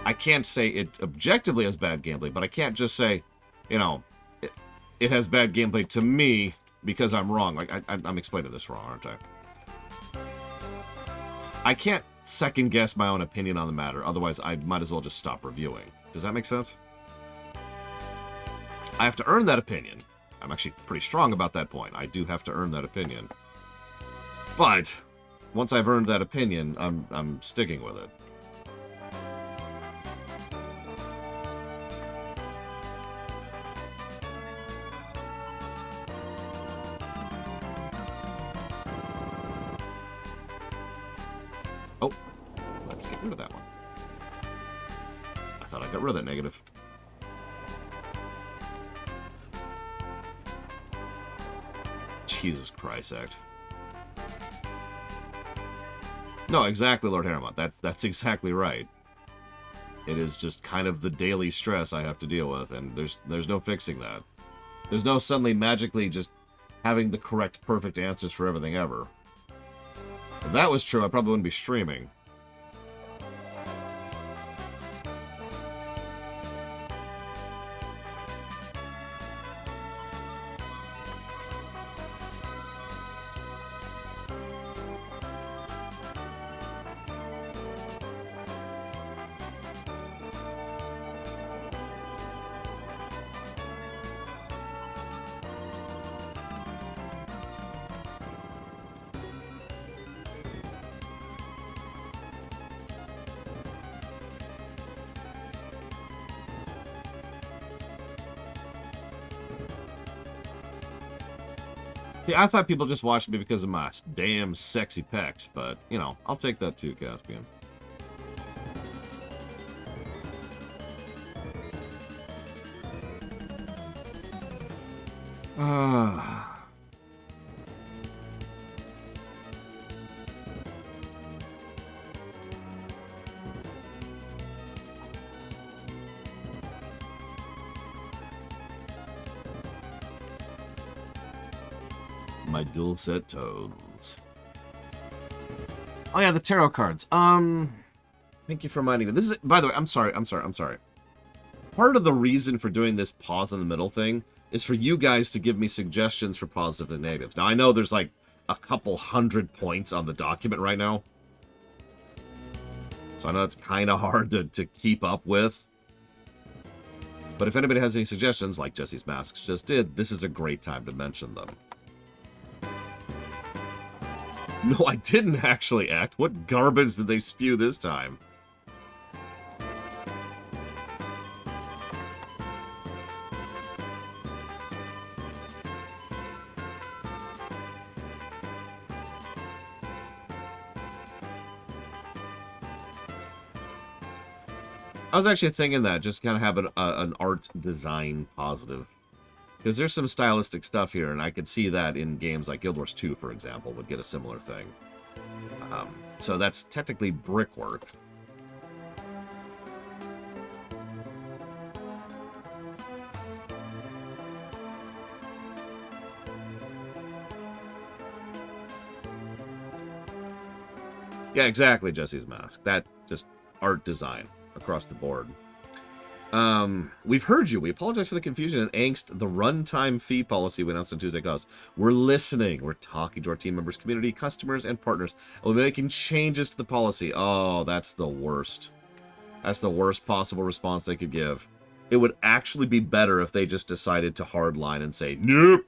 I can't say it objectively has bad gameplay, but I can't just say, you know, it has bad gameplay to me because I'm wrong. Like, I'm explaining this wrong, aren't I? I can't second guess my own opinion on the matter, otherwise I might as well just stop reviewing. Does that make sense? I have to earn that opinion. I'm actually pretty strong about that point. I do have to earn that opinion. But once I've earned that opinion, I'm sticking with it. Oh, let's get rid of that one. I thought I got rid of that negative. Jesus Christ, act. No, exactly, Lord Harriman. That's exactly right. It is just kind of the daily stress I have to deal with, and there's no fixing that. There's no suddenly magically just having the correct, perfect answers for everything ever. If that was true, I probably wouldn't be streaming. See, I thought people just watched me because of my damn sexy pecs, but, you know, I'll take that too, Caspian. My dual set tones. Oh yeah, the tarot cards. Thank you for reminding me. This is, by the way, I'm sorry. Part of the reason for doing this pause in the middle thing is for you guys to give me suggestions for positive and negatives. Now I know there's like a couple hundred points on the document right now, so I know it's kind of hard to keep up with. But if anybody has any suggestions, like Jesse's Masks just did, this is a great time to mention them. No, I didn't actually act. What garbage did they spew this time? I was actually thinking that, just kind of have an art design positive. Because there's some stylistic stuff here, and I could see that in games like Guild Wars 2, for example, would get a similar thing. So that's technically brickwork. Yeah, exactly, Jesse's Mask. That, just art design across the board. We've heard you. We apologize for the confusion and angst. The runtime fee policy we announced on Tuesday caused. We're listening. We're talking to our team members, community, customers, and partners. And we'll be making changes to the policy. Oh, that's the worst. That's the worst possible response they could give. It would actually be better if they just decided to hardline and say, nope.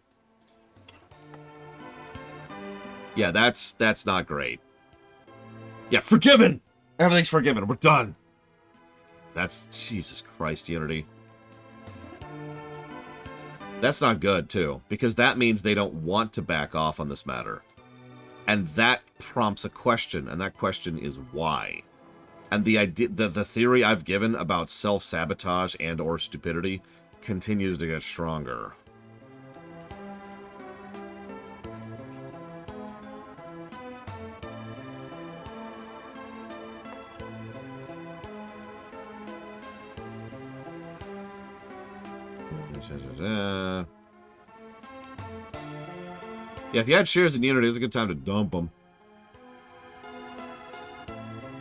Yeah, that's not great. Yeah, forgiven. Everything's forgiven. We're done. That's, Jesus Christ, Unity. That's not good, too, because that means they don't want to back off on this matter. And that prompts a question, and that question is why. And the idea, the theory I've given about self-sabotage and or stupidity continues to get stronger. Yeah, if you had shares in Unity, it's a good time to dump them.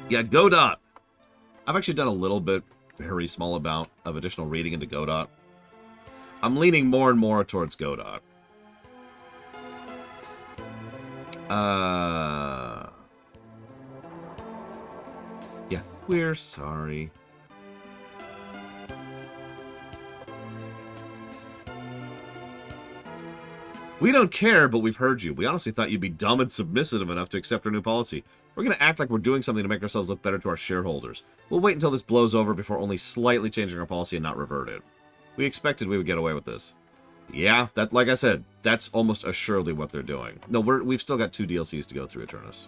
Yeah, Godot. I've actually done a little bit, very small amount, of additional reading into Godot. I'm leaning more and more towards Godot. Yeah, we're sorry. We don't care, but we've heard you. We honestly thought you'd be dumb and submissive enough to accept our new policy. We're going to act like we're doing something to make ourselves look better to our shareholders. We'll wait until this blows over before only slightly changing our policy and not revert it. We expected we would get away with this. Yeah, that, like I said, that's almost assuredly what they're doing. No, we've still got 2 DLCs to go through, Eternus.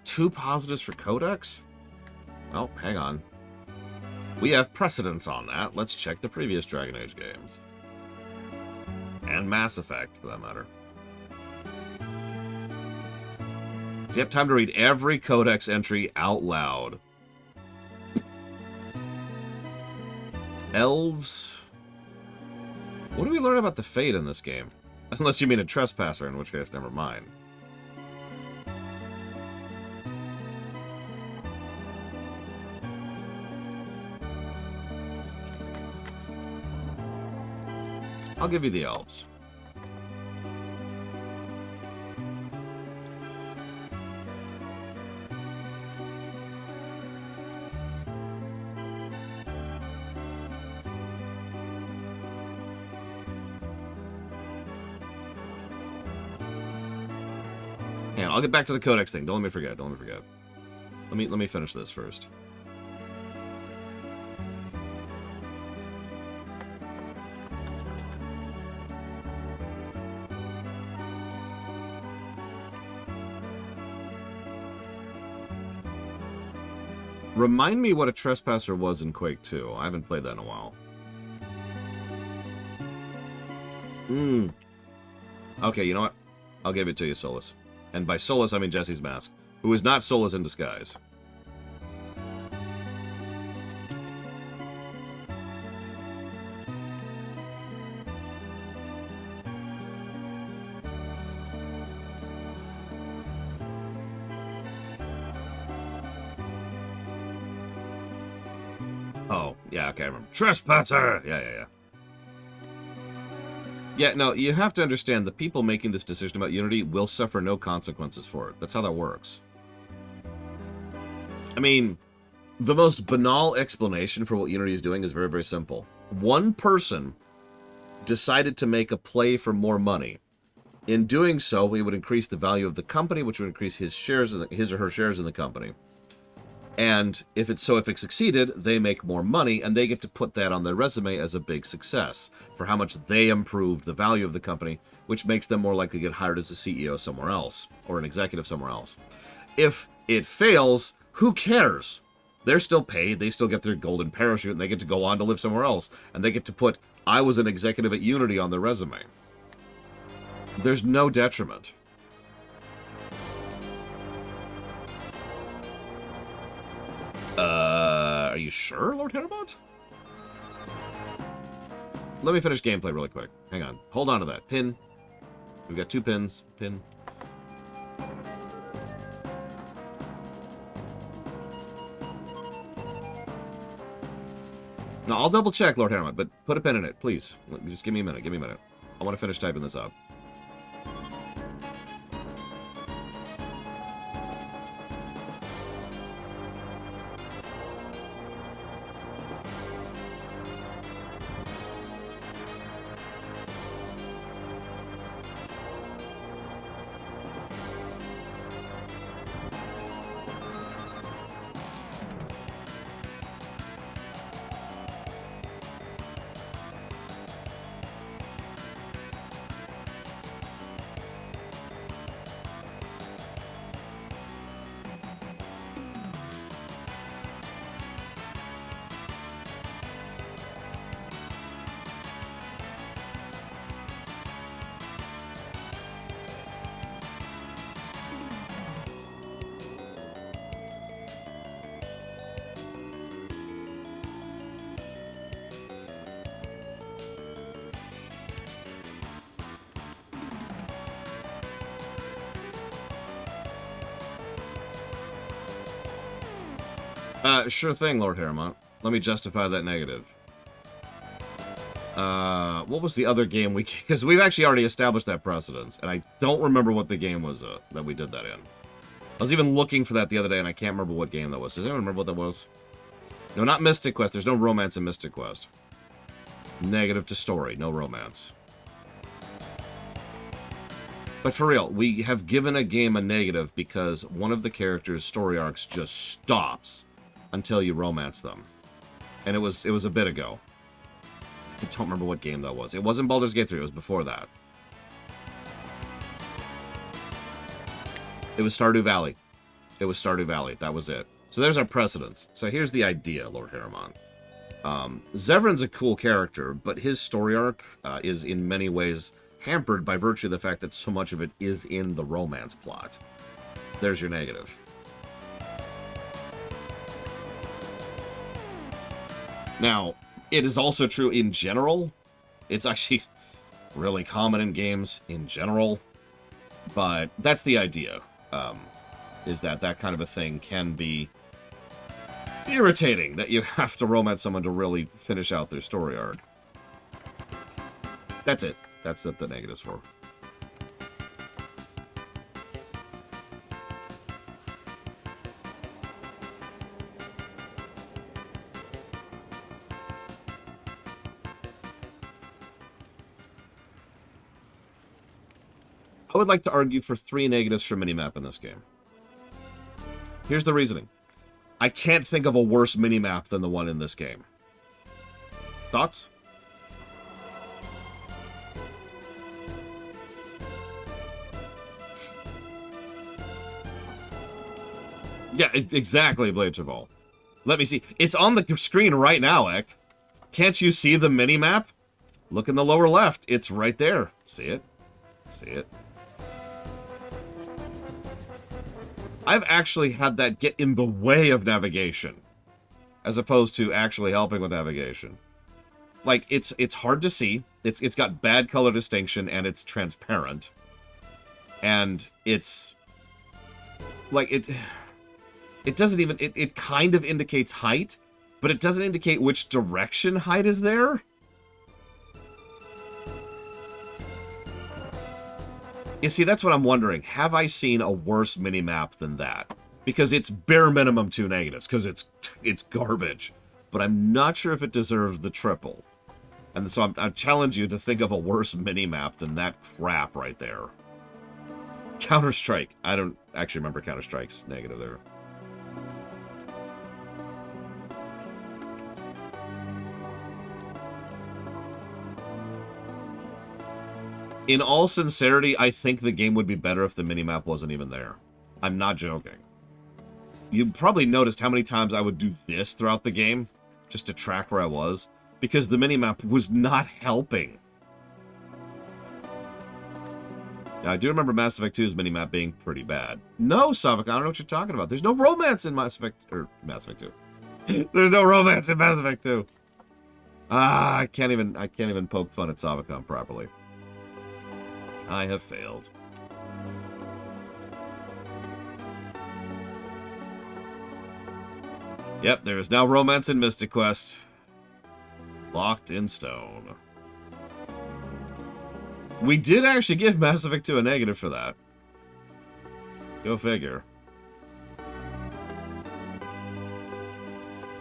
2 positives for Codex? Well, hang on. We have precedence on that. Let's check the previous Dragon Age games. And Mass Effect, for that matter. Do you have time to read every Codex entry out loud? Elves? What do we learn about the Fate in this game? Unless you mean a trespasser, in which case, never mind. I'll give you the elves. Yeah, I'll get back to the Codex thing. Don't let me forget. Don't let me forget. Let me finish this first. Remind me what a trespasser was in Quake 2. I haven't played that in a while. Okay, you know what? I'll give it to you, Solus. And by Solus, I mean Jesse's mask, who is not Solus in disguise. Oh, yeah, okay, I remember. Trespasser! Yeah. Yeah, no, you have to understand the people making this decision about Unity will suffer no consequences for it. That's how that works. I mean, the most banal explanation for what Unity is doing is very, very simple. One person decided to make a play for more money. In doing so, we would increase the value of the company, which would increase his or her shares in the company. And if it succeeded, they make more money, and they get to put that on their resume as a big success for how much they improved the value of the company, which makes them more likely to get hired as a CEO somewhere else or an executive somewhere else. If it fails, who cares? They're still paid, they still get their golden parachute, and they get to go on to live somewhere else, and they get to put, I was an executive at Unity on their resume. There's no detriment. Are you sure, Lord Herobot? Let me finish gameplay really quick. Hang on. Hold on to that. Pin. We've got 2 pins. Pin. No, I'll double check, Lord Herobot, but put a pin in it, please. Just give me a minute. Give me a minute. I want to finish typing this up. Sure thing, Lord Harrimont. Let me justify that negative. What was the other game we... Because we've actually already established that precedence, and I don't remember what the game was that we did that in. I was even looking for that the other day, and I can't remember what game that was. Does anyone remember what that was? No, not Mystic Quest. There's no romance in Mystic Quest. Negative to story. No romance. But for real, we have given a game a negative because one of the characters' story arcs just stops until you romance them. And it was a bit ago. I don't remember what game that was. It wasn't Baldur's Gate 3. It was before that. It was Stardew Valley. It was Stardew Valley. That was it. So there's our precedence. So here's the idea, Lord Harrimont. Zevran's a cool character, but his story arc is in many ways hampered by virtue of the fact that so much of it is in the romance plot. There's your negative. Now, it is also true in general. It's actually really common in games in general. But that's the idea, is that that kind of a thing can be irritating, that you have to romance someone to really finish out their story arc. That's it. That's what the negative's for. I would like to argue for 3 negatives for minimap in this game. Here's the reasoning. I can't think of a worse minimap than the one in this game. Thoughts? Yeah, exactly, Blade Traval. Let me see. It's on the screen right now, Ect. Can't you see the minimap? Look in the lower left. It's right there. See it? See it? I've actually had that get in the way of navigation, as opposed to actually helping with navigation. Like, it's hard to see. It's got bad color distinction, and it's transparent. And it's... like, it doesn't even... It kind of indicates height, but it doesn't indicate which direction height is there. You see, that's what I'm wondering. Have I seen a worse minimap than that? Because it's bare minimum 2 negatives, because it's garbage. But I'm not sure if it deserves the triple. And so I challenge you to think of a worse minimap than that crap right there. Counter-Strike. I don't actually remember Counter-Strike's negative there. In all sincerity, I think the game would be better if the minimap wasn't even there. I'm not joking. You probably noticed how many times I would do this throughout the game, just to track where I was, because the minimap was not helping. Now, I do remember Mass Effect 2's minimap being pretty bad. No, Savik, I don't know what you're talking about. There's no romance in Mass Effect 2. There's no romance in Mass Effect 2. Ah, I can't even poke fun at Savicon properly. I have failed. Yep, there is now romance in Mystic Quest. Locked in stone. We did actually give Mass Effect 2 a negative for that. Go figure.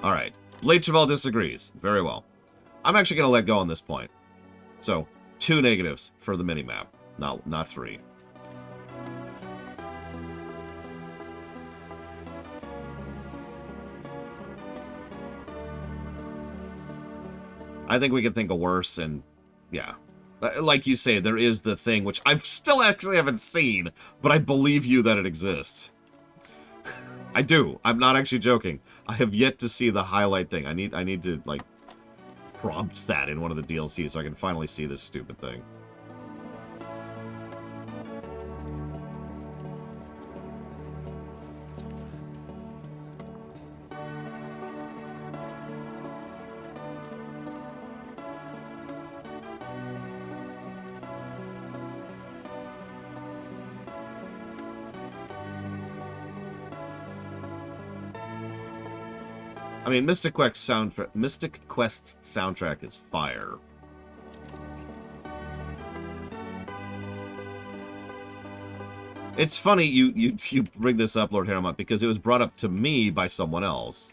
Alright. Blade Traval disagrees. Very well. I'm actually going to let go on this point. So, 2 negatives for the minimap. Not 3. I think we can think of worse, and yeah. Like you say, there is the thing, which I still actually haven't seen, but I believe you that it exists. I do. I'm not actually joking. I have yet to see the highlight thing. I need to, like, prompt that in one of the DLCs so I can finally see this stupid thing. I mean, Mystic Quest's soundtrack is fire. It's funny you bring this up, Lord Harrowmont, because it was brought up to me by someone else.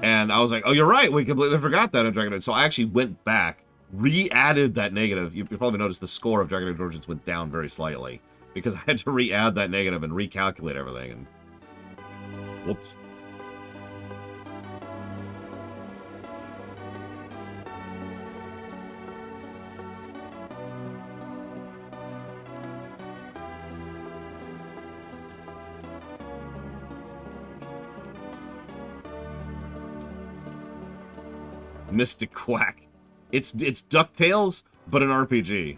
And I was like, oh, you're right, we completely forgot that in Dragon Age. So I actually went back, re-added that negative. You probably noticed the score of Dragon Age Origins went down very slightly, because I had to re-add that negative and recalculate everything, and... whoops. Mystic Quack. It's DuckTales, but an RPG.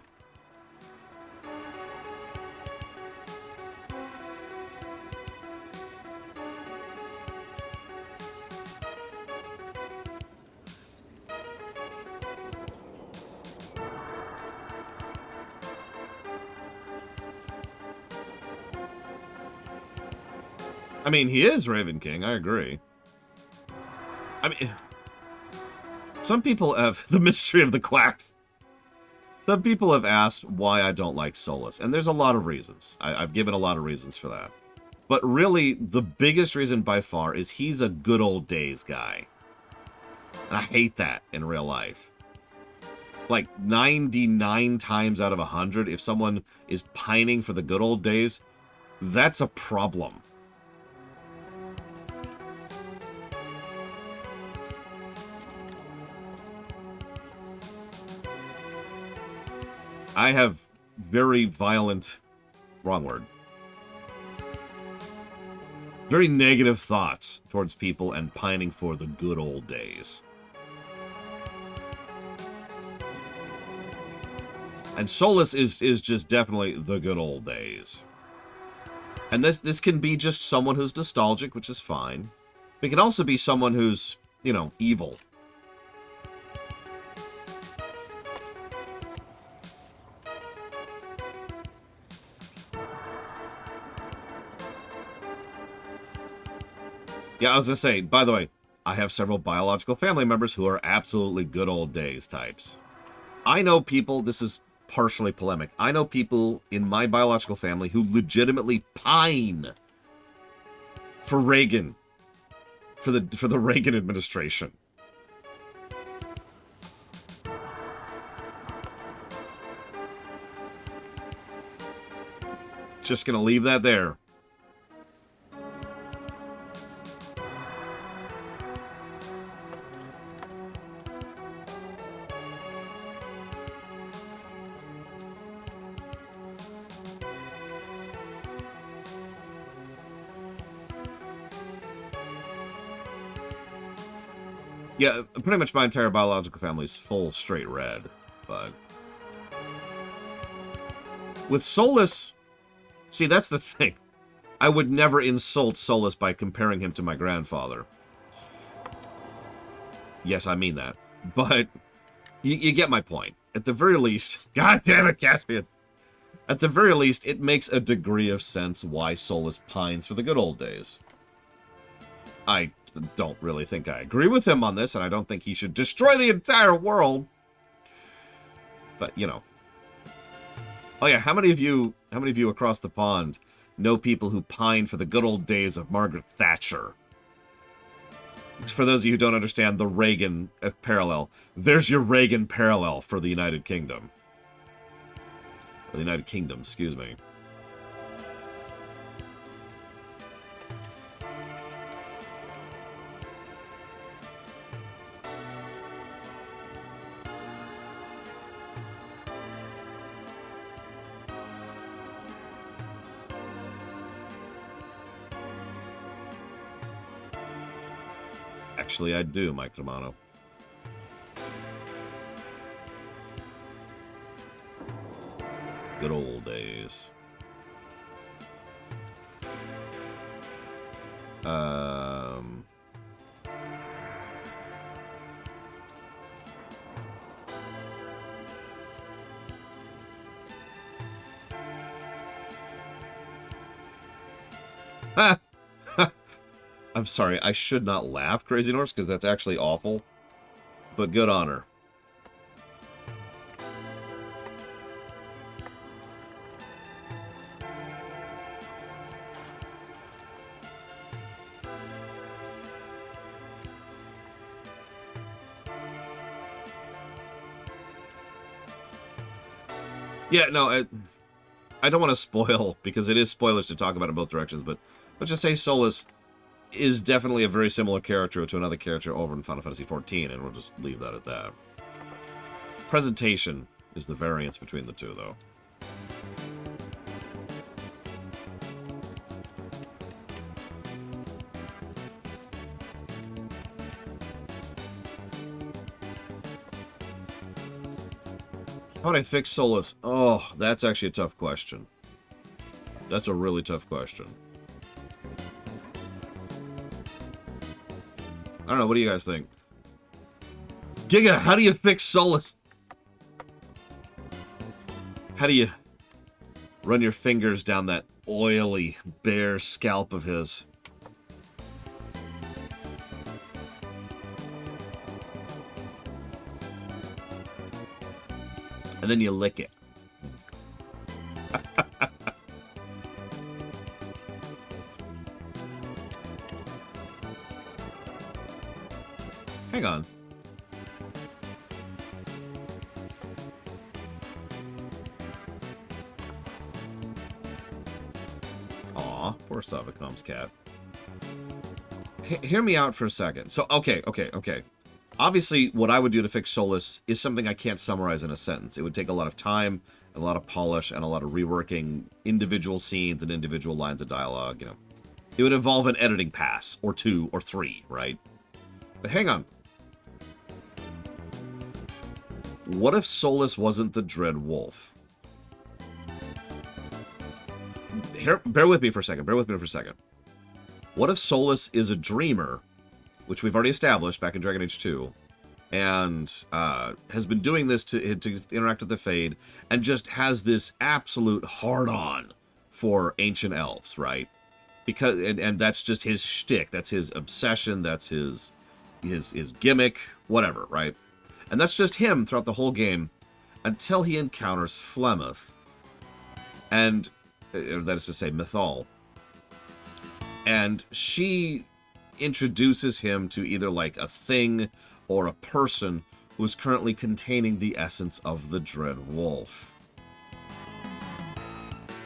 I mean, he is Raven King, I agree. I mean... some people have... the mystery of the quacks. Some people have asked why I don't like Solus, and there's a lot of reasons. I've given a lot of reasons for that. But really, the biggest reason by far is he's a good old days guy. And I hate that in real life. Like, 99 times out of 100, if someone is pining for the good old days, that's a problem. I have very violent... wrong word. Very negative thoughts towards people and pining for the good old days. And Solus is just definitely the good old days. And this can be just someone who's nostalgic, which is fine. But it can also be someone who's, you know, evil. Yeah, I was gonna say, by the way, I have several biological family members who are absolutely good old days types. I know people, this is partially polemic, I know people in my biological family who legitimately pine for Reagan, for the Reagan administration. Just gonna leave that there. Yeah, pretty much my entire biological family is full straight red, but... with Solus... see, that's the thing. I would never insult Solus by comparing him to my grandfather. Yes, I mean that. But, you get my point. At the very least... God damn it, Caspian! At the very least, it makes a degree of sense why Solus pines for the good old days. I don't really think I agree with him on this, and I don't think he should destroy the entire world. But, you know. Oh yeah, how many of you across the pond know people who pine for the good old days of Margaret Thatcher? For those of you who don't understand the Reagan parallel, there's your Reagan parallel for the United Kingdom. Or the United Kingdom, excuse me. Actually, I do, Mike Romano. Good old days. I'm sorry, I should not laugh, Crazy Norse, because that's actually awful. But good on her. Yeah, no, I don't want to spoil, because it is spoilers to talk about in both directions, but let's just say Solas is definitely a very similar character to another character over in Final Fantasy XIV, and we'll just leave that at that. Presentation is the variance between the two, though. How would I fix Solas? Oh, that's actually a tough question. That's a really tough question. I don't know, what do you guys think? Giga, how do you fix Solas? How do you run your fingers down that oily, bare scalp of his? And then you lick it. Hang on. Aw, poor Savicom's cat. Hear me out for a second. So, okay. Obviously, what I would do to fix Solas is something I can't summarize in a sentence. It would take a lot of time, a lot of polish, and a lot of reworking individual scenes and individual lines of dialogue, you know. It would involve an editing pass, or 2, or 3, right? But hang on. What if Solas wasn't the Dread Wolf? Bear with me for a second. What if Solas is a dreamer, which we've already established back in Dragon Age 2, and has been doing this to interact with the Fade, and just has this absolute hard-on for ancient elves, right? Because and that's just his shtick, that's his obsession, that's his gimmick, whatever, right? And that's just him throughout the whole game until he encounters Flemeth, and that is to say, Mythal, and she introduces him to either like a thing or a person who is currently containing the essence of the Dread Wolf.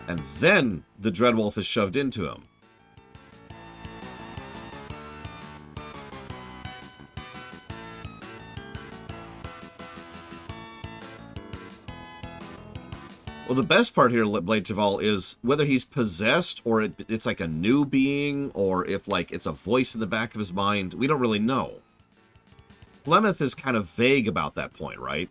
And then the Dread Wolf is shoved into him. Well, the best part here, Blade Taval, is whether he's possessed or it's like a new being, or if like it's a voice in the back of his mind. We don't really know. Flemeth is kind of vague about that point, right?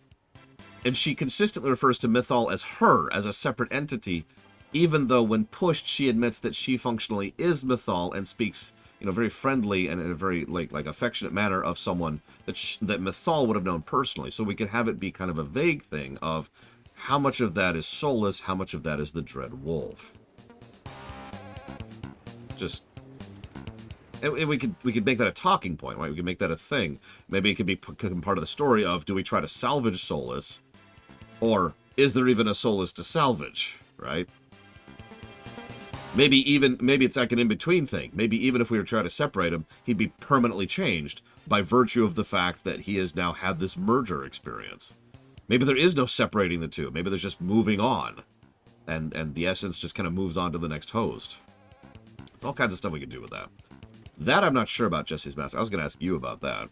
And she consistently refers to Mythal as her, as a separate entity, even though when pushed, she admits that she functionally is Mythal and speaks, you know, very friendly and in a very like affectionate manner of someone that that Mythal would have known personally. So we could have it be kind of a vague thing of how much of that is Solas, how much of that is the Dread Wolf. Just, and we could make that a talking point, right? We could make that a thing. Maybe it could be part of the story of, do we try to salvage Solas, or is there even a Solas to salvage, right? Maybe it's like an in-between thing. Maybe even if we were trying to separate him, he'd be permanently changed by virtue of the fact that he has now had this merger experience. Maybe there is no separating the two. Maybe there's just moving on. And the essence just kind of moves on to the next host. There's all kinds of stuff we could do with that. That I'm not sure about, Jesse's Mask. I was going to ask you about that.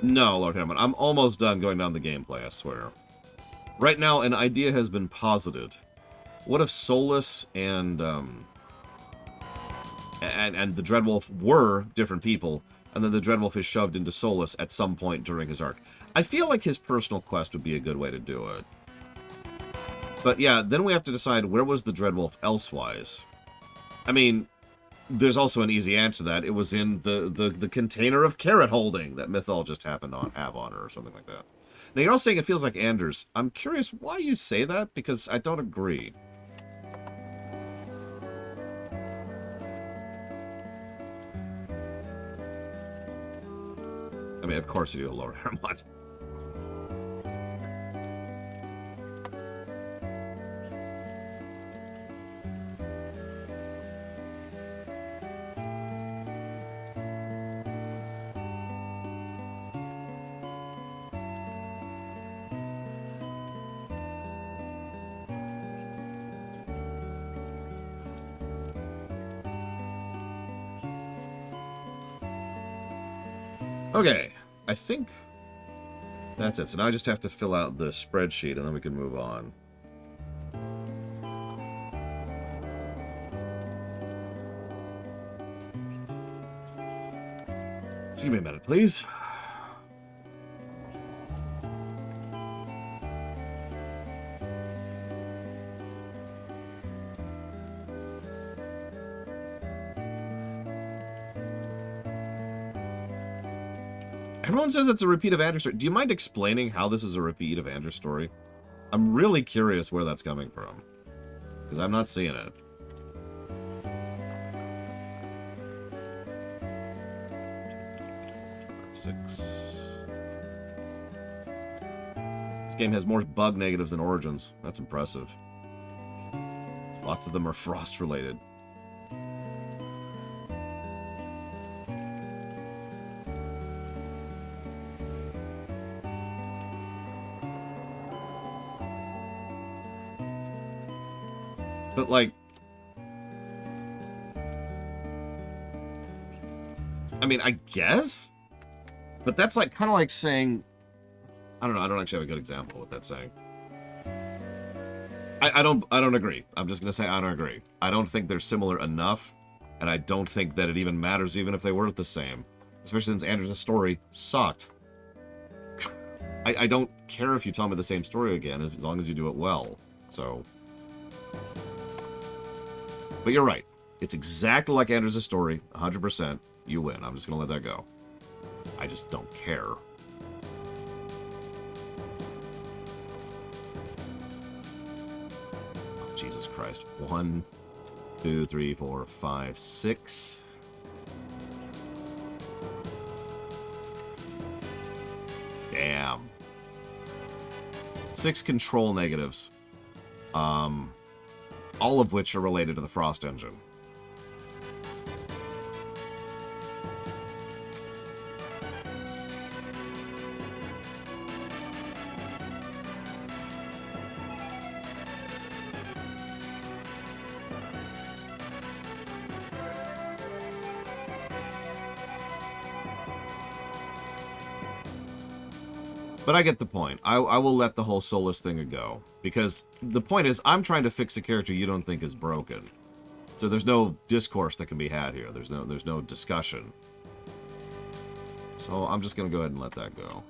No, Lord Hammond. I'm almost done going down the gameplay, I swear. Right now, an idea has been posited. What if Solus and the Dreadwolf were different people, and then the Dreadwolf is shoved into Solus at some point during his arc? I feel like his personal quest would be a good way to do it. But yeah, then we have to decide where was the Dreadwolf elsewise. I mean, there's also an easy answer to that. It was in the container of carrot holding that Mythal just happened to have on her or something like that. Now, you're all saying it feels like Anders. I'm curious why you say that, because I don't agree. I mean, of course you do, Lord Hermod. Okay, I think that's it. So now I just have to fill out the spreadsheet and then we can move on. Just give me a minute, please. Everyone says it's a repeat of Anders' story. Do you mind explaining how this is a repeat of Anders' story? I'm really curious where that's coming from, because I'm not seeing it. This game has more bug negatives than Origins. That's impressive. Lots of them are Frost related. But, like, I mean, I guess? But that's, like, kind of like saying, I don't know, I don't actually have a good example of what that's saying. I don't agree. I'm just going to say I don't agree. I don't think they're similar enough, and I don't think that it even matters even if they were the same. Especially since Anders' story sucked. I don't care if you tell me the same story again, as long as you do it well. So... But you're right. It's exactly like Anders' story, 100%. You win. I'm just going to let that go. I just don't care. Oh, Jesus Christ. 1, 2, 3, 4, 5, 6. Damn. 6 control negatives. All of which are related to the Frost engine. But I get the point. I will let the whole Solus thing go. Because the point is, I'm trying to fix a character you don't think is broken. So there's no discourse that can be had here. There's no discussion. So I'm just going to go ahead and let that go.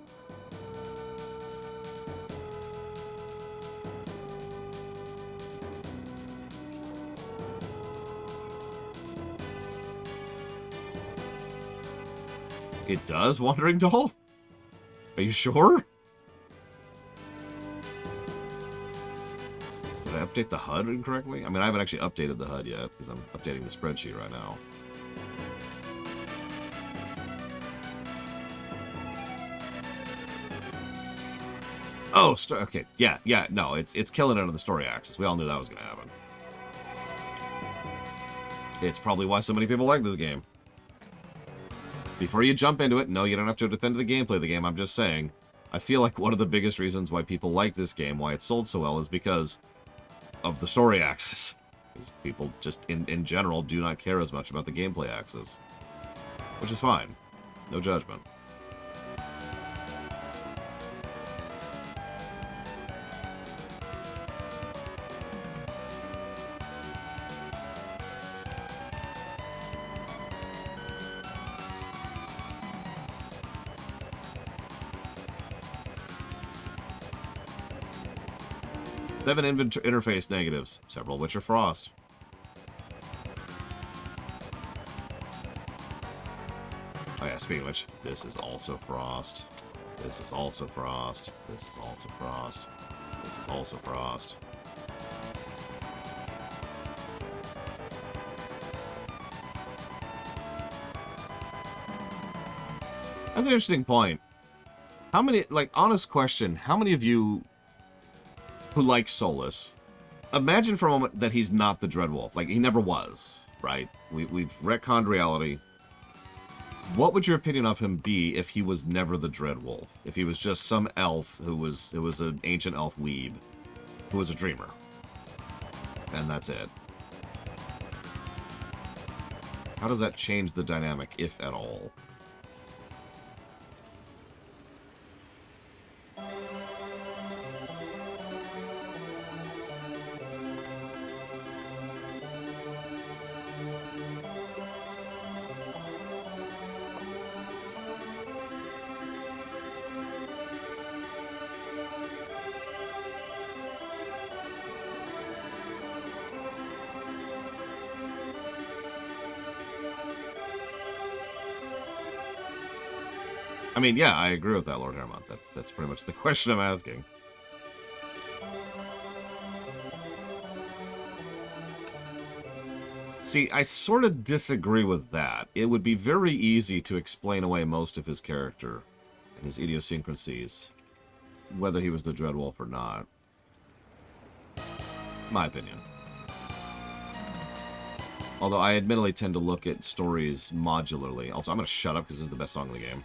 It does, Wandering Doll? Are you sure? Did I update the HUD incorrectly? I mean, I haven't actually updated the HUD yet, because I'm updating the spreadsheet right now. Oh, okay, yeah, no, it's killing it on the story axis. We all knew that was going to happen. It's probably why so many people like this game. Before you jump into it, no, you don't have to defend the gameplay of the game, I'm just saying, I feel like one of the biggest reasons why people like this game, why it sold so well, is because of the story axis. Because people just, in general, do not care as much about the gameplay axis. Which is fine. No judgment. 7 interface negatives, several which are frost. Oh yeah, speaking of which, this is also frost. This is also frost. This is also frost. This is also frost. That's an interesting point. How many, like, honest question, how many of you who like Solus, imagine for a moment that he's not the Dreadwolf. Like, he never was, right? We've retconned reality. What would your opinion of him be if he was never the Dreadwolf? If he was just some elf who was an ancient elf weeb, who was a dreamer. And that's it. How does that change the dynamic, if at all? I mean, yeah, I agree with that, Lord Hermont. That's pretty much the question I'm asking. See, I sort of disagree with that. It would be very easy to explain away most of his character and his idiosyncrasies, whether he was the Dreadwolf or not. My opinion. Although I admittedly tend to look at stories modularly. Also, I'm going to shut up because this is the best song in the game.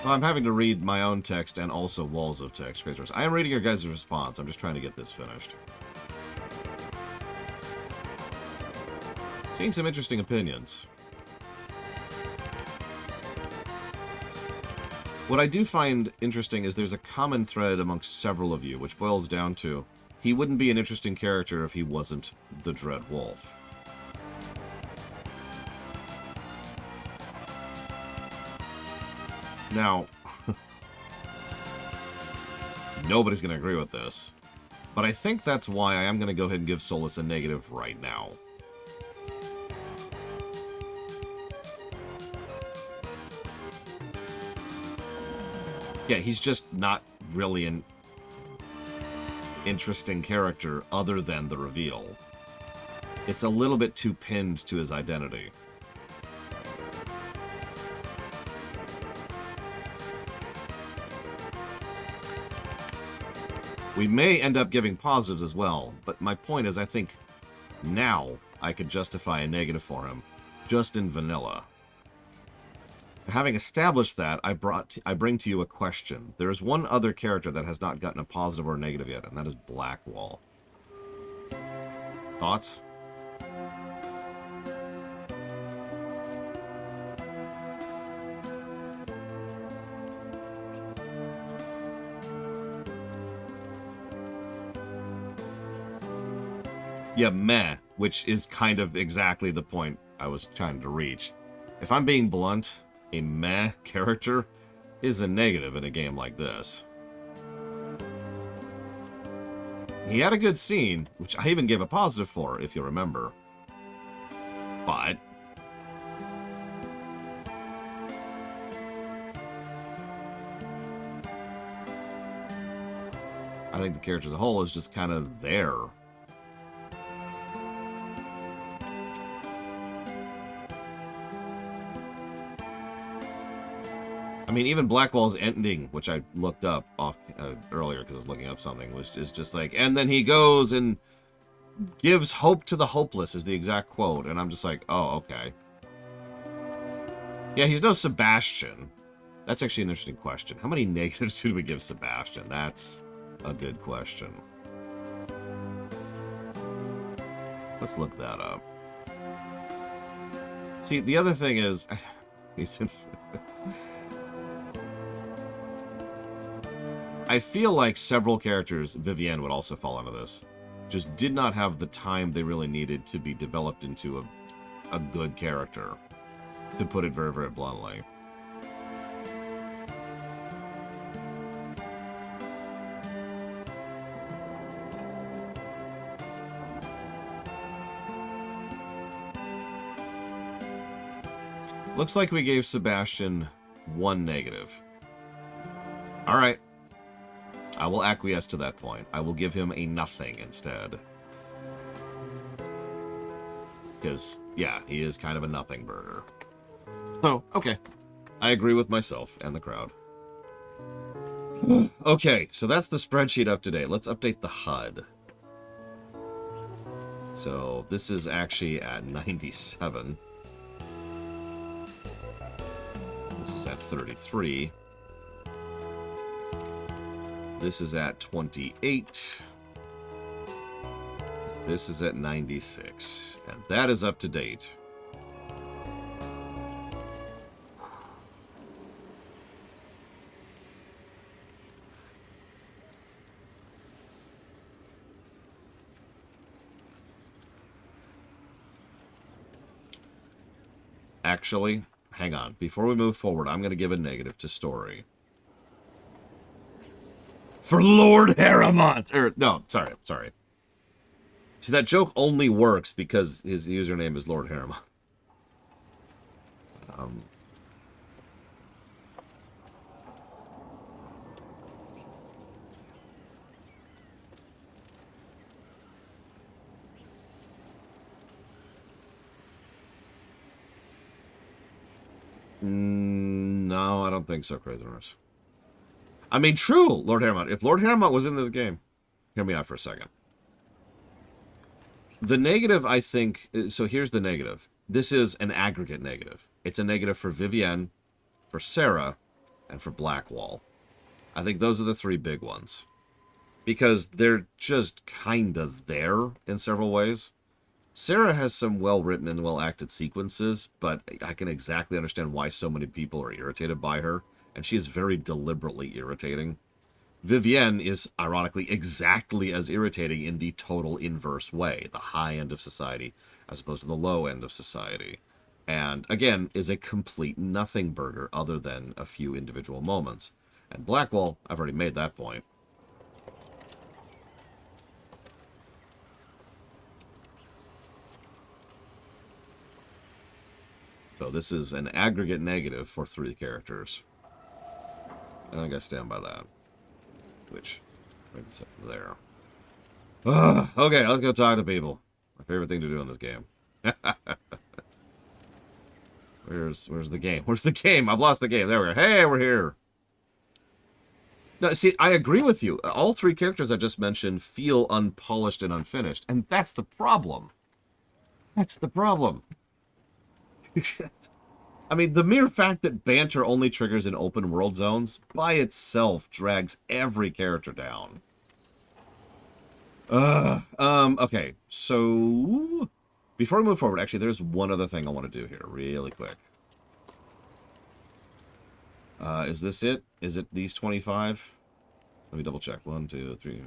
Well, I'm having to read my own text and also walls of text. I am reading your guys' response. I'm just trying to get this finished. Seeing some interesting opinions. What I do find interesting is there's a common thread amongst several of you, which boils down to he wouldn't be an interesting character if he wasn't the Dread Wolf. Now, nobody's going to agree with this, but I think that's why I am going to go ahead and give Solus a negative right now. Yeah, he's just not really an interesting character other than the reveal. It's a little bit too pinned to his identity. We may end up giving positives as well, but my point is I think now I could justify a negative for him, just in vanilla. Having established that, I bring to you a question. There is one other character that has not gotten a positive or a negative yet, and that is Blackwall. Thoughts? Yeah, meh, which is kind of exactly the point I was trying to reach. If I'm being blunt, a meh character is a negative in a game like this. He had a good scene, which I even gave a positive for, if you remember. But I think the character as a whole is just kind of there. I mean, even Blackwall's ending, which I looked up off earlier because I was looking up something, is just like, and then he goes and gives hope to the hopeless, is the exact quote. And I'm just like, oh, okay. Yeah, he's no Sebastian. That's actually an interesting question. How many negatives do we give Sebastian? That's a good question. Let's look that up. See, the other thing is, he's in... I feel like several characters, Vivienne would also fall into this, just did not have the time they really needed to be developed into a good character, to put it very, very bluntly. Looks like we gave Sebastian one negative. Alright. I will acquiesce to that point. I will give him a nothing instead. Because, yeah, he is kind of a nothing burger. So, okay. I agree with myself and the crowd. Okay, so that's the spreadsheet up to date. Let's update the HUD. So, this is actually at 97. This is at 33. This is at 28. This is at 96. And that is up to date. Actually, hang on. Before we move forward, I'm going to give a negative to story. For Lord Harrimont! Or, no, sorry. See, that joke only works because his username is Lord Harrimont. No, I don't think so, Crazy Nurse. I mean, true, Lord Harrimont. If Lord Harrimont was in this game... Hear me out for a second. The negative, I think... So here's the negative. This is an aggregate negative. It's a negative for Vivienne, for Sarah, and for Blackwall. I think those are the three big ones. Because they're just kind of there in several ways. Sarah has some well-written and well-acted sequences, but I can exactly understand why so many people are irritated by her, and she is very deliberately irritating. Vivienne is, ironically, exactly as irritating in the total inverse way, the high end of society, as opposed to the low end of society. And, again, is a complete nothing burger other than a few individual moments. And Blackwall, I've already made that point. So this is an aggregate negative for 3 characters. And I gotta stand by that. Which, brings it there. Okay, let's go talk to people. My favorite thing to do in this game. Where's the game? Where's the game? I've lost the game. There we go. Hey, we're here. No, see, I agree with you. All 3 characters I just mentioned feel unpolished and unfinished. And that's the problem. That's the problem. I mean, the mere fact that banter only triggers in open world zones by itself drags every character down. Okay, so before we move forward, actually, there's one other thing I want to do here really quick. Is this it? Is it these 25? Let me double check. 1, 2, 3.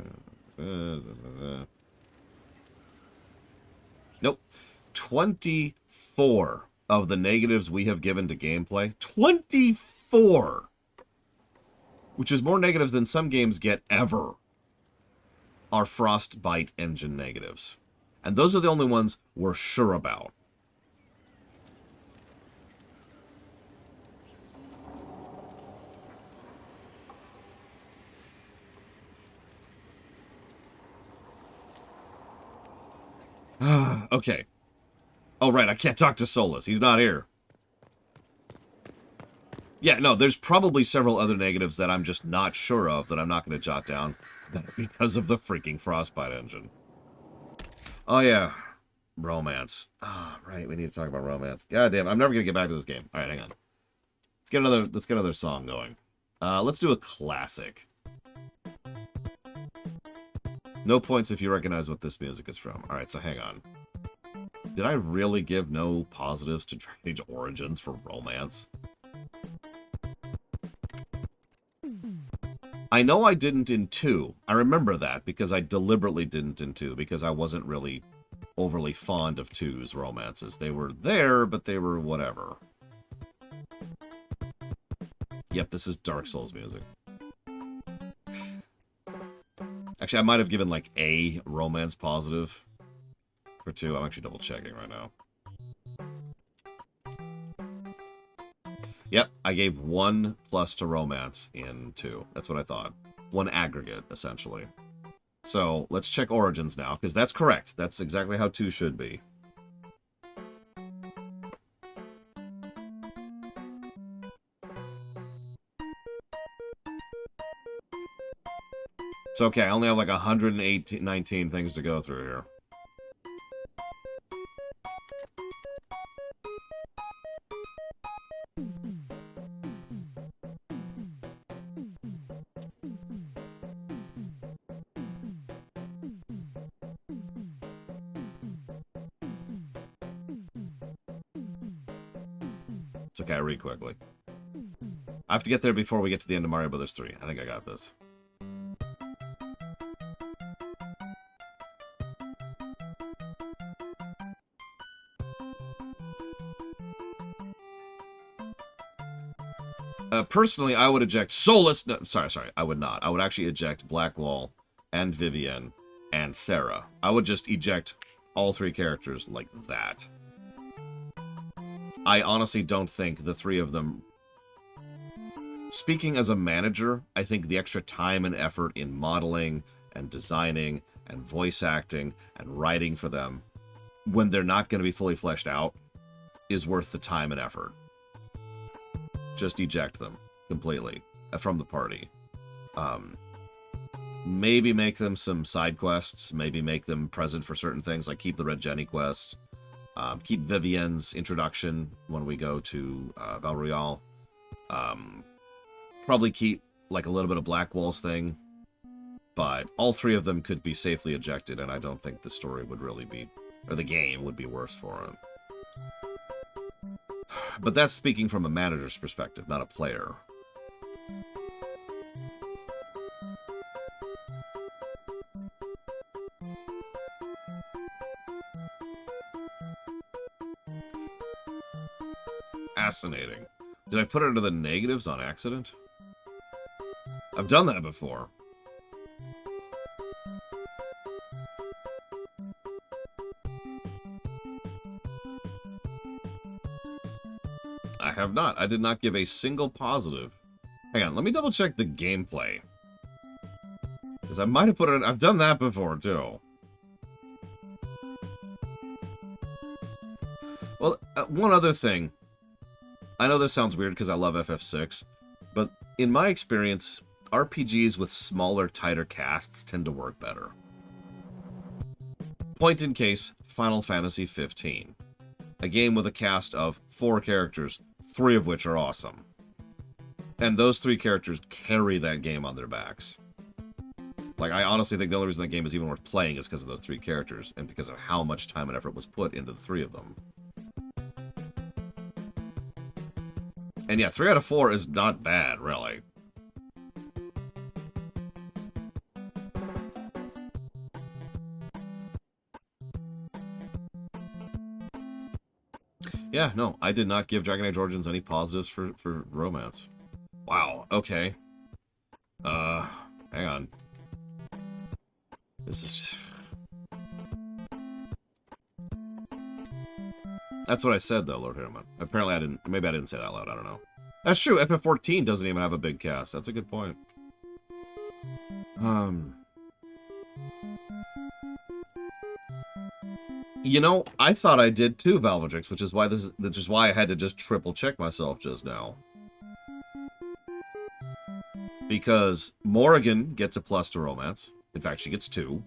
Nope. 24 of the negatives we have given to gameplay. 24! Which is more negatives than some games get ever. Are Frostbite engine negatives. And those are the only ones we're sure about. Okay. Oh, right, I can't talk to Solus. He's not here. Yeah, no, there's probably several other negatives that I'm just not sure of that I'm not going to jot down that are because of the freaking Frostbite engine. Oh, yeah. Romance. Ah, right, we need to talk about romance. God damn, I'm never going to get back to this game. All right, hang on. Let's get another song going. Let's do a classic. No points if you recognize what this music is from. All right, so hang on. Did I really give no positives to Dragon Age Origins for romance? I know I didn't in 2. I remember that because I deliberately didn't in 2 because I wasn't really overly fond of 2's romances. They were there, but they were whatever. Yep, this is Dark Souls music. Actually, I might have given like a romance positive for 2. I'm actually double checking right now. Yep, I gave 1 plus to romance in 2. That's what I thought. 1 aggregate, essentially. So, let's check Origins now, because that's correct. That's exactly how 2 should be. It's okay, I only have like 119 things to go through here. It's okay, I read quickly. I have to get there before we get to the end of Mario Bros. 3. I think I got this. Personally, I would eject Solus. No, sorry, I would not. I would actually eject Blackwall and Vivienne and Sarah. I would just eject all 3 characters like that. I honestly don't think the 3 of them... Speaking as a manager, I think the extra time and effort in modeling and designing and voice acting and writing for them, when they're not going to be fully fleshed out, is worth the time and effort. Just eject them completely from the party. Maybe make them some side quests. Maybe make them present for certain things, like keep the Red Jenny quest. Keep Vivienne's introduction when we go to Val Royale. probably keep like a little bit of Blackwall's thing, but all three of them could be safely ejected, and I don't think the story would really be, or the game would be worse for it. But that's speaking from a manager's perspective, not a player. Fascinating. Did I put it into the negatives on accident? I've done that before. I have not. I did not give a single positive. Hang on, let me double check the gameplay. Because I might have put it in... I've done that before, too. Well, one other thing. I know this sounds weird because I love FF6, but in my experience, RPGs with smaller, tighter casts tend to work better. Point in case, Final Fantasy 15. A game with a cast of 4 characters, 3 of which are awesome. And those 3 characters carry that game on their backs. Like, I honestly think the only reason that game is even worth playing is because of those 3 characters, and because of how much time and effort was put into the 3 of them. And yeah, 3 out of 4 is not bad, really. Yeah, no, I did not give Dragon Age Origins any positives for romance. Wow, okay. Hang on. This is... That's what I said, though, Lord Harriman. Apparently I didn't... Maybe I didn't say that out loud, I don't know. That's true, FF14 doesn't even have a big cast. That's a good point. You know, I thought I did too, Valvedrix, which is why I had to just triple check myself just now. Because Morrigan gets a plus to romance. In fact, she gets 2.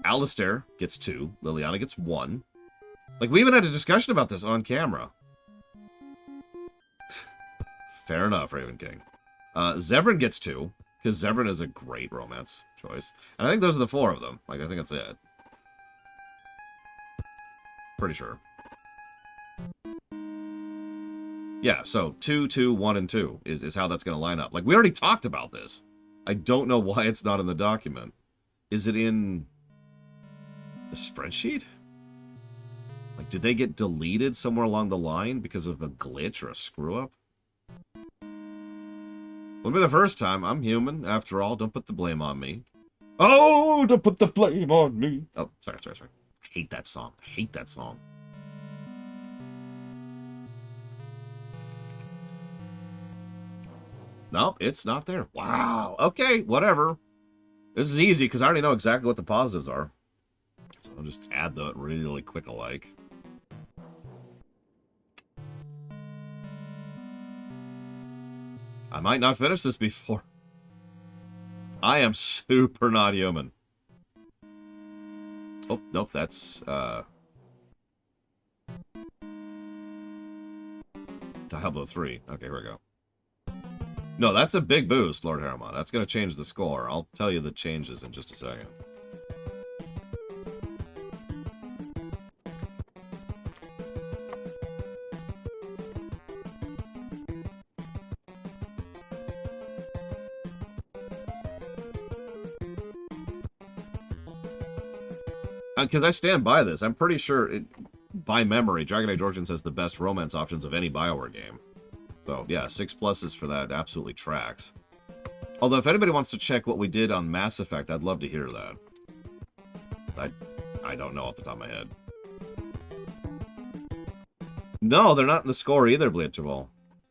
Alistair gets 2. Liliana gets 1. Like, we even had a discussion about this on camera. Fair enough, Raven King. Zevran gets 2, because Zevran is a great romance choice. And I think those are the 4 of them. Like, I think that's it. Pretty sure. Yeah, so 2, 2, 1, and 2 is how that's going to line up. Like, we already talked about this. I don't know why it's not in the document. Is it in the spreadsheet? Like, did they get deleted somewhere along the line because of a glitch or a screw-up? Won't be the first time. I'm human, after all. Don't put the blame on me. Oh, don't put the blame on me. Oh, sorry. I hate that song. I hate that song. Nope, it's not there. Wow. Okay, whatever. This is easy, because I already know exactly what the positives are. So I'll just add the really quick alike. I might not finish this before. I am super not human. Oh, nope, that's, Diablo 3. Okay, here we go. No, that's a big boost, Lord Harriman. That's going to change the score. I'll tell you the changes in just a second. Because I stand by this. I'm pretty sure, by memory, Dragon Age Origins has the best romance options of any BioWare game. So, yeah, 6 pluses for that absolutely tracks. Although, if anybody wants to check what we did on Mass Effect, I'd love to hear that. I don't know off the top of my head. No, they're not in the score either, Bleachable.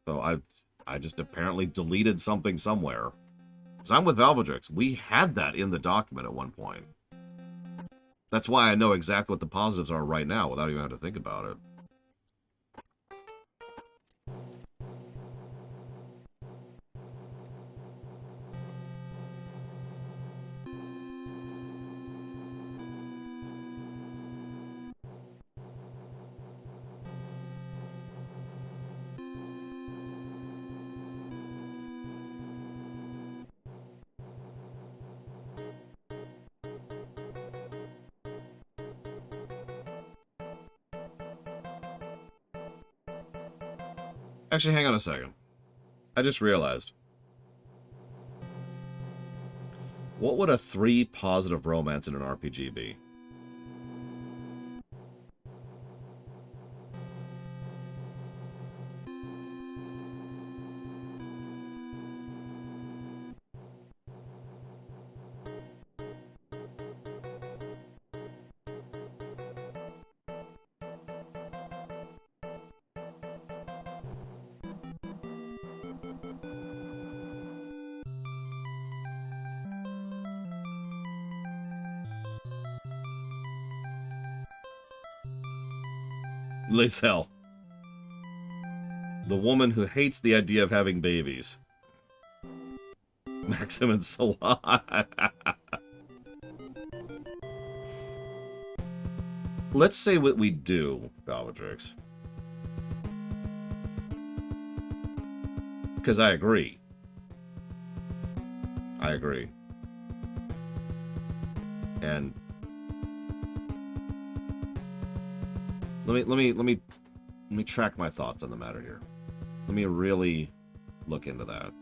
So, I just apparently deleted something somewhere. Because I'm with Valvedrix. We had that in the document at one point. That's why I know exactly what the positives are right now without even having to think about it. Actually, hang on a second. I just realized. What would a 3 positive romance in an RPG be? Lizelle. The woman who hates the idea of having babies. Maxim and Salon. Let's say what we do, Valvatrix. Because I agree. I agree. And let me track my thoughts on the matter here. Let me really look into that.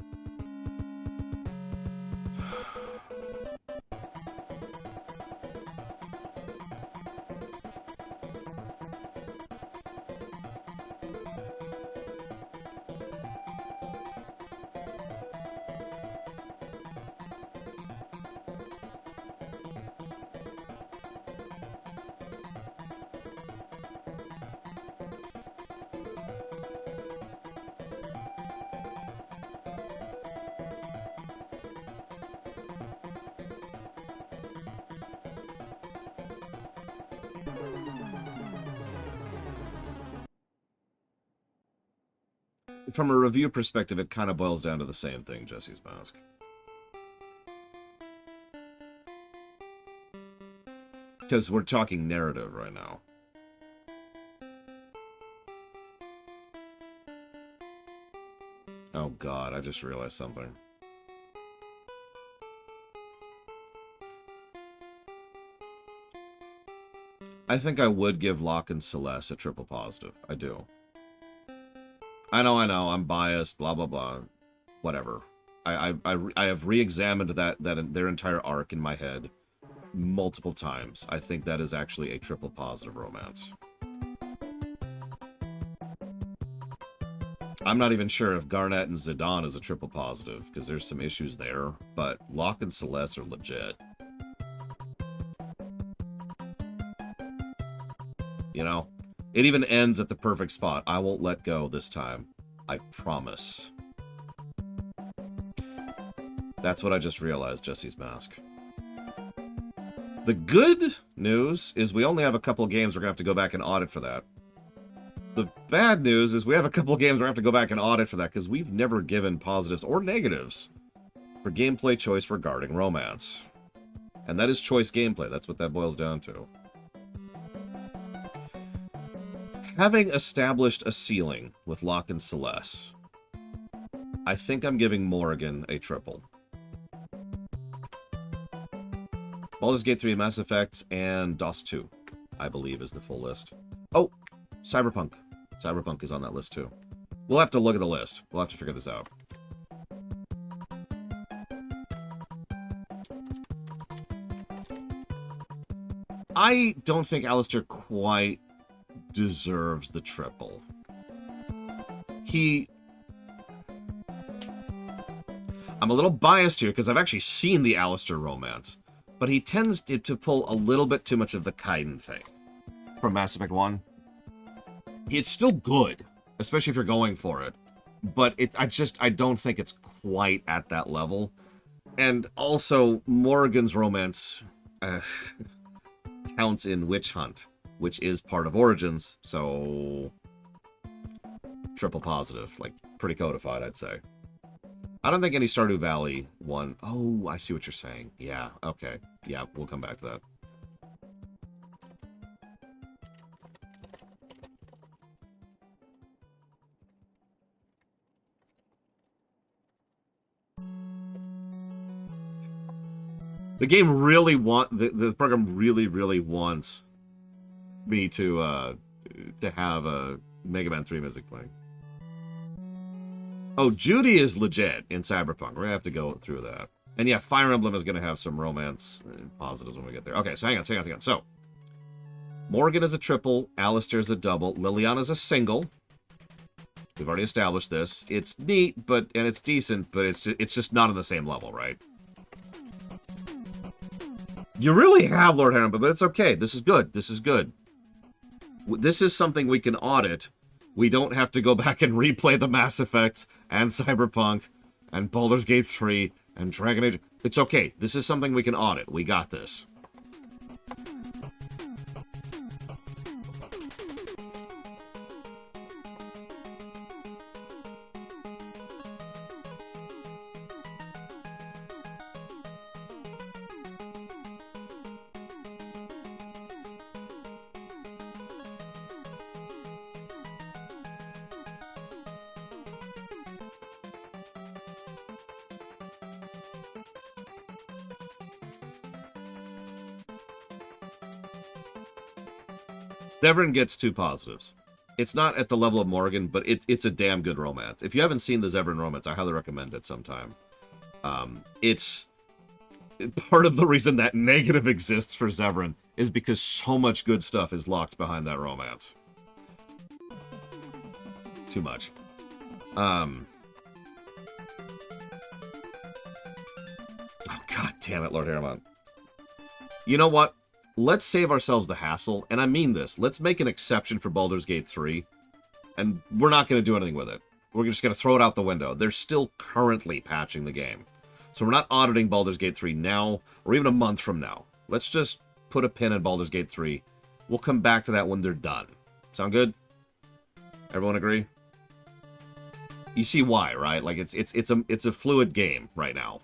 From a review perspective, it kind of boils down to the same thing, Jesse's Mask. Because we're talking narrative right now. Oh god, I just realized something. I think I would give Locke and Celeste a triple positive. I do. I know, I'm biased, blah, blah, blah. Whatever. I have re-examined their entire arc in my head multiple times. I think that is actually a triple positive romance. I'm not even sure if Garnet and Zidane is a triple positive, because there's some issues there, but Locke and Celeste are legit. You know? It even ends at the perfect spot. I won't let go this time. I promise. That's what I just realized, Jesse's Mask. The good news is we only have a couple games we're going to have to go back and audit for that. The bad news is we have a couple games we're going to have to go back and audit for that because we've never given positives or negatives for gameplay choice regarding romance. And that is choice gameplay. That's what that boils down to. Having established a ceiling with Locke and Celeste, I think I'm giving Morrigan a triple. Baldur's Gate 3, Mass Effect, and DOS 2, I believe, is the full list. Oh, Cyberpunk. Cyberpunk is on that list, too. We'll have to look at the list. We'll have to figure this out. I don't think Alistair quite deserves the triple. I'm a little biased here because I've actually seen the Alistair romance, but he tends to pull a little bit too much of the Kaiden thing from Mass Effect 1. It's still good, especially if you're going for it, but I don't think it's quite at that level. And also, Morrigan's romance counts in Witch Hunt, which is part of Origins, so triple positive, like pretty codified, I'd say. I don't think any Stardew Valley one. Oh, I see what you're saying. Yeah, okay. Yeah, we'll come back to that. The game really the program really wants me to have a Mega Man 3 music playing. Oh, Judy is legit in Cyberpunk. We're going to have to go through that. And yeah, Fire Emblem is going to have some romance positives when we get there. Okay, so hang on. So, Morgan is a triple, Alistair is a double, Liliana's a single. We've already established this. It's neat, and it's decent, but it's just not on the same level, right? You really have Lord Harren, but it's okay. This is good. This is good. This is something we can audit. We don't have to go back and replay the Mass Effects and Cyberpunk and Baldur's Gate 3 and Dragon Age. It's okay. This is something we can audit. We got this. Severin gets 2 positives. It's not at the level of Morgan, but it's a damn good romance. If you haven't seen the Severin romance, I highly recommend it sometime. It's part of the reason that negative exists for Severin is because so much good stuff is locked behind that romance. Too much. Oh, God damn it, Lord Harriman. You know what? Let's save ourselves the hassle, and I mean this. Let's make an exception for Baldur's Gate 3, and we're not going to do anything with it. We're just going to throw it out the window. They're still currently patching the game. So we're not auditing Baldur's Gate 3 now, or even a month from now. Let's just put a pin in Baldur's Gate 3. We'll come back to that when they're done. Sound good? Everyone agree? You see why, right? Like it's a fluid game right now.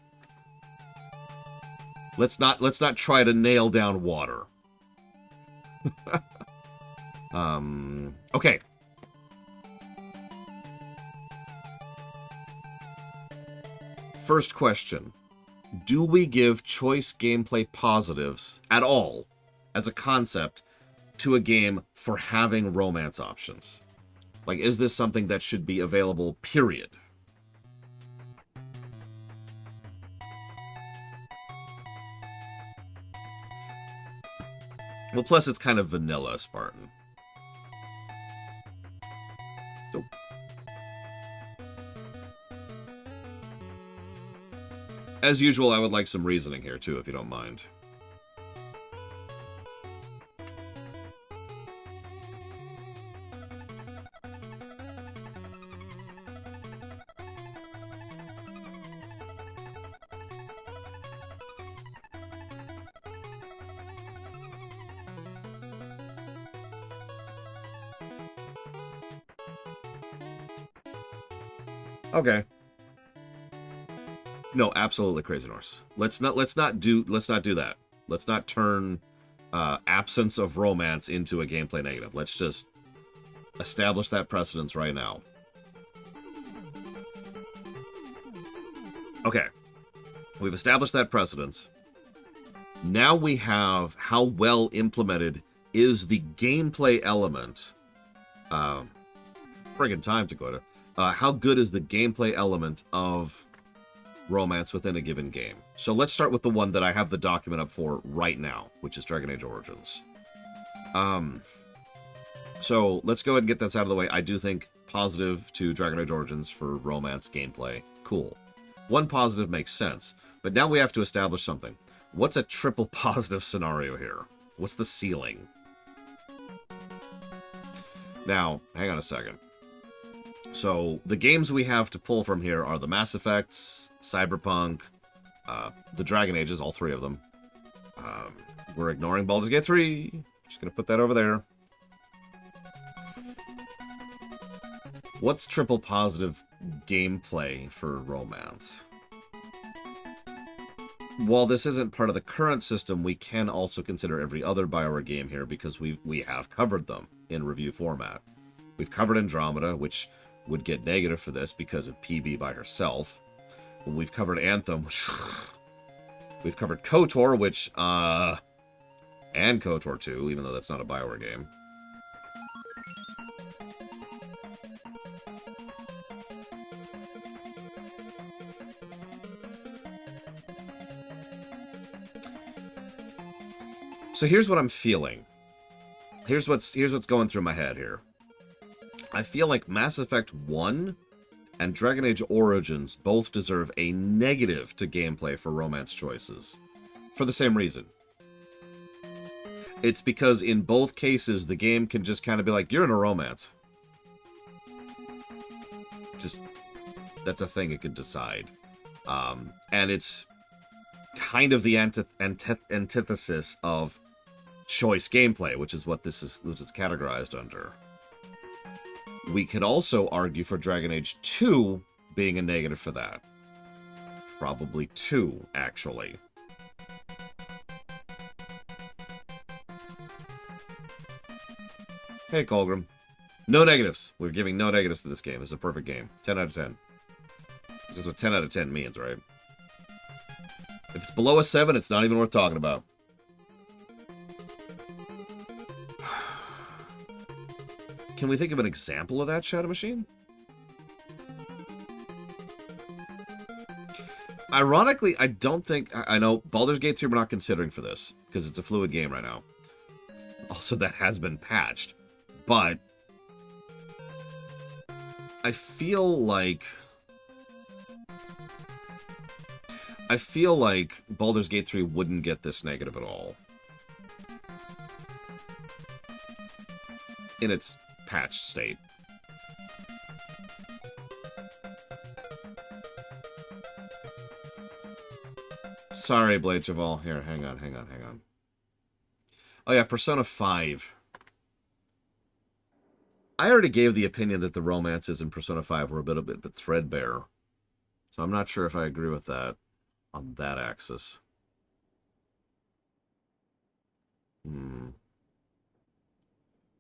Let's not try to nail down water. Okay. First question. Do we give choice gameplay positives at all, as a concept, to a game for having romance options? Like, is this something that should be available, period? Well, plus it's kind of vanilla, Spartan. So. As usual, I would like some reasoning here, too, if you don't mind. Okay. No, absolutely, Crazy Norse. Let's not do that. Let's not turn absence of romance into a gameplay negative. Let's just establish that precedence right now. Okay. We've established that precedence. Now we have how well implemented is the gameplay element. Friggin' time to go to. How good is the gameplay element of romance within a given game? So let's start with the one that I have the document up for right now, which is Dragon Age Origins. So let's go ahead and get that out of the way. I do think positive to Dragon Age Origins for romance gameplay. Cool. One positive makes sense, but now we have to establish something. What's a triple positive scenario here? What's the ceiling? Now, hang on a second. So, the games we have to pull from here are the Mass Effects, Cyberpunk, the Dragon Ages, all 3 of them. We're ignoring Baldur's Gate 3. Just gonna put that over there. What's triple positive gameplay for romance? While this isn't part of the current system, we can also consider every other BioWare game here because we have covered them in review format. We've covered Andromeda, which would get negative for this because of PB by herself. We've covered Anthem, which we've covered KOTOR, which and KOTOR 2, even though that's not a BioWare game. So here's what I'm feeling. Here's what's going through my head here. I feel like Mass Effect 1 and Dragon Age Origins both deserve a negative to gameplay for romance choices. For the same reason. It's because in both cases, the game can just kind of be like, you're in a romance. Just, that's a thing it can decide. And it's kind of the antithesis of choice gameplay, which is what this is, which is categorized under. We could also argue for Dragon Age 2 being a negative for that. Probably 2, actually. Hey, Colgrim. No negatives. We're giving no negatives to this game. It's a perfect game. 10 out of 10. This is what 10 out of 10 means, right? If it's below a 7, it's not even worth talking about. Can we think of an example of that, Shadow Machine? Ironically, I don't think... I know Baldur's Gate 3 we're not considering for this, because it's a fluid game right now. Also, that has been patched. But I feel like Baldur's Gate 3 wouldn't get this negative at all. In its patched state. Sorry, Blade Chaval. Here, hang on. Oh yeah, Persona 5. I already gave the opinion that the romances in Persona 5 were a bit threadbare. So I'm not sure if I agree with that on that axis.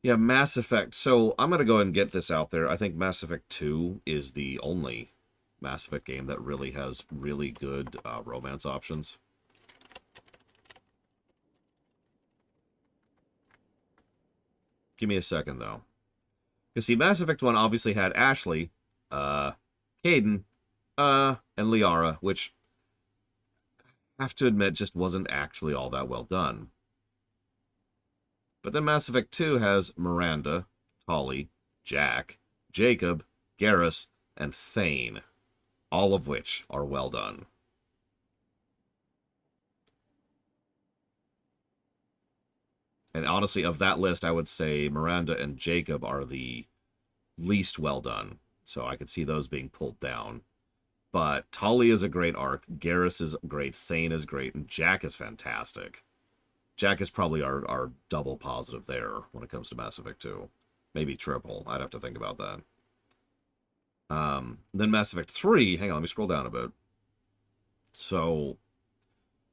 Yeah, Mass Effect. So I'm going to go ahead and get this out there. I think Mass Effect 2 is the only Mass Effect game that really has really good romance options. Give me a second, though. Because, see, Mass Effect 1 obviously had Ashley, Kaidan, and Liara, which, I have to admit, just wasn't actually all that well done. But then Mass Effect 2 has Miranda, Tali, Jack, Jacob, Garrus, and Thane, all of which are well done. And honestly, of that list, I would say Miranda and Jacob are the least well done. So I could see those being pulled down. But Tali is a great arc, Garrus is great, Thane is great, and Jack is fantastic. Jack is probably our double positive there when it comes to Mass Effect 2. Maybe triple. I'd have to think about that. Then Mass Effect 3, hang on, let me scroll down a bit. So,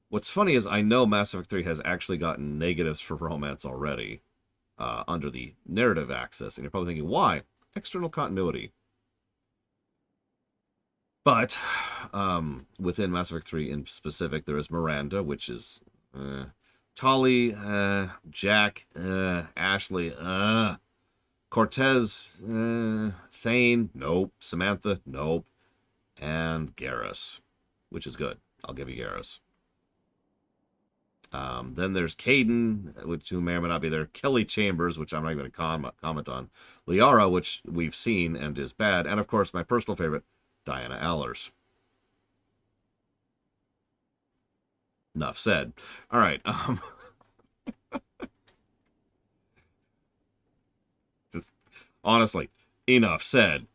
what's funny is I know Mass Effect 3 has actually gotten negatives for romance already under the narrative axis. And you're probably thinking, why? External continuity. But within Mass Effect 3 in specific, there is Miranda, which is Tali, Jack, Ashley, Cortez, Thane, nope. Samantha, nope. And Garrus, which is good. I'll give you Garrus. Then there's Kaidan, who may or may not be there. Kelly Chambers, which I'm not even going to comment on. Liara, which we've seen and is bad. And, of course, my personal favorite, Diana Allers. Enough said. All right. Just honestly, enough said.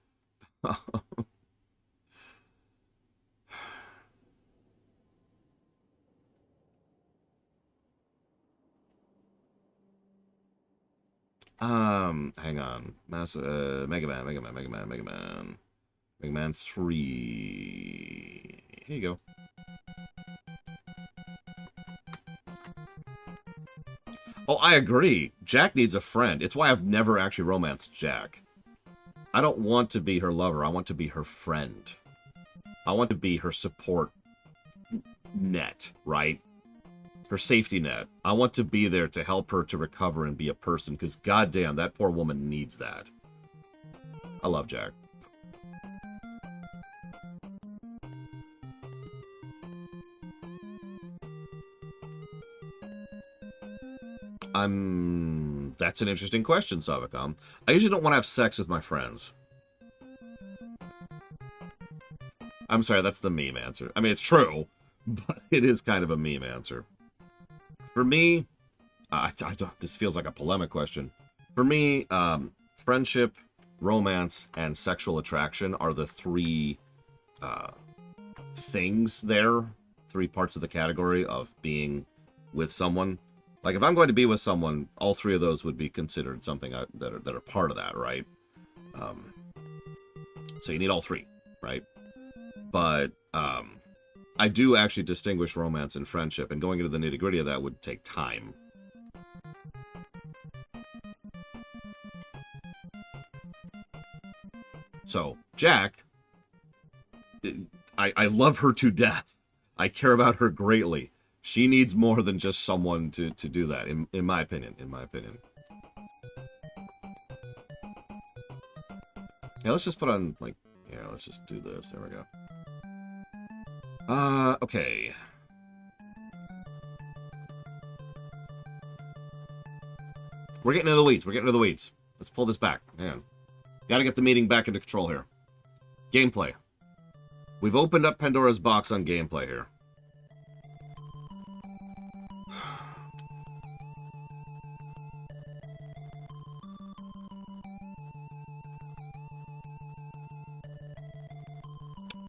Hang on. Mega Man 3. Here you go. Oh, I agree. Jack needs a friend. It's why I've never actually romanced Jack. I don't want to be her lover. I want to be her friend. I want to be her support net, right? Her safety net. I want to be there to help her to recover and be a person, because goddamn, that poor woman needs that. I love Jack. That's an interesting question, Savakam. I usually don't want to have sex with my friends. I'm sorry, that's the meme answer. I mean, it's true, but it is kind of a meme answer. For me, this feels like a polemic question. For me, friendship, romance, and sexual attraction are the three things there. 3 parts of the category of being with someone. Like, if I'm going to be with someone, all 3 of those would be considered something that are part of that, right? So you need all 3, right? But I do actually distinguish romance and friendship, and going into the nitty-gritty of that would take time. So, Jack, I love her to death. I care about her greatly. She needs more than just someone to do that, in my opinion. Yeah, let's just put on, like, yeah, let's just do this. There we go. Okay. We're getting into the weeds. Let's pull this back. Man. Gotta get the meeting back into control here. Gameplay. We've opened up Pandora's box on gameplay here.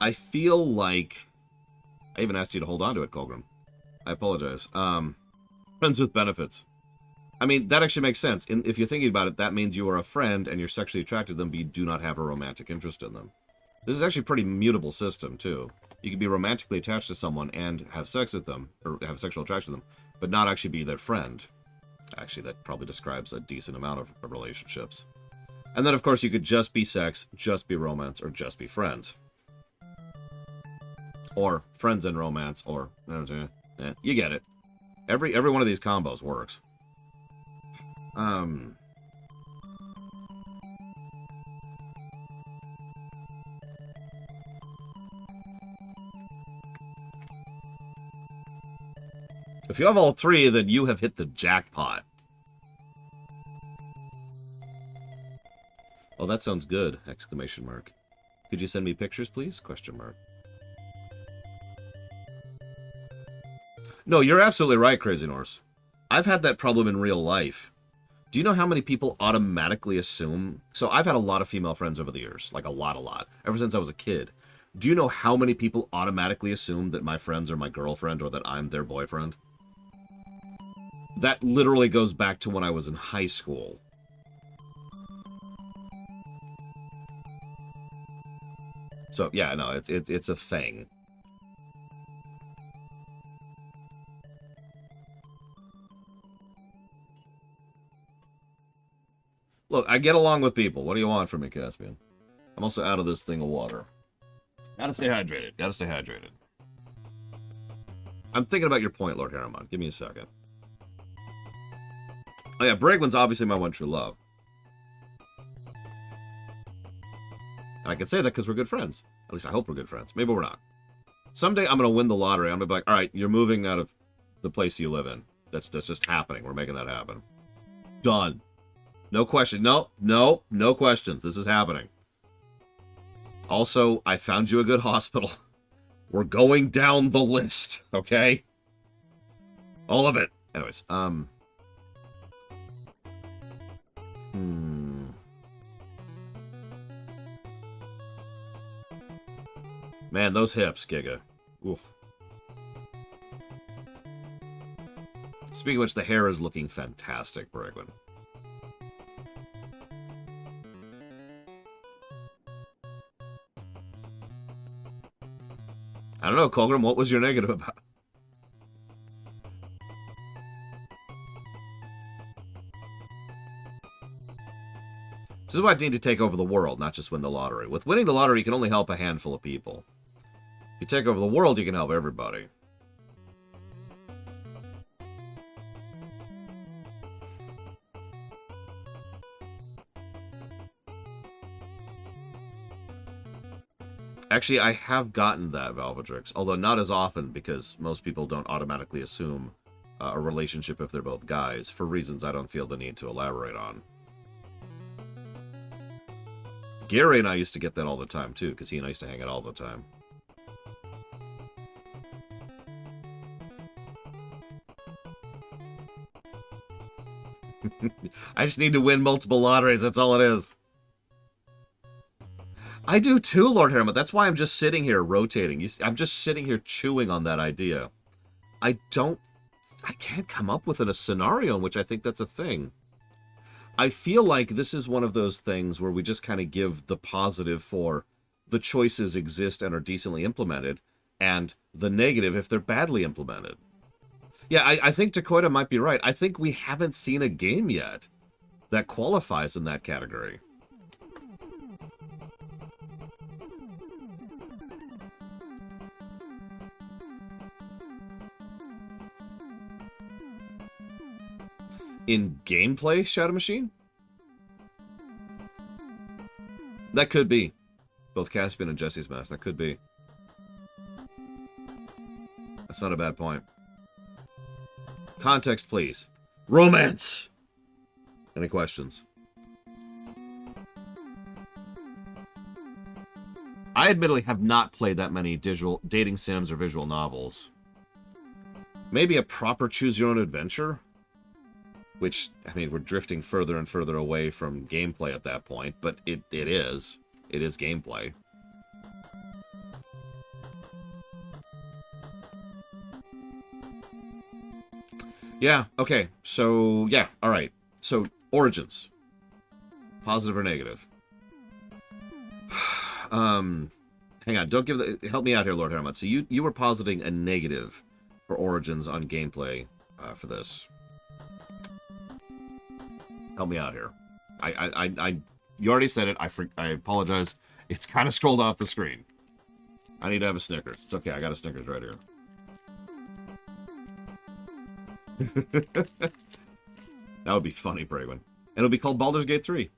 I feel like... I even asked you to hold on to it, Colgrim. I apologize. Friends with benefits. I mean, that actually makes sense. If you're thinking about it, that means you are a friend and you're sexually attracted to them, but you do not have a romantic interest in them. This is actually a pretty mutable system, too. You can be romantically attached to someone and have sex with them, or have sexual attraction to them, but not actually be their friend. Actually, that probably describes a decent amount of relationships. And then, of course, you could just be sex, just be romance, or just be friends. Or friends and romance, or... you get it. Every one of these combos works. If you have all 3, then you have hit the jackpot. Oh, that sounds good! Exclamation mark. Could you send me pictures, please? Question mark. No, you're absolutely right, Crazy Norse. I've had that problem in real life. Do you know how many people automatically assume... So I've had a lot of female friends over the years. Like a lot. Ever since I was a kid. Do you know how many people automatically assume that my friends are my girlfriend or that I'm their boyfriend? That literally goes back to when I was in high school. So, yeah, no, it's a thing. Look, I get along with people. What do you want from me, Caspian? I'm also out of this thing of water. Gotta stay hydrated. I'm thinking about your point, Lord Harriman. Give me a second. Oh yeah, Bragwin's obviously my one true love. And I can say that because we're good friends. At least I hope we're good friends. Maybe we're not. Someday I'm going to win the lottery. I'm going to be like, all right, you're moving out of the place you live in. That's just happening. We're making that happen. Done. No question. No questions. This is happening. Also, I found you a good hospital. We're going down the list, okay? All of it. Anyways, Man, those hips, Giga. Oof. Speaking of which, the hair is looking fantastic, Bragwin. I don't know, Colgrim, what was your negative about? This is why I need to take over the world, not just win the lottery. With winning the lottery, you can only help a handful of people. If you take over the world, you can help everybody. Actually, I have gotten that, Valvatrix, although not as often because most people don't automatically assume a relationship if they're both guys, for reasons I don't feel the need to elaborate on. Gary and I used to get that all the time, too, because he and I used to hang out all the time. I just need to win multiple lotteries, that's all it is. I do too, Lord Harriman. That's why I'm just sitting here rotating. I'm just sitting here chewing on that idea. I can't come up with a scenario in which I think that's a thing. I feel like this is one of those things where we just kind of give the positive for the choices exist and are decently implemented, and the negative if they're badly implemented. Yeah, I think Dakota might be right. I think we haven't seen a game yet that qualifies in that category. In gameplay, Shadow Machine? That could be. Both Caspian and Jesse's Mask, that could be. That's not a bad point. Context, please. Romance! Any questions? I admittedly have not played that many digital dating sims or visual novels. Maybe a proper choose-your-own-adventure? Which, I mean, we're drifting further and further away from gameplay at that point, but it is. It is gameplay. Yeah, okay. So, yeah, alright. So, origins. Positive or negative? Hang on, don't give the... Help me out here, Lord Harriman. So you were positing a negative for origins on gameplay for this. Help me out here. You already said it. I apologize. It's kind of scrolled off the screen. I need to have a Snickers. It's okay. I got a Snickers right here. That would be funny, Braywin. And it'll be called Baldur's Gate 3.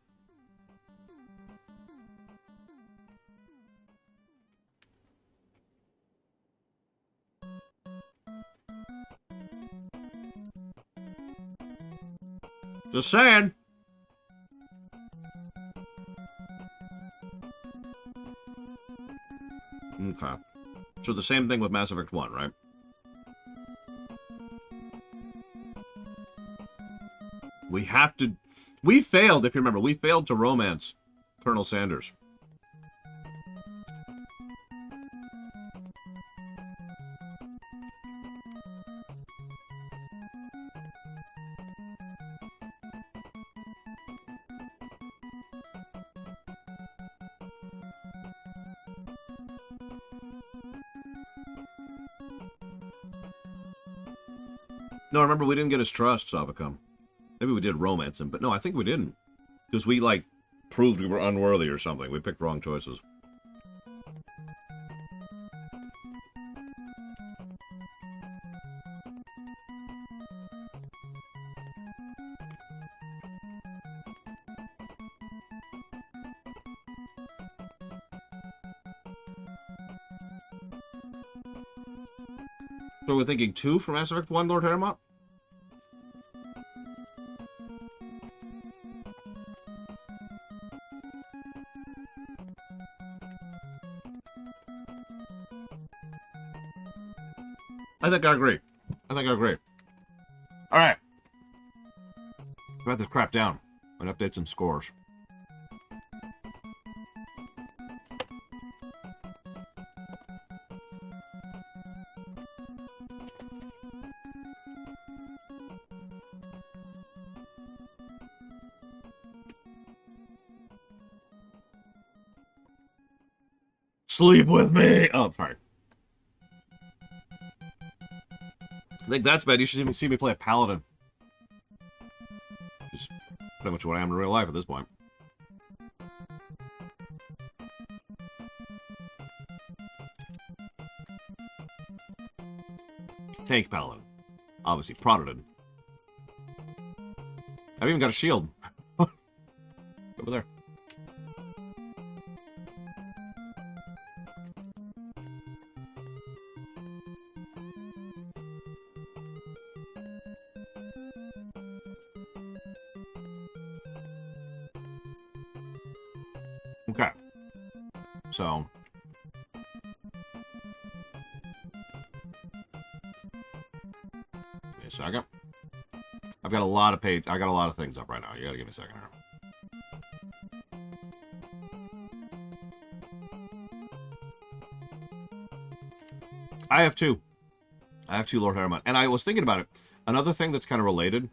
Just saying. Okay. So the same thing with Mass Effect 1, right? We have to... We failed, if you remember. We failed to romance Colonel Sanders. No, remember, we didn't get his trust, Savacum. Maybe we did romance him, but no, I think we didn't. Because we, like, proved we were unworthy or something. We picked wrong choices. So we're thinking 2 for Mass Effect 1, Lord Harriman? I think I agree. Alright. Write this crap down and update some scores. Sleep with me! Oh, sorry. I think that's bad. You should even see me play a paladin. Which is pretty much what I am in real life at this point. Tank paladin. Obviously, Protodon. I've even got a shield. Over there. Okay. So. Give me a second. I've got a lot of I got a lot of things up right now. You gotta give me a second here. I have two. I have two Lord Harriman. And I was thinking about it. Another thing that's kind of related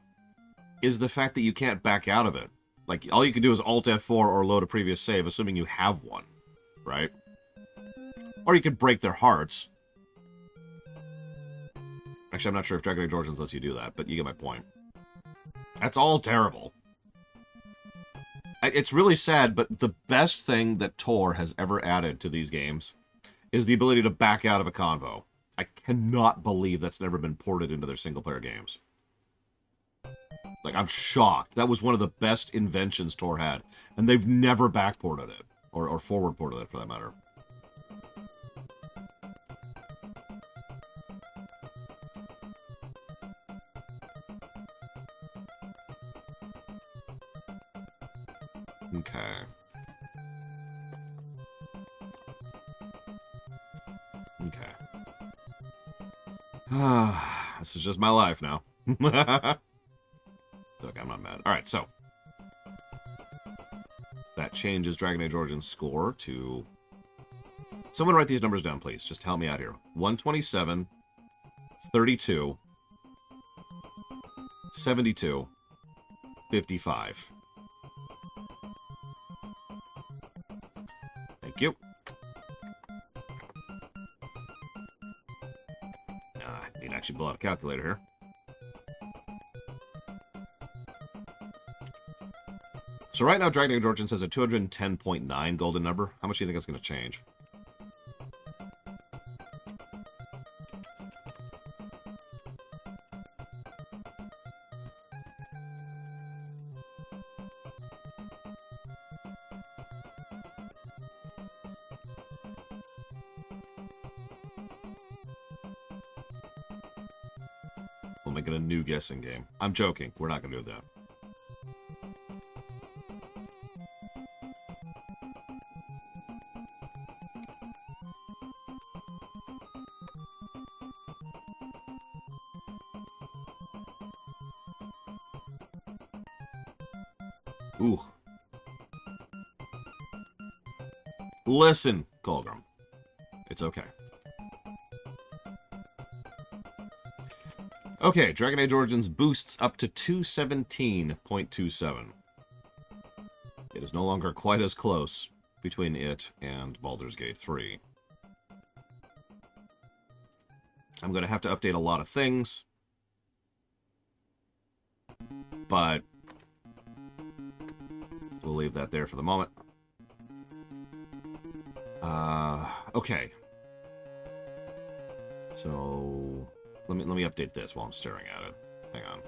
is the fact that you can't back out of it. Like, all you can do is Alt F4 or load a previous save, assuming you have one. Right? Or you could break their hearts. Actually, I'm not sure if Dragon Age Origins lets you do that, but you get my point. That's all terrible. It's really sad, but the best thing that Tor has ever added to these games is the ability to back out of a convo. I cannot believe that's never been ported into their single-player games. Like, I'm shocked. That was one of the best inventions Tor had, and they've never backported it, or forward-ported it, for that matter. Okay. Okay. This is just my life now. It's okay, I'm not mad. Alright, so. That changes Dragon Age Origins score to... Someone write these numbers down, please. Just help me out here. 127, 32, 72, 55. Thank you. I need to actually pull out a calculator here. So right now, Dragon Age Origins has a 210.9 golden number. How much do you think it's going to change? We'll make it a new guessing game. I'm joking. We're not going to do that. Ooh. Listen, Colgrim. It's okay. Okay, Dragon Age Origins boosts up to 217.27. It is no longer quite as close between it and Baldur's Gate 3. I'm going to have to update a lot of things, but we'll leave that there for the moment. Okay. So let me update this while I'm staring at it. Hang on.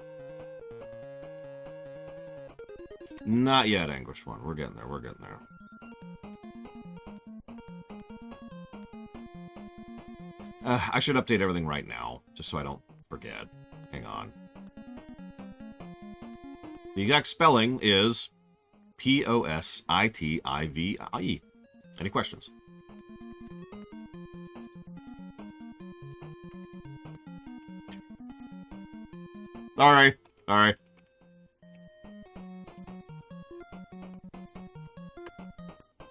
Not yet, Anguished One. We're getting there. We're getting there. I should update everything right now, just so I don't forget. Hang on. The exact spelling is P-O-S-I-T-I-V-I-E. Any questions? Alright. Alright.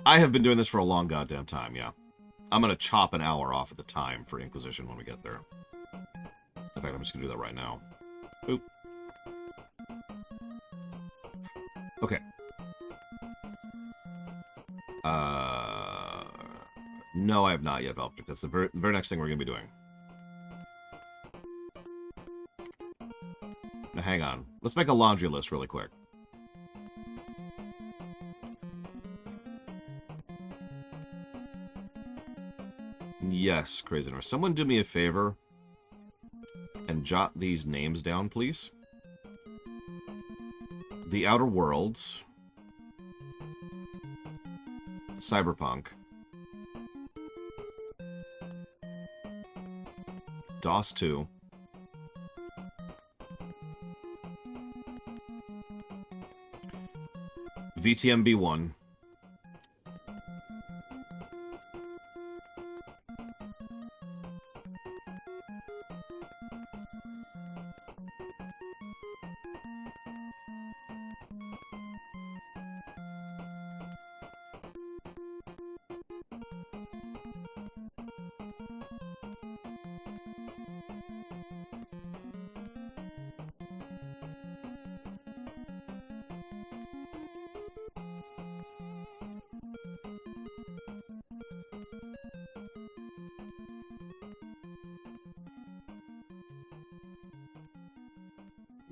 I have been doing this for a long goddamn time, yeah. I'm gonna chop an hour off of the time for Inquisition when we get there. In fact, I'm just gonna do that right now. Oop. Okay. No, I have not yet, Valptric. That's the very next thing we're gonna be doing. Now, hang on. Let's make a laundry list really quick. Yes, Crazy North. Someone do me a favor and jot these names down, please. The Outer Worlds. Cyberpunk. DOS 2. VTMB 1.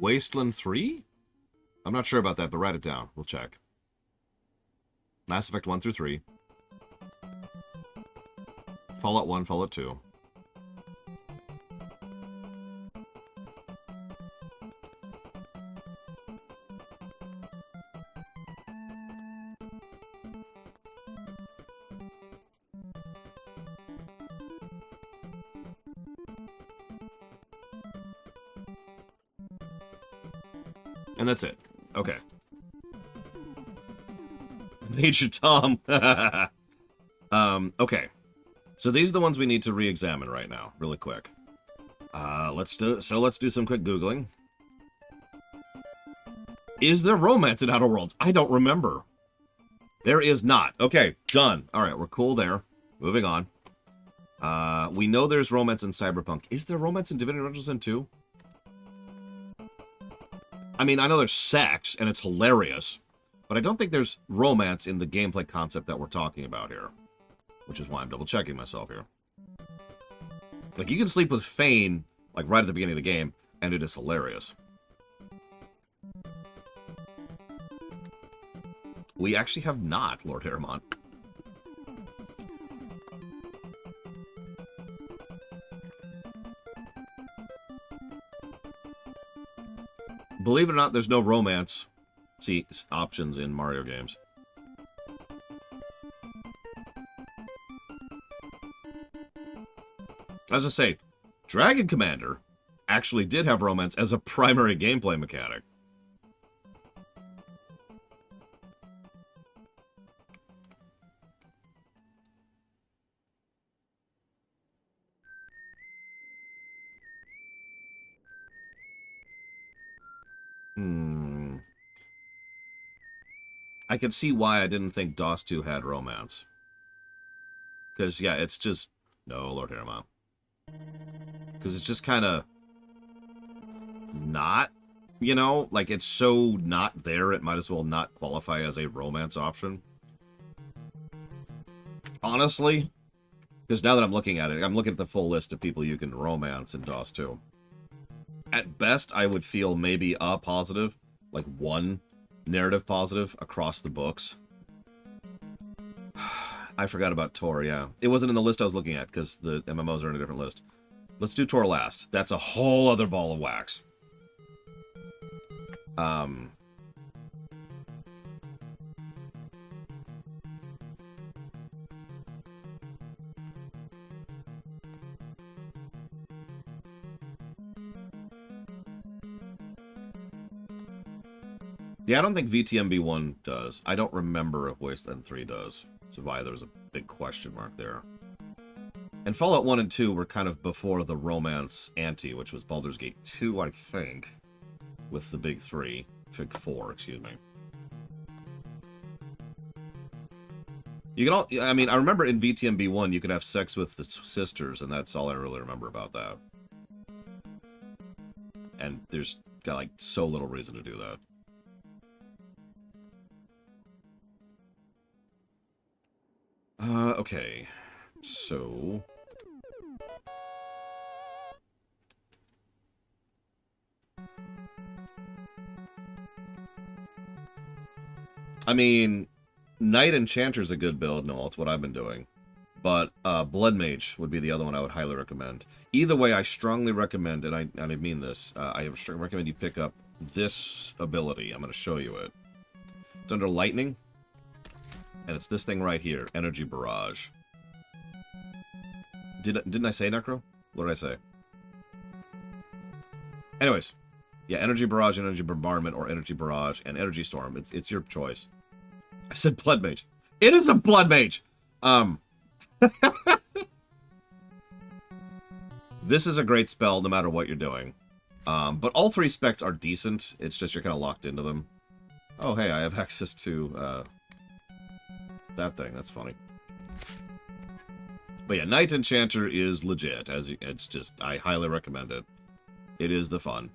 Wasteland 3? I'm not sure about that, but write it down. We'll check. Mass Effect 1 through 3. Fallout 1, Fallout 2. And that's it. Okay. Major Tom. Okay. So these are the ones we need to re-examine right now, really quick. Let's do some quick Googling. Is there romance in Outer Worlds? I don't remember. There is not. Okay, done. All right, we're cool there. Moving on. We know there's romance in Cyberpunk. Is there romance in Divinity Original Sin 2? I mean, I know there's sex, and it's hilarious, but I don't think there's romance in the gameplay concept that we're talking about here. Which is why I'm double-checking myself here. Like, you can sleep with Fane, like, right at the beginning of the game, and it is hilarious. We actually have not, Lord Harriman. Believe it or not, there's no romance options in Mario games. As I say, Dragon Commander actually did have romance as a primary gameplay mechanic. I could see why I didn't think DOS 2 had romance. Because, yeah, it's just... No, Lord Harriman. Because it's just kind of... not, you know? Like, it's so not there, it might as well not qualify as a romance option. Honestly. Because now that I'm looking at it, I'm looking at the full list of people you can romance in DOS 2. At best, I would feel maybe a positive. Like, one narrative positive across the books. I forgot about Tor, yeah. It wasn't in the list I was looking at, because the MMOs are in a different list. Let's do Tor last. That's a whole other ball of wax. Yeah, I don't think VTMB1 does. I don't remember if Wasteland 3 does. So why there was a big question mark there. And Fallout 1 and 2 were kind of before the romance ante, which was Baldur's Gate 2, I think. With the big 3. Big 4, excuse me. You can all... I mean, I remember in VTMB1 you could have sex with the sisters, and that's all I really remember about that. And there's got, like, so little reason to do that. Okay. So... I mean, Knight Enchanter's a good build. No, it's what I've been doing. But Blood Mage would be the other one I would highly recommend. Either way, I strongly recommend, and I mean this, I recommend you pick up this ability. I'm going to show you it. It's under Lightning. And it's this thing right here, Energy Barrage. Didn't I say Necro? What did I say? Anyways. Yeah, Energy Barrage, Energy Bombardment, or Energy Barrage, and Energy Storm. It's your choice. I said Blood Mage. It is a Blood Mage! This is a great spell no matter what you're doing. But all three specs are decent. It's just you're kind of locked into them. Oh, hey, I have access to... that thing. That's funny. But yeah, Knight Enchanter is legit. It's just, I highly recommend it. It is the fun.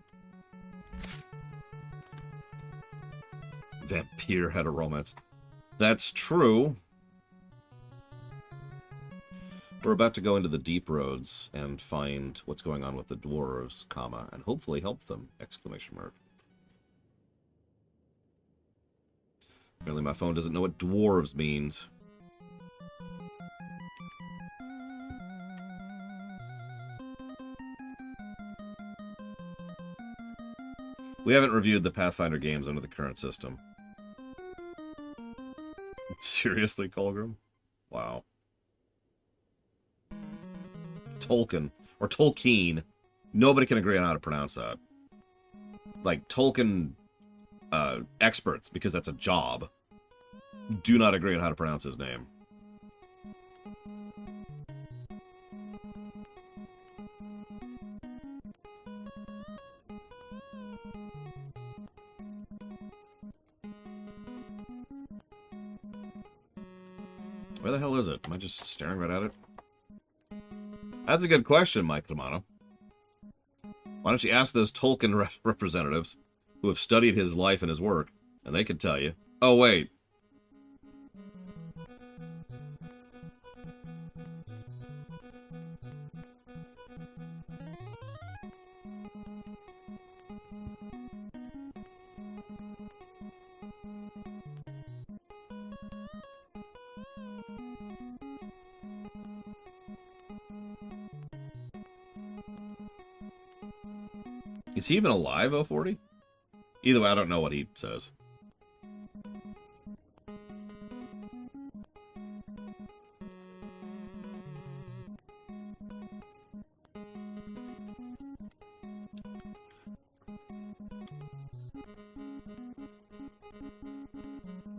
Vampire had a romance. That's true. We're about to go into the deep roads and find what's going on with the dwarves, comma, and hopefully help them, exclamation mark. Apparently my phone doesn't know what dwarves means. We haven't reviewed the Pathfinder games under the current system. Seriously, Colgrim? Wow. Tolkien. Or Tolkien. Nobody can agree on how to pronounce that. Like, Tolkien experts, because that's a job, do not agree on how to pronounce his name. Where the hell is it? Am I just staring right at it? That's a good question, Mike Romano. Why don't you ask those Tolkien representatives who have studied his life and his work, and they could tell you. Oh, wait. Is he even alive, 040? Either way, I don't know what he says.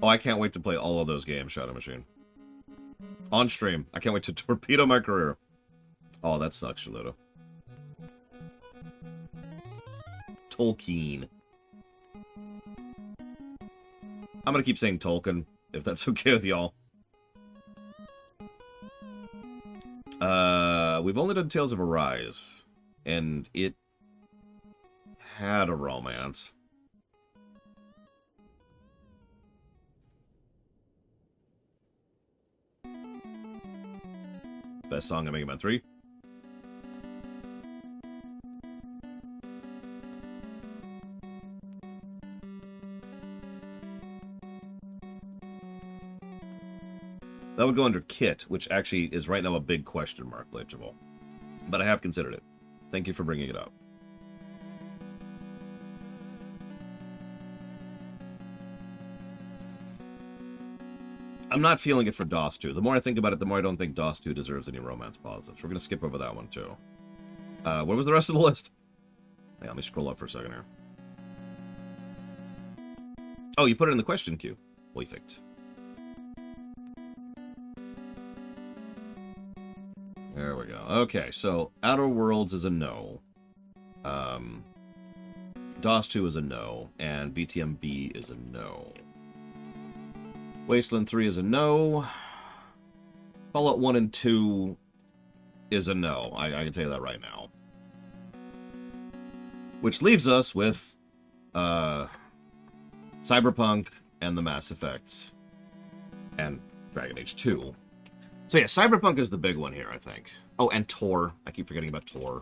Oh, I can't wait to play all of those games, Shadow Machine. On stream. I can't wait to torpedo my career. Oh, that sucks, Shaluto. Tolkien. I'm gonna keep saying Tolkien, if that's okay with y'all. We've only done Tales of Arise, and it had a romance. Best song in Mega Man 3. That would go under Kit, which actually is right now a big question mark, Legible. But I have considered it. Thank you for bringing it up. I'm not feeling it for DOS 2. The more I think about it, the more I don't think DOS 2 deserves any romance positives. We're going to skip over that one, too. What was the rest of the list? Hey, let me scroll up for a second here. Oh, you put it in the question queue. Perfect. There we go. Okay, so Outer Worlds is a no. DOS 2 is a no, and BTMB is a no. Wasteland 3 is a no. Fallout 1 and 2 is a no. I can tell you that right now. Which leaves us with Cyberpunk and the Mass Effect and Dragon Age 2. So yeah, Cyberpunk is the big one here, I think. Oh, and Tor. I keep forgetting about Tor.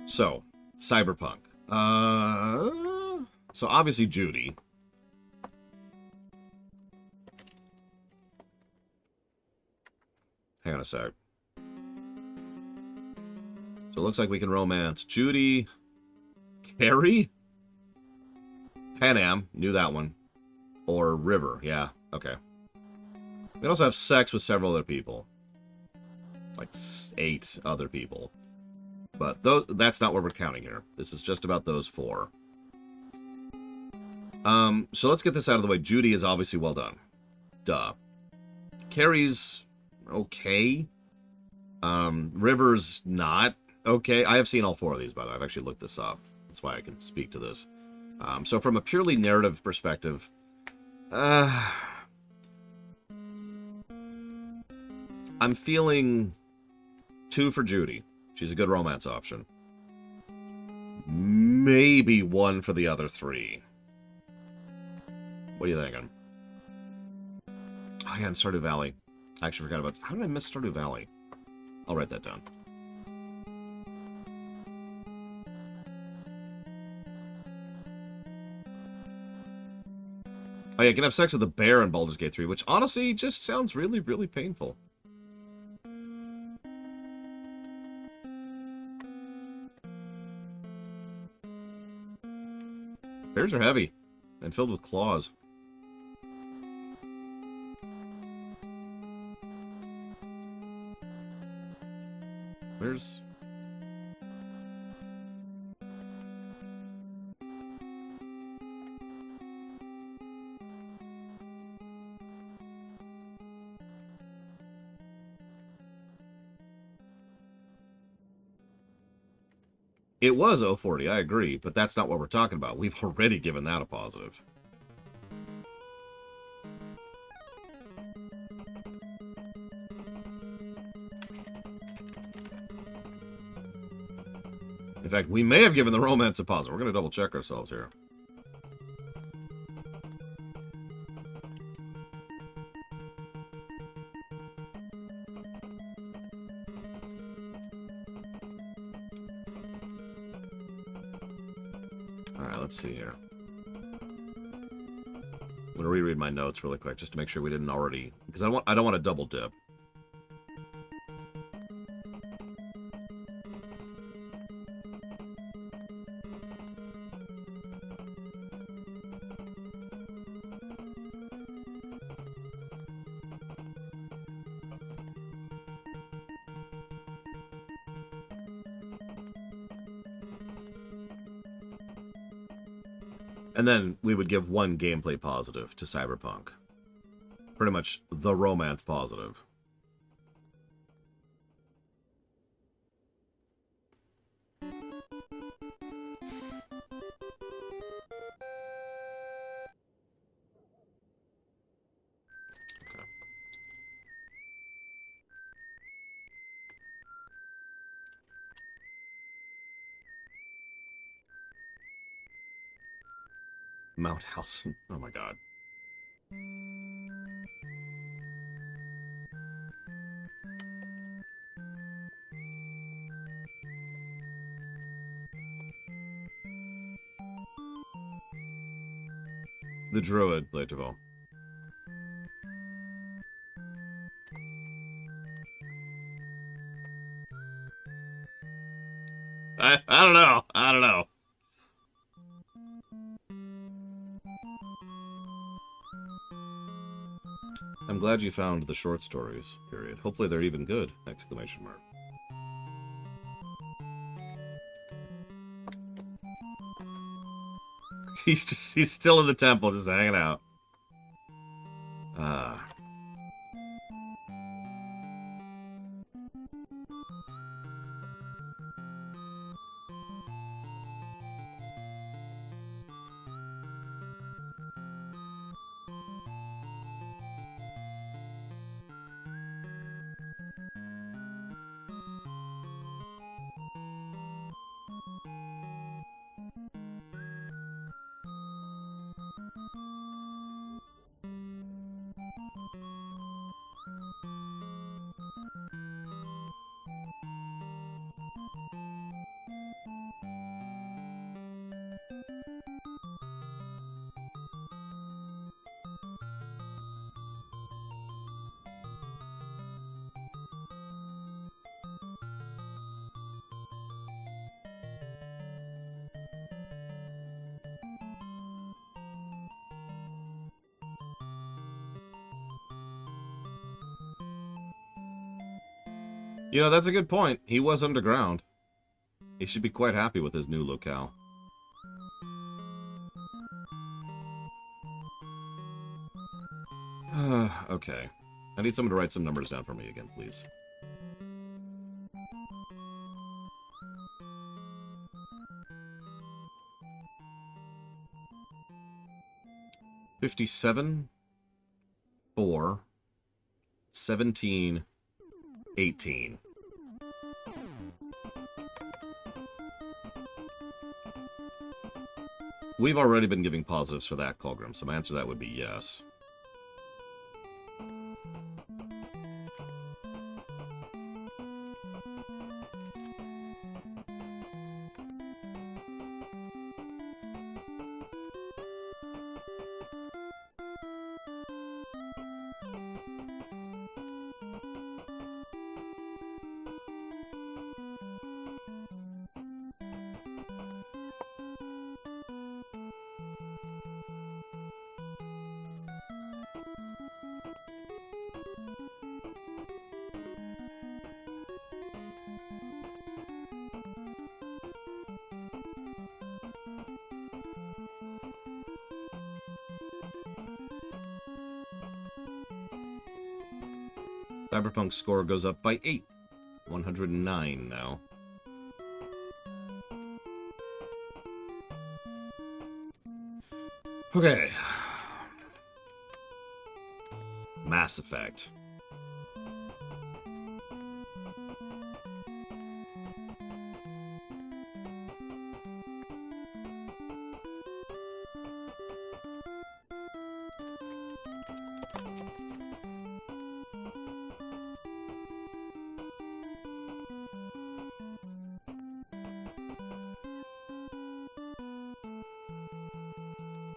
So, Cyberpunk. So obviously Judy. Hang on a sec. So it looks like we can romance Judy, Carrie, Panam, knew that one, or River. Yeah, okay. We can also have sex with several other people. Like 8 other people. But that's not what we're counting here. This is just about those 4. So let's get this out of the way. Judy is obviously well done. Duh. Carrie's okay. River's not okay. I have seen all 4 of these, by the way. I've actually looked this up. That's why I can speak to this. So from a purely narrative perspective, I'm feeling 2 for Judy. She's a good romance option. Maybe 1 for the other 3. What are you thinking? Oh yeah, and Stardew Valley. I actually forgot about... How did I miss Stardew Valley? I'll write that down. Oh yeah, you can have sex with a bear in Baldur's Gate 3, which honestly just sounds really, really painful. Bears are heavy and filled with claws. Where's... It was 040, I agree, but that's not what we're talking about. We've already given that a positive. In fact, we may have given the romance a positive. We're going to double check ourselves here. Alright, let's see here. I'm going to reread my notes really quick just to make sure we didn't already... Because I don't want to double dip. And then we would give one gameplay positive to Cyberpunk. Pretty much the romance positive. Mount Halcyon. Oh my god. The Druid, Laterville. I don't know. I don't know. I'm glad you found the short stories, period. Hopefully they're even good, exclamation mark. He's still in the temple, just hanging out. You know, that's a good point. He was underground. He should be quite happy with his new locale. Okay. I need someone to write some numbers down for me again, please. $57, 4, 17, 18. We've already been giving positives for that, Colgrim, so my answer to that would be yes. Cyberpunk's score goes up by 8. 109 now. Okay. Mass Effect.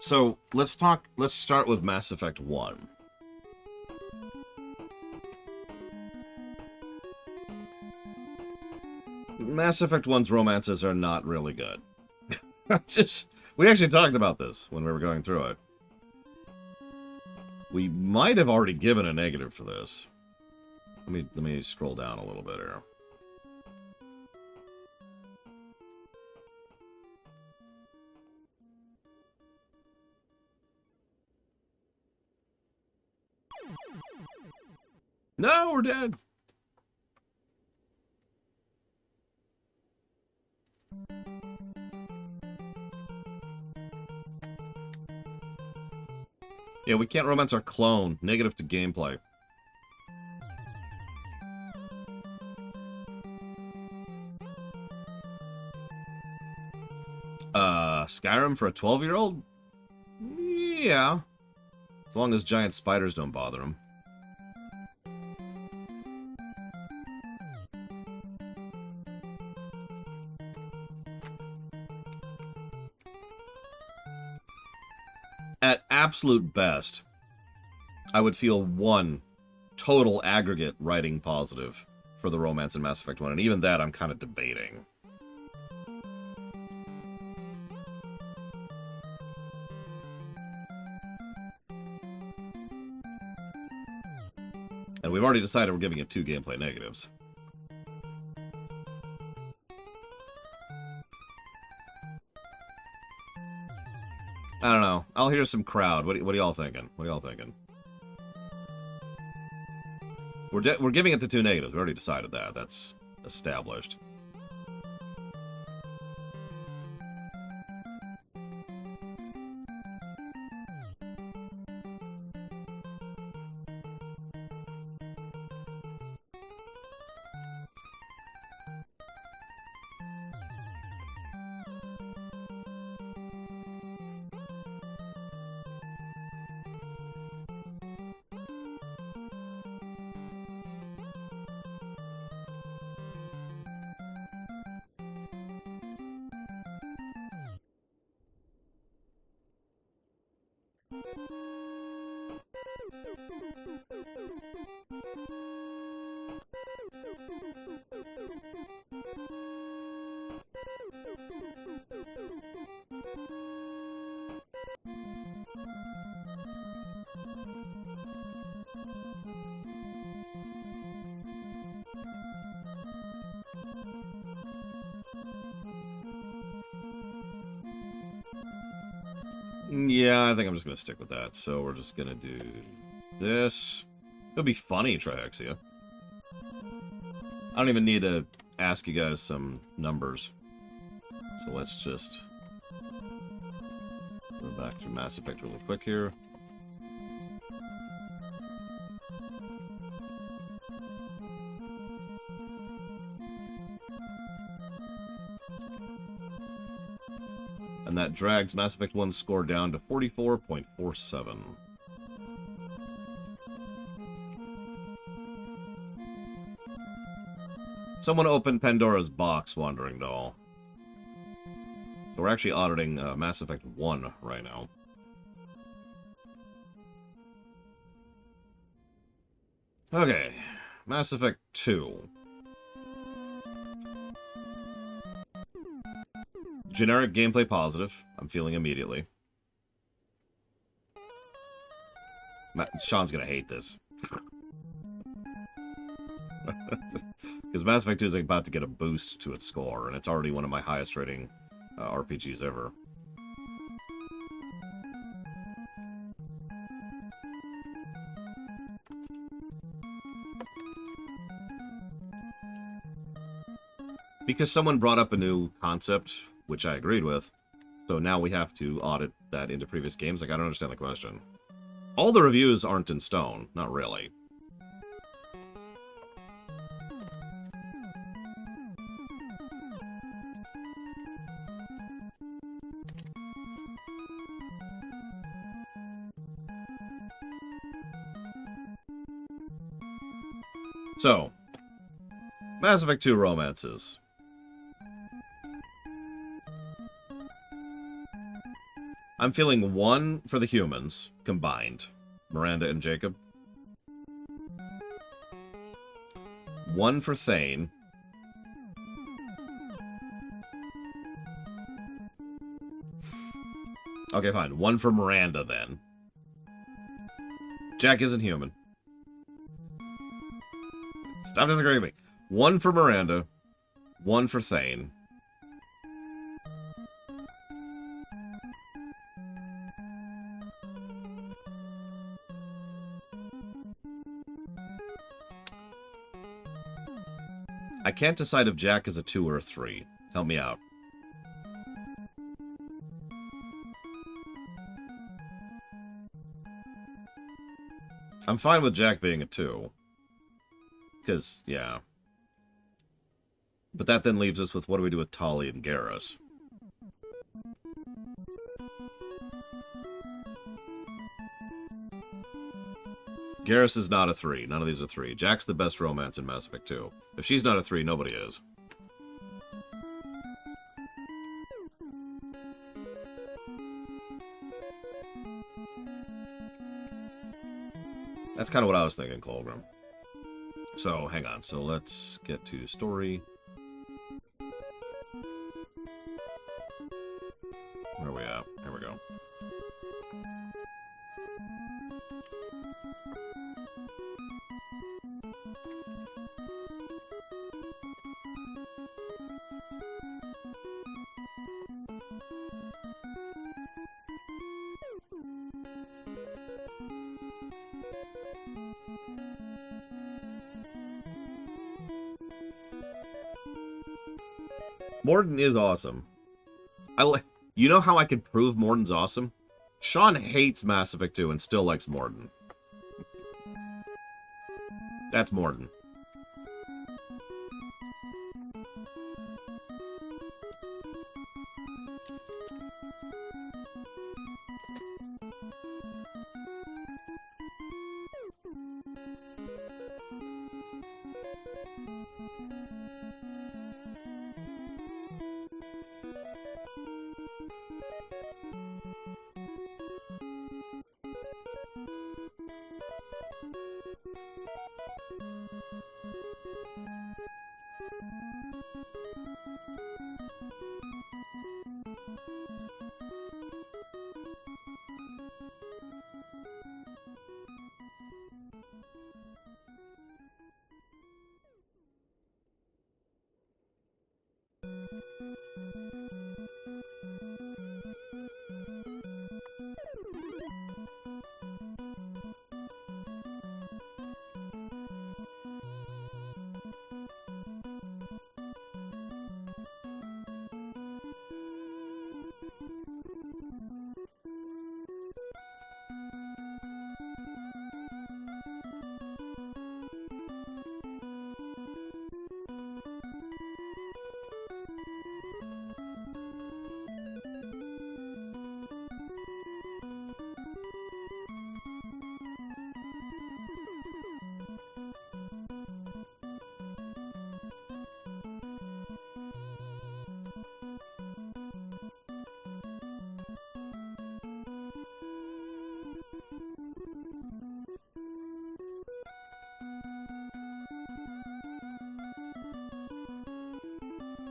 So, let's start with Mass Effect 1. Mass Effect 1's romances are not really good. We actually talked about this when we were going through it. We might have already given a negative for this. Let me scroll down a little bit here. No, we're dead. Yeah, we can't romance our clone. Negative to gameplay. Skyrim for a 12-year-old? Yeah. As long as giant spiders don't bother him. At absolute best, I would feel 1 total aggregate writing positive for the romance in Mass Effect 1, and even that I'm kind of debating. And we've already decided we're giving it 2 gameplay negatives. I don't know. I'll hear some crowd. What are y'all thinking? What are y'all thinking? We're giving it the 2 negatives. We already decided that. That's established. Yeah, I think I'm just going to stick with that. So we're just going to do this. It'll be funny, Triaxia. I don't even need to ask you guys some numbers. So let's just go back through Mass Effect really quick here. And that drags Mass Effect 1's score down to 44.47. Someone opened Pandora's box, Wandering Doll. So we're actually auditing Mass Effect 1 right now. Okay, Mass Effect 2. Generic gameplay positive. I'm feeling immediately. Sean's gonna hate this. Because Mass Effect 2 is about to get a boost to its score, and it's already one of my highest rating RPGs ever. Because someone brought up a new concept, which I agreed with, so now we have to audit that into previous games. Like, I don't understand the question. All the reviews aren't in stone. Not really. So, Mass Effect 2 romances. I'm feeling 1 for the humans, combined. Miranda and Jacob. 1 for Thane. Okay, fine. 1 for Miranda, then. Jack isn't human. Stop disagreeing with me. 1 for Miranda. 1 for Thane. I can't decide if Jack is a 2 or a 3. Help me out. I'm fine with Jack being a 2. Because, yeah. But that then leaves us with what do we do with Tali and Garrus? Garrus is not a 3. None of these are 3. Jack's the best romance in Mass Effect 2. If she's not a 3, nobody is. That's kind of what I was thinking, Colgrim. So, hang on. So, let's get to story. Where are we at? Here we go. Mordin is awesome. You know how I could prove Mordin's awesome? Sean hates Mass Effect 2 and still likes Mordin. That's Mordin.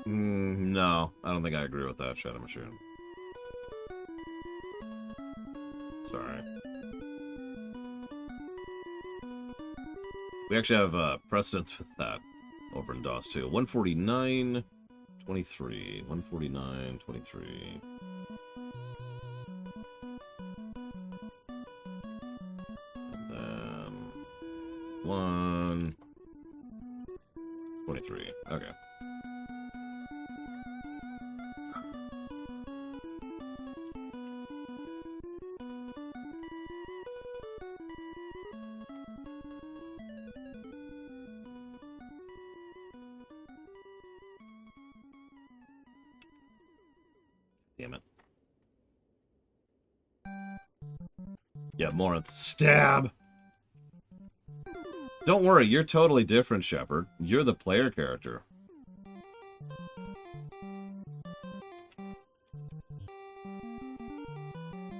No, I don't think I agree with that, Shadow Machine. Sorry. We actually have precedence with that over in DOS 2. 149, 23. 149, 23. And then 1, 23. Okay. Damn it. Yeah, Morinth. Stab! Don't worry, you're totally different, Shepard. You're the player character.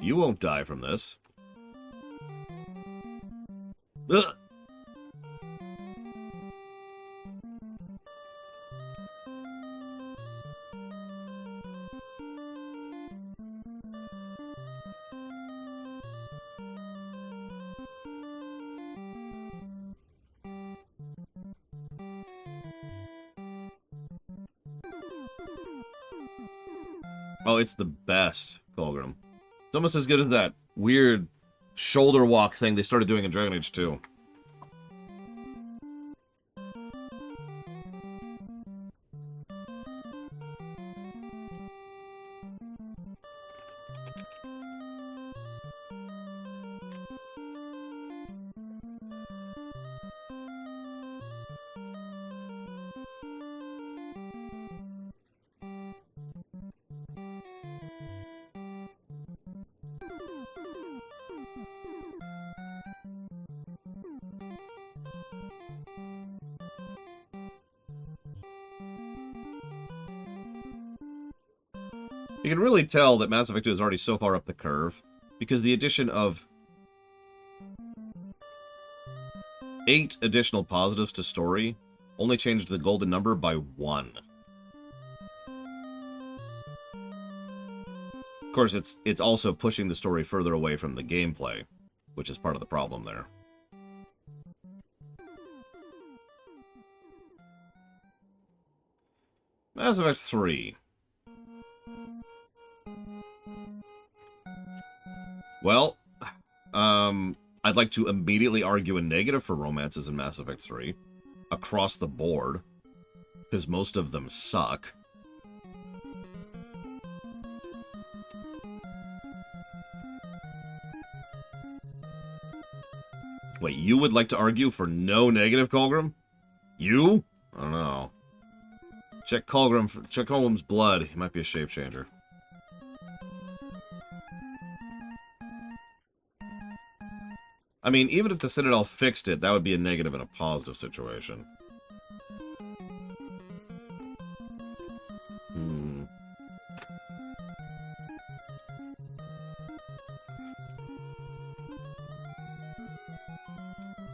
You won't die from this. Ugh. Oh, it's the best, Colgrim. It's almost as good as that weird shoulder walk thing they started doing in Dragon Age 2. You can really tell that Mass Effect 2 is already so far up the curve, because the addition of 8 additional positives to story only changed the golden number by 1. Of course, it's also pushing the story further away from the gameplay, which is part of the problem there. Mass Effect 3. Well, I'd like to immediately argue a negative for romances in Mass Effect 3. Across the board. Because most of them suck. Wait, you would like to argue for no negative, Colgrim? You? I don't know. Check Colgrim's blood. He might be a shape changer. I mean, even if the Citadel fixed it, that would be a negative and a positive situation.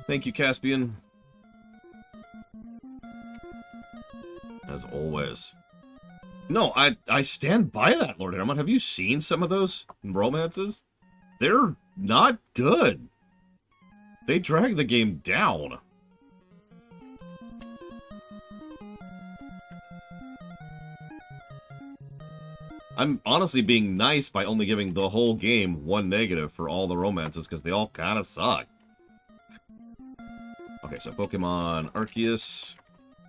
Thank you, Caspian. As always. No, I stand by that, Lord Hermon. Have you seen some of those romances? They're not good. They drag the game down. I'm honestly being nice by only giving the whole game 1 negative for all the romances, because they all kind of suck. Okay, so Pokemon Arceus,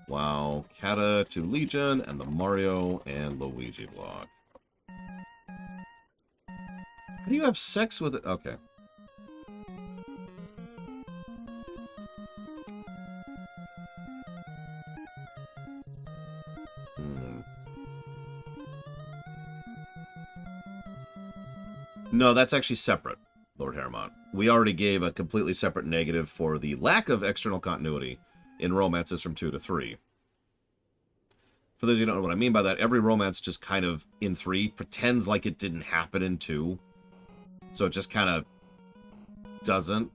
WoW, Kata to Legion, and the Mario and Luigi block. How do you have sex with it? Okay. No, that's actually separate, Lord Hermon. We already gave a completely separate negative for the lack of external continuity in romances from 2 to 3. For those of you who don't know what I mean by that, every romance just kind of, in 3, pretends like it didn't happen in 2. So it just kind of doesn't.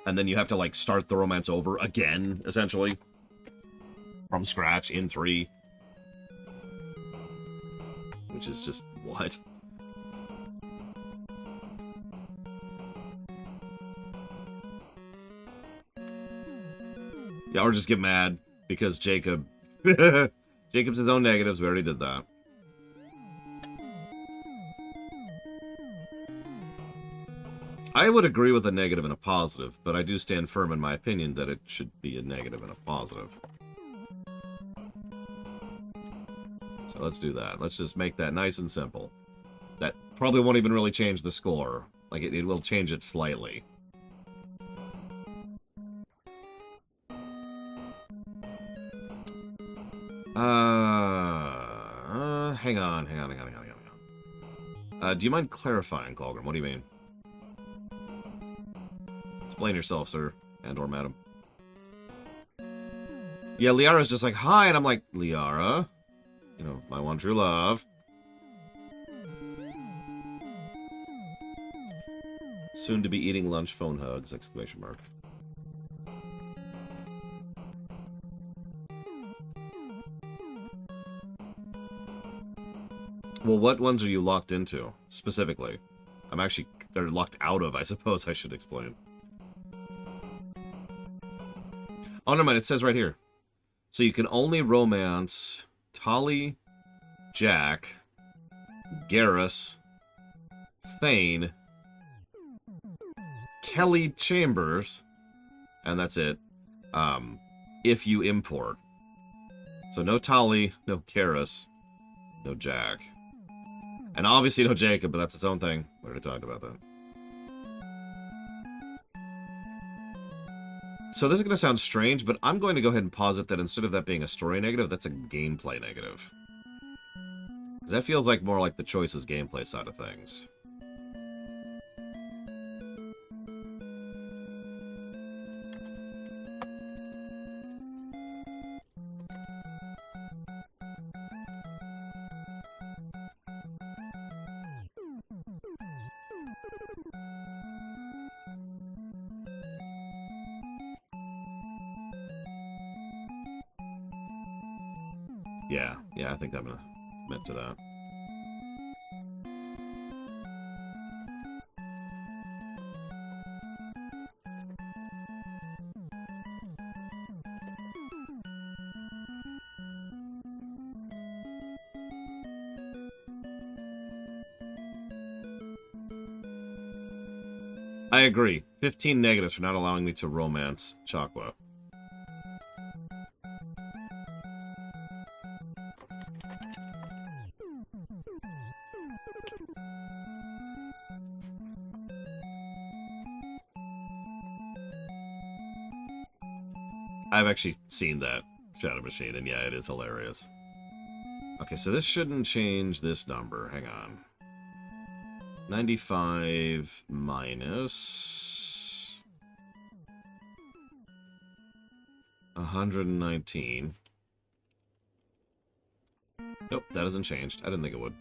And then you have to, like, start the romance over again, essentially. From scratch in 3. Which is just, what? Yeah, or just get mad because Jacob... Jacob's his own negatives, we already did that. I would agree with a negative and a positive, but I do stand firm in my opinion that it should be a negative and a positive. So let's do that. Let's just make that nice and simple. That probably won't even really change the score. Like, it will change it slightly. Hang on. Do you mind clarifying, Colgrim? What do you mean? Explain yourself, sir, and/or madam. Yeah, Liara's just like, hi, and I'm like, Liara? You know, my one true love. Soon to be eating lunch, phone hugs, exclamation mark. Well, what ones are you locked into, specifically? I'm actually... or locked out of, I suppose I should explain. Oh, never mind, it says right here. So you can only romance Tali, Jack, Garrus, Thane, Kelly Chambers, and that's it, if you import. So no Tali, no Garrus, no Jack. And obviously no Jacob, but that's its own thing. We already talked about that. So this is going to sound strange, but I'm going to go ahead and posit that instead of that being a story negative, that's a gameplay negative. Because that feels like more like the choices gameplay side of things. Yeah, I think I'm meant to that. I agree. 15 negatives for not allowing me to romance Chakwa. I've actually seen that Shadow Machine, and yeah, it is hilarious. Okay, so this shouldn't change this number. Hang on. 95 minus 119. Nope, that hasn't changed. I didn't think it would.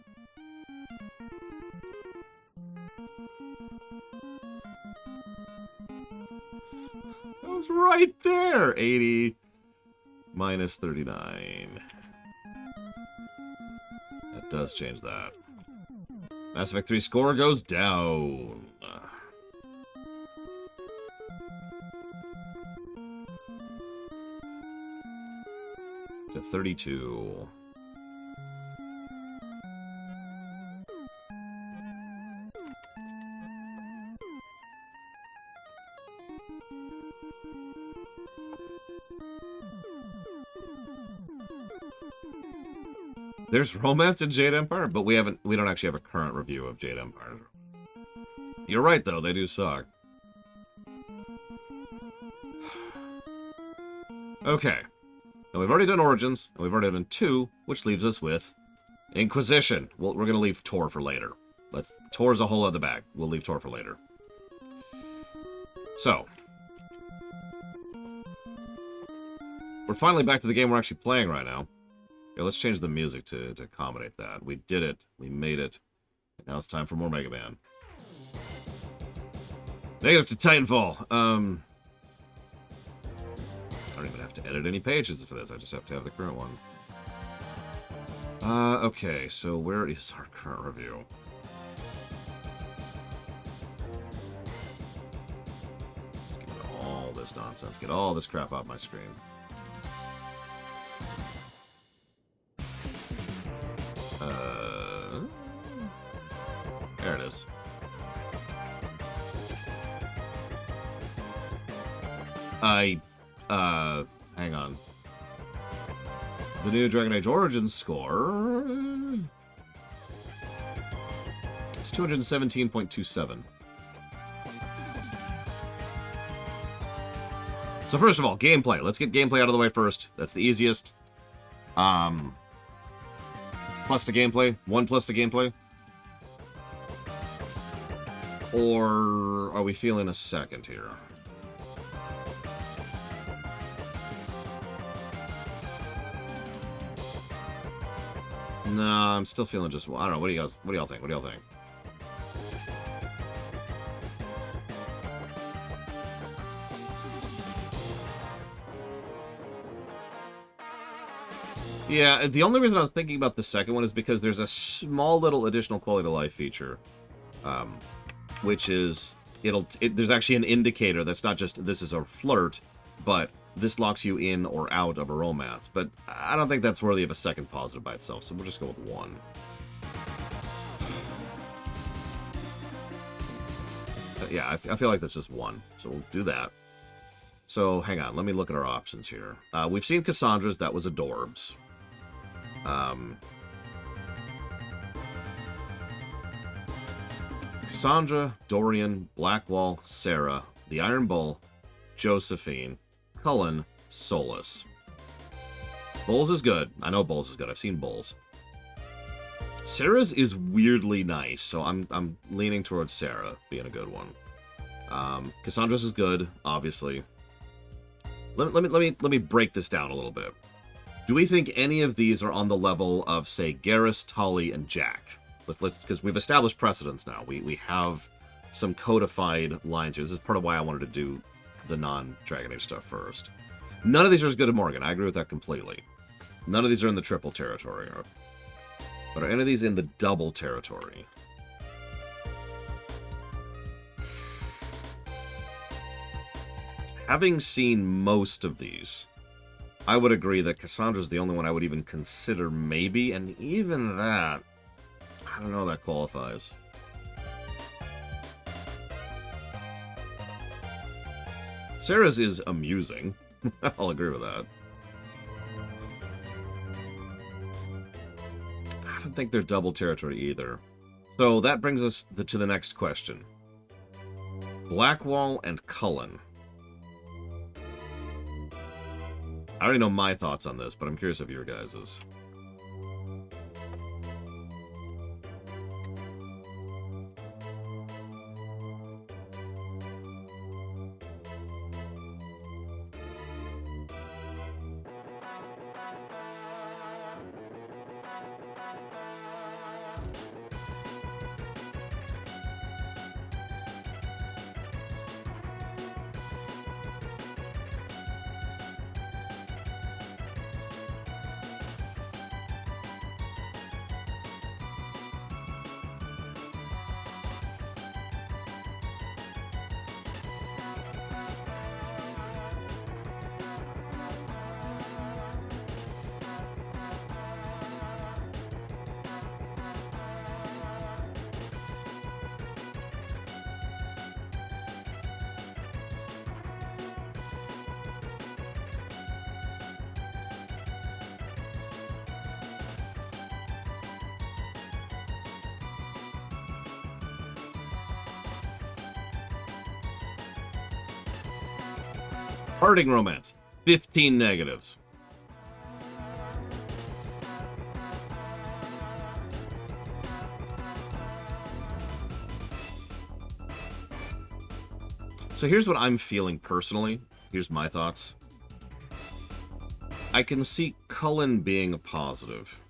That was right there! 80 minus 39. That does change that. Mass Effect 3 score goes down. To 32. There's romance in Jade Empire, but we don't actually have a current review of Jade Empire. You're right though, they do suck. Okay. Now we've already done Origins, and we've already done 2, which leaves us with Inquisition. Well, we're gonna leave Tor for later. Tor's a whole other bag. We'll leave Tor for later. So. We're finally back to the game we're actually playing right now. Okay, let's change the music to accommodate that. We did it. We made it. And now it's time for more Mega Man. Negative to Titanfall. I don't even have to edit any pages for this. I just have to have the current one. Okay, so where is our current review? Let's get rid of all this nonsense. Get all this crap off my screen. There it is. Hang on. The new Dragon Age Origins score is 217.27. So first of all, gameplay. Let's get gameplay out of the way first. That's the easiest. Plus to gameplay? 1 plus to gameplay? Or are we feeling a second here? No, I'm still feeling just... I don't know. What do y'all think? What do y'all think? Yeah, the only reason I was thinking about the second one is because there's a small little additional quality of life feature, which is there's actually an indicator that's not just this is a flirt, but this locks you in or out of a romance. But I don't think that's worthy of a second positive by itself, so we'll just go with 1. Yeah, I feel like that's just 1, so we'll do that. So hang on, let me look at our options here. We've seen Cassandra's, that was adorbs. Cassandra, Dorian, Blackwall, Sarah, the Iron Bull, Josephine, Cullen, Solus. Bowles is good. I know Bowles is good. I've seen Bowles. Sarah's is weirdly nice, so I'm leaning towards Sarah being a good one. Cassandra's is good, obviously. Let me break this down a little bit. Do we think any of these are on the level of, say, Garrus, Tolly, and Jack? Because we've established precedents now. We have some codified lines here. This is part of why I wanted to do the non-Dragon Age stuff first. None of these are as good as Morgan. I agree with that completely. None of these are in the triple territory. But are any of these in the double territory? Having seen most of these, I would agree that Cassandra's the only one I would even consider maybe, and even that, I don't know that qualifies. Sarah's is amusing. I'll agree with that. I don't think they're double territory either. So that brings us to the next question. Blackwall and Cullen. I already know my thoughts on this, but I'm curious of your guys's. Parting romance. 15 negatives. So here's what I'm feeling personally. Here's my thoughts. I can see Cullen being a positive.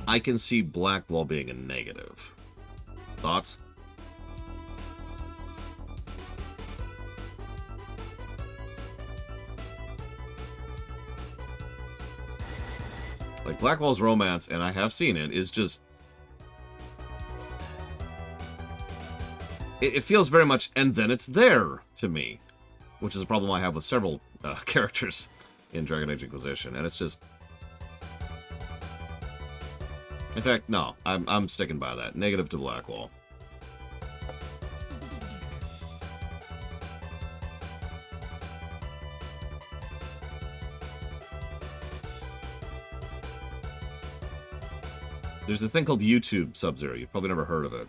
I can see Blackwall being a negative. Thoughts? Like, Blackwall's romance, and I have seen it, is just... It feels very much, and then it's there, to me. Which is a problem I have with several characters in Dragon Age Inquisition, and it's just... In fact, no, I'm sticking by that. Negative to Blackwall. There's this thing called YouTube Sub-Zero. You've probably never heard of it.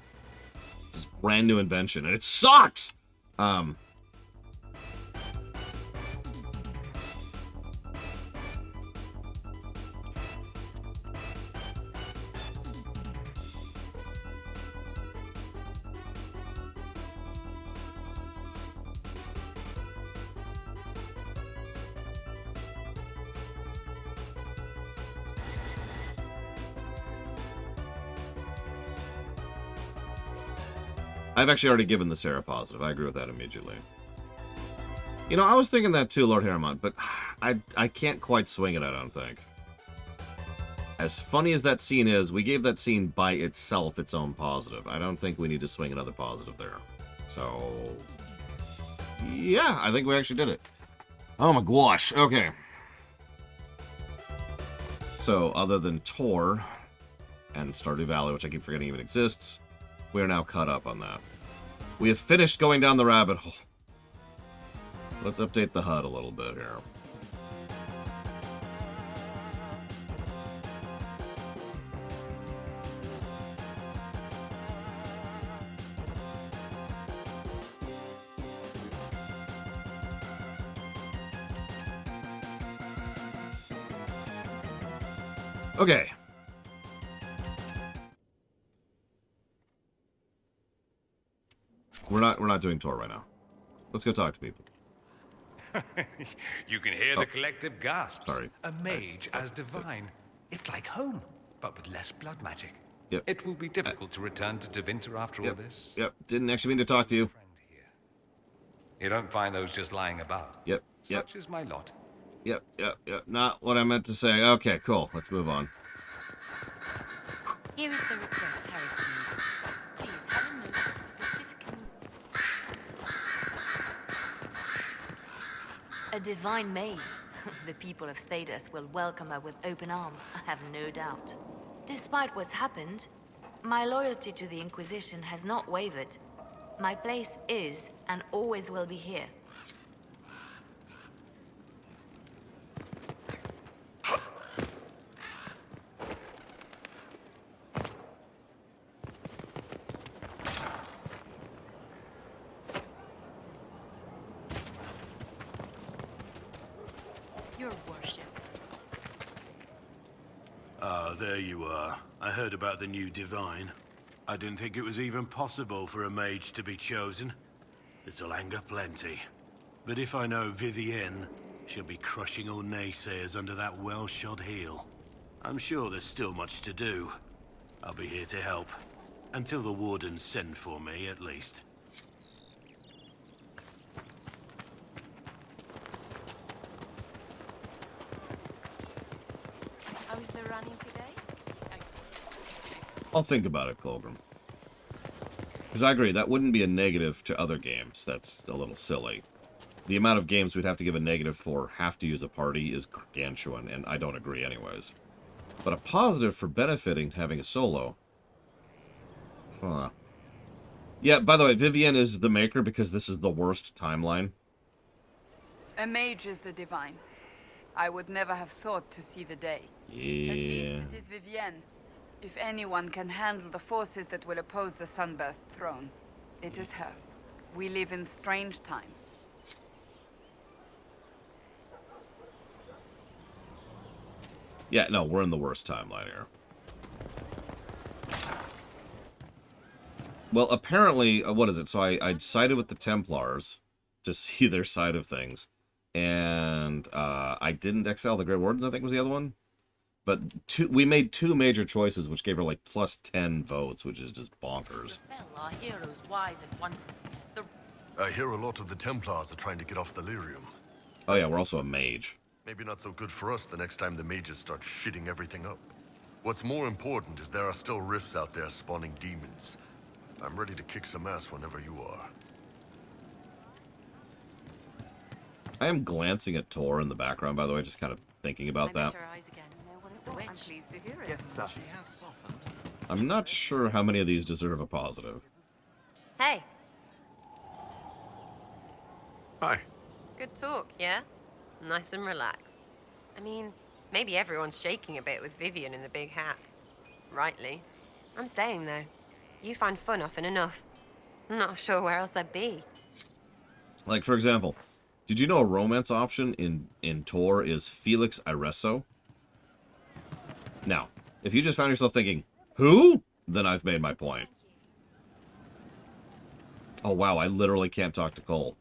It's this brand new invention, and it sucks! I've actually already given the Sarah positive. I agree with that immediately. You know, I was thinking that too, Lord Harrimont, but I can't quite swing it, I don't think. As funny as that scene is, we gave that scene by itself its own positive. I don't think we need to swing another positive there. So, yeah, I think we actually did it. Oh my gosh, okay. So, other than Tor and Stardew Valley, which I keep forgetting even exists, we are now caught up on that. We have finished going down the rabbit hole. Let's update the HUD a little bit here. Okay. We're not doing Tor right now. Let's go talk to people. You can hear the collective gasps. Sorry. A mage as divine. It's like home, but with less blood magic. Yep. It will be difficult to return to Devinter after all this. Yep. Didn't actually mean to talk to you. You don't find those just lying about. Yep. Such is my lot. Yep. Not what I meant to say. Okay, cool. Let's move on. Here is the request Harry made. Please have a note that specifically... A divine mage. The people of Thedas will welcome her with open arms, I have no doubt. Despite what's happened, my loyalty to the Inquisition has not wavered. My place is and always will be here. Your worship. Ah, there you are. I heard about the new divine. I didn't think it was even possible for a mage to be chosen. This'll anger plenty. But if I know Vivienne, she'll be crushing all naysayers under that well-shod heel. I'm sure there's still much to do. I'll be here to help. Until the wardens send for me, at least. How is the running today? I'll think about it, Colgrim. Because I agree, that wouldn't be a negative to other games. That's a little silly. The amount of games we'd have to give a negative for have to use a party is gargantuan, and I don't agree anyways. But a positive for benefiting having a solo. Huh. Yeah, by the way, Vivienne is the maker because this is the worst timeline. A mage is the divine. I would never have thought to see the day. Yeah. At least it is Vivienne. If anyone can handle the forces that will oppose the Sunburst throne, it is her. We live in strange times. Yeah, no, we're in the worst timeline here. Well, apparently, what is it? So I sided with the Templars to see their side of things. And I didn't exile the Grey Wardens, I think was the other one. But we made two major choices, which gave her like plus 10 votes, which is just bonkers. Our heroes wise and wondrous. I hear a lot of the Templars are trying to get off the Lyrium. Oh yeah, we're also a mage. Maybe not so good for us the next time the mages start shitting everything up. What's more important is there are still rifts out there spawning demons. I'm ready to kick some ass whenever you are. I am glancing at Tor in the background, by the way, just kind of thinking about that. I'm pleased to hear it. Yes, sir. She has softened. I'm not sure how many of these deserve a positive. Hey, Hi. good talk, yeah? Nice and relaxed. I mean, maybe everyone's shaking a bit with Vivian in the big hat. Rightly. I'm staying, though. You find fun often enough. I'm not sure where else I'd be. Like, for example, did you know a romance option in Tor is Felix Ireso? Now, if you just found yourself thinking, who? Then I've made my point. Oh, wow, I literally can't talk to Cole.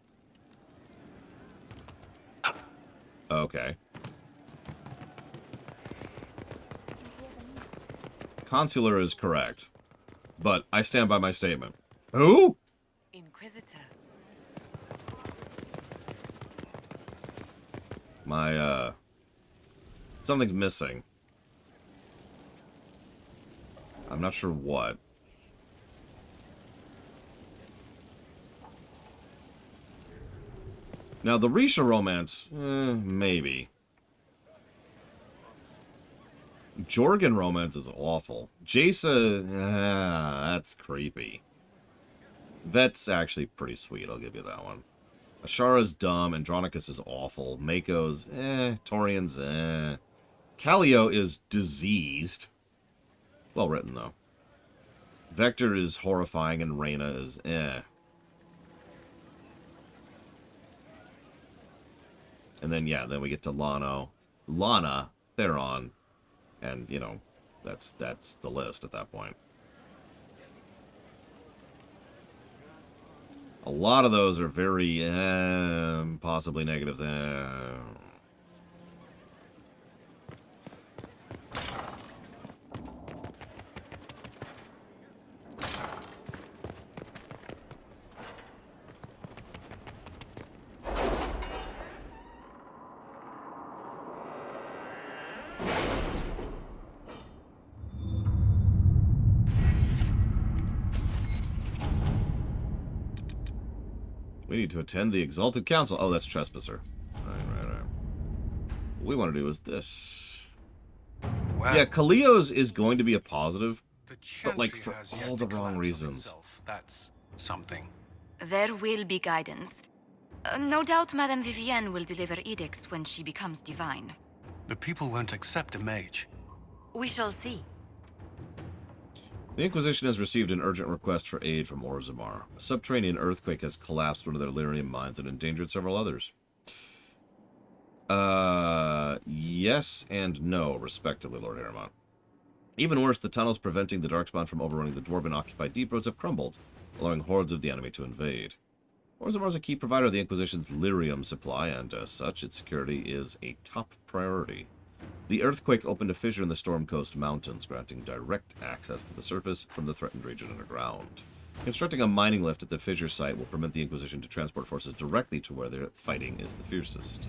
Okay. Consular is correct, but I stand by my statement. Who? My, something's missing. I'm not sure what. Now, the Risha romance, maybe. Jorgen romance is awful. Jace, that's creepy. Vet's actually pretty sweet, I'll give you that one. Ashara's dumb, Andronicus is awful, Mako's, Torian's, Callio is diseased. Well written, though. Vector is horrifying, and Reyna is, And then, yeah, then we get to Lana, Theron, and, you know, that's the list at that point. A lot of those are very, possibly negatives. We need to attend the Exalted Council. Oh, that's Trespasser. Right. What we want to do is this. Wow. Yeah, Kalio's is going to be a positive, but, like, for all the wrong reasons. That's something. There will be guidance. No doubt Madame Vivienne will deliver edicts when she becomes divine. The people won't accept a mage. We shall see. The Inquisition has received an urgent request for aid from Orzammar. A subterranean earthquake has collapsed one of their lyrium mines and endangered several others. Yes and no, respectively, Lord Aramont. Even worse, the tunnels preventing the Darkspawn from overrunning the Dwarven-occupied deep roads have crumbled, allowing hordes of the enemy to invade. Orzammar is a key provider of the Inquisition's lyrium supply, and as such, its security is a top priority. The earthquake opened a fissure in the Storm Coast Mountains, granting direct access to the surface from the threatened region underground. Constructing a mining lift at the fissure site will permit the Inquisition to transport forces directly to where their fighting is the fiercest.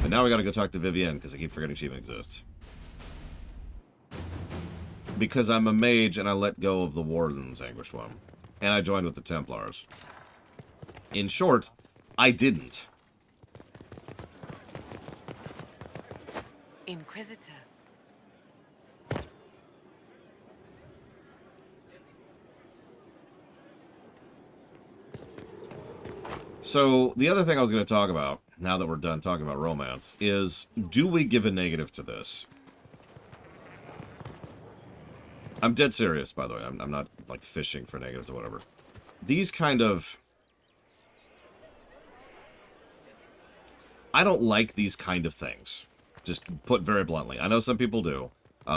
But now we gotta go talk to Vivienne, because I keep forgetting she even exists. Because I'm a mage and I let go of the Warden's Anguished One. And I joined with the Templars. In short, I didn't. Inquisitor. So, the other thing I was going to talk about, now that we're done talking about romance, is, do we give a negative to this? I'm dead serious, by the way. I'm not, like, fishing for negatives or whatever. These kind of... I don't like these kind of things. Just put very bluntly. I know some people do.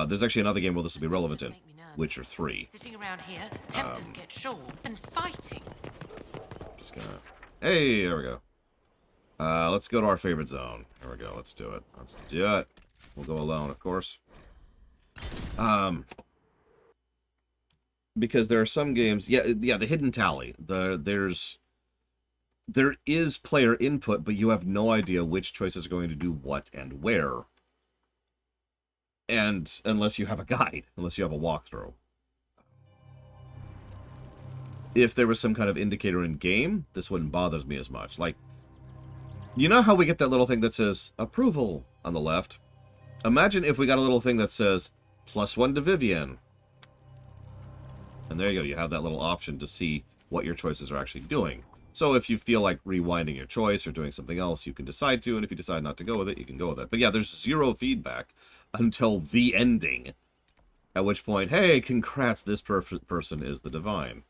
There's actually another game where this will be relevant in. Witcher 3. Sitting around here, tempers get shorn and fighting. Just gonna... Hey, there we go. Let's go to our favorite zone. There we go. Let's do it. Let's do it. We'll go alone, of course. Because there are some games... Yeah, the Hidden Tally. There is player input, but you have no idea which choices are going to do what and where. And unless you have a guide, unless you have a walkthrough. If there was some kind of indicator in game, this wouldn't bother me as much. Like, you know how we get that little thing that says approval on the left? Imagine if we got a little thing that says +1 to Vivienne. And there you go, you have that little option to see what your choices are actually doing. So if you feel like rewinding your choice or doing something else, you can decide to, and if you decide not to go with it, you can go with it. But yeah, there's zero feedback until the ending. At which point, hey, congrats, this person is the divine.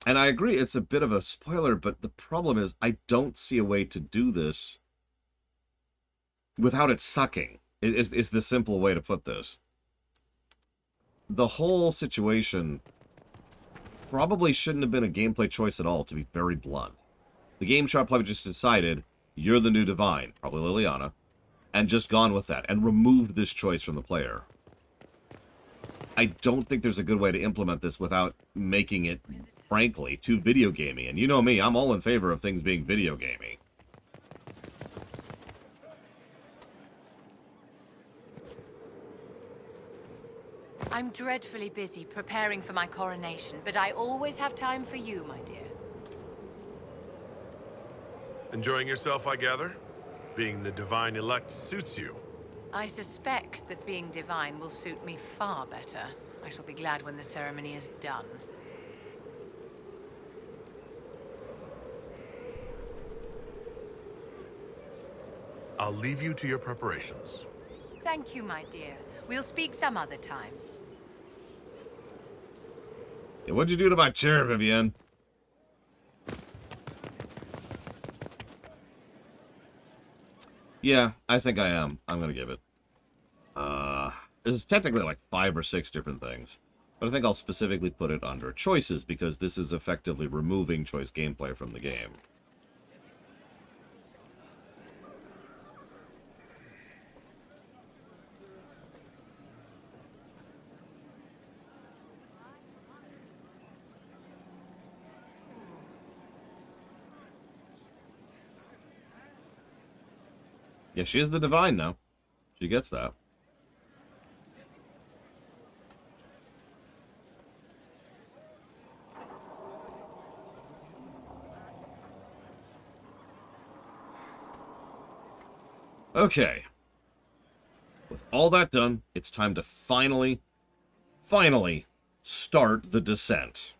And I agree, it's a bit of a spoiler, but the problem is, I don't see a way to do this without it sucking, is the simple way to put this. The whole situation... probably shouldn't have been a gameplay choice at all, to be very blunt. The game shop probably just decided, you're the new divine, probably Liliana, and just gone with that, and removed this choice from the player. I don't think there's a good way to implement this without making it, frankly, too video gamey. And you know me, I'm all in favor of things being video gamey. I'm dreadfully busy preparing for my coronation, but I always have time for you, my dear. Enjoying yourself, I gather? Being the divine elect suits you. I suspect that being divine will suit me far better. I shall be glad when the ceremony is done. I'll leave you to your preparations. Thank you, my dear. We'll speak some other time. Yeah, what'd you do to my chair, Vivienne? Yeah, I think I am. I'm gonna give it. There's technically like 5 or 6 different things. But I think I'll specifically put it under choices because this is effectively removing choice gameplay from the game. Yeah, she is the divine now. She gets that. Okay. With all that done, it's time to finally start the descent.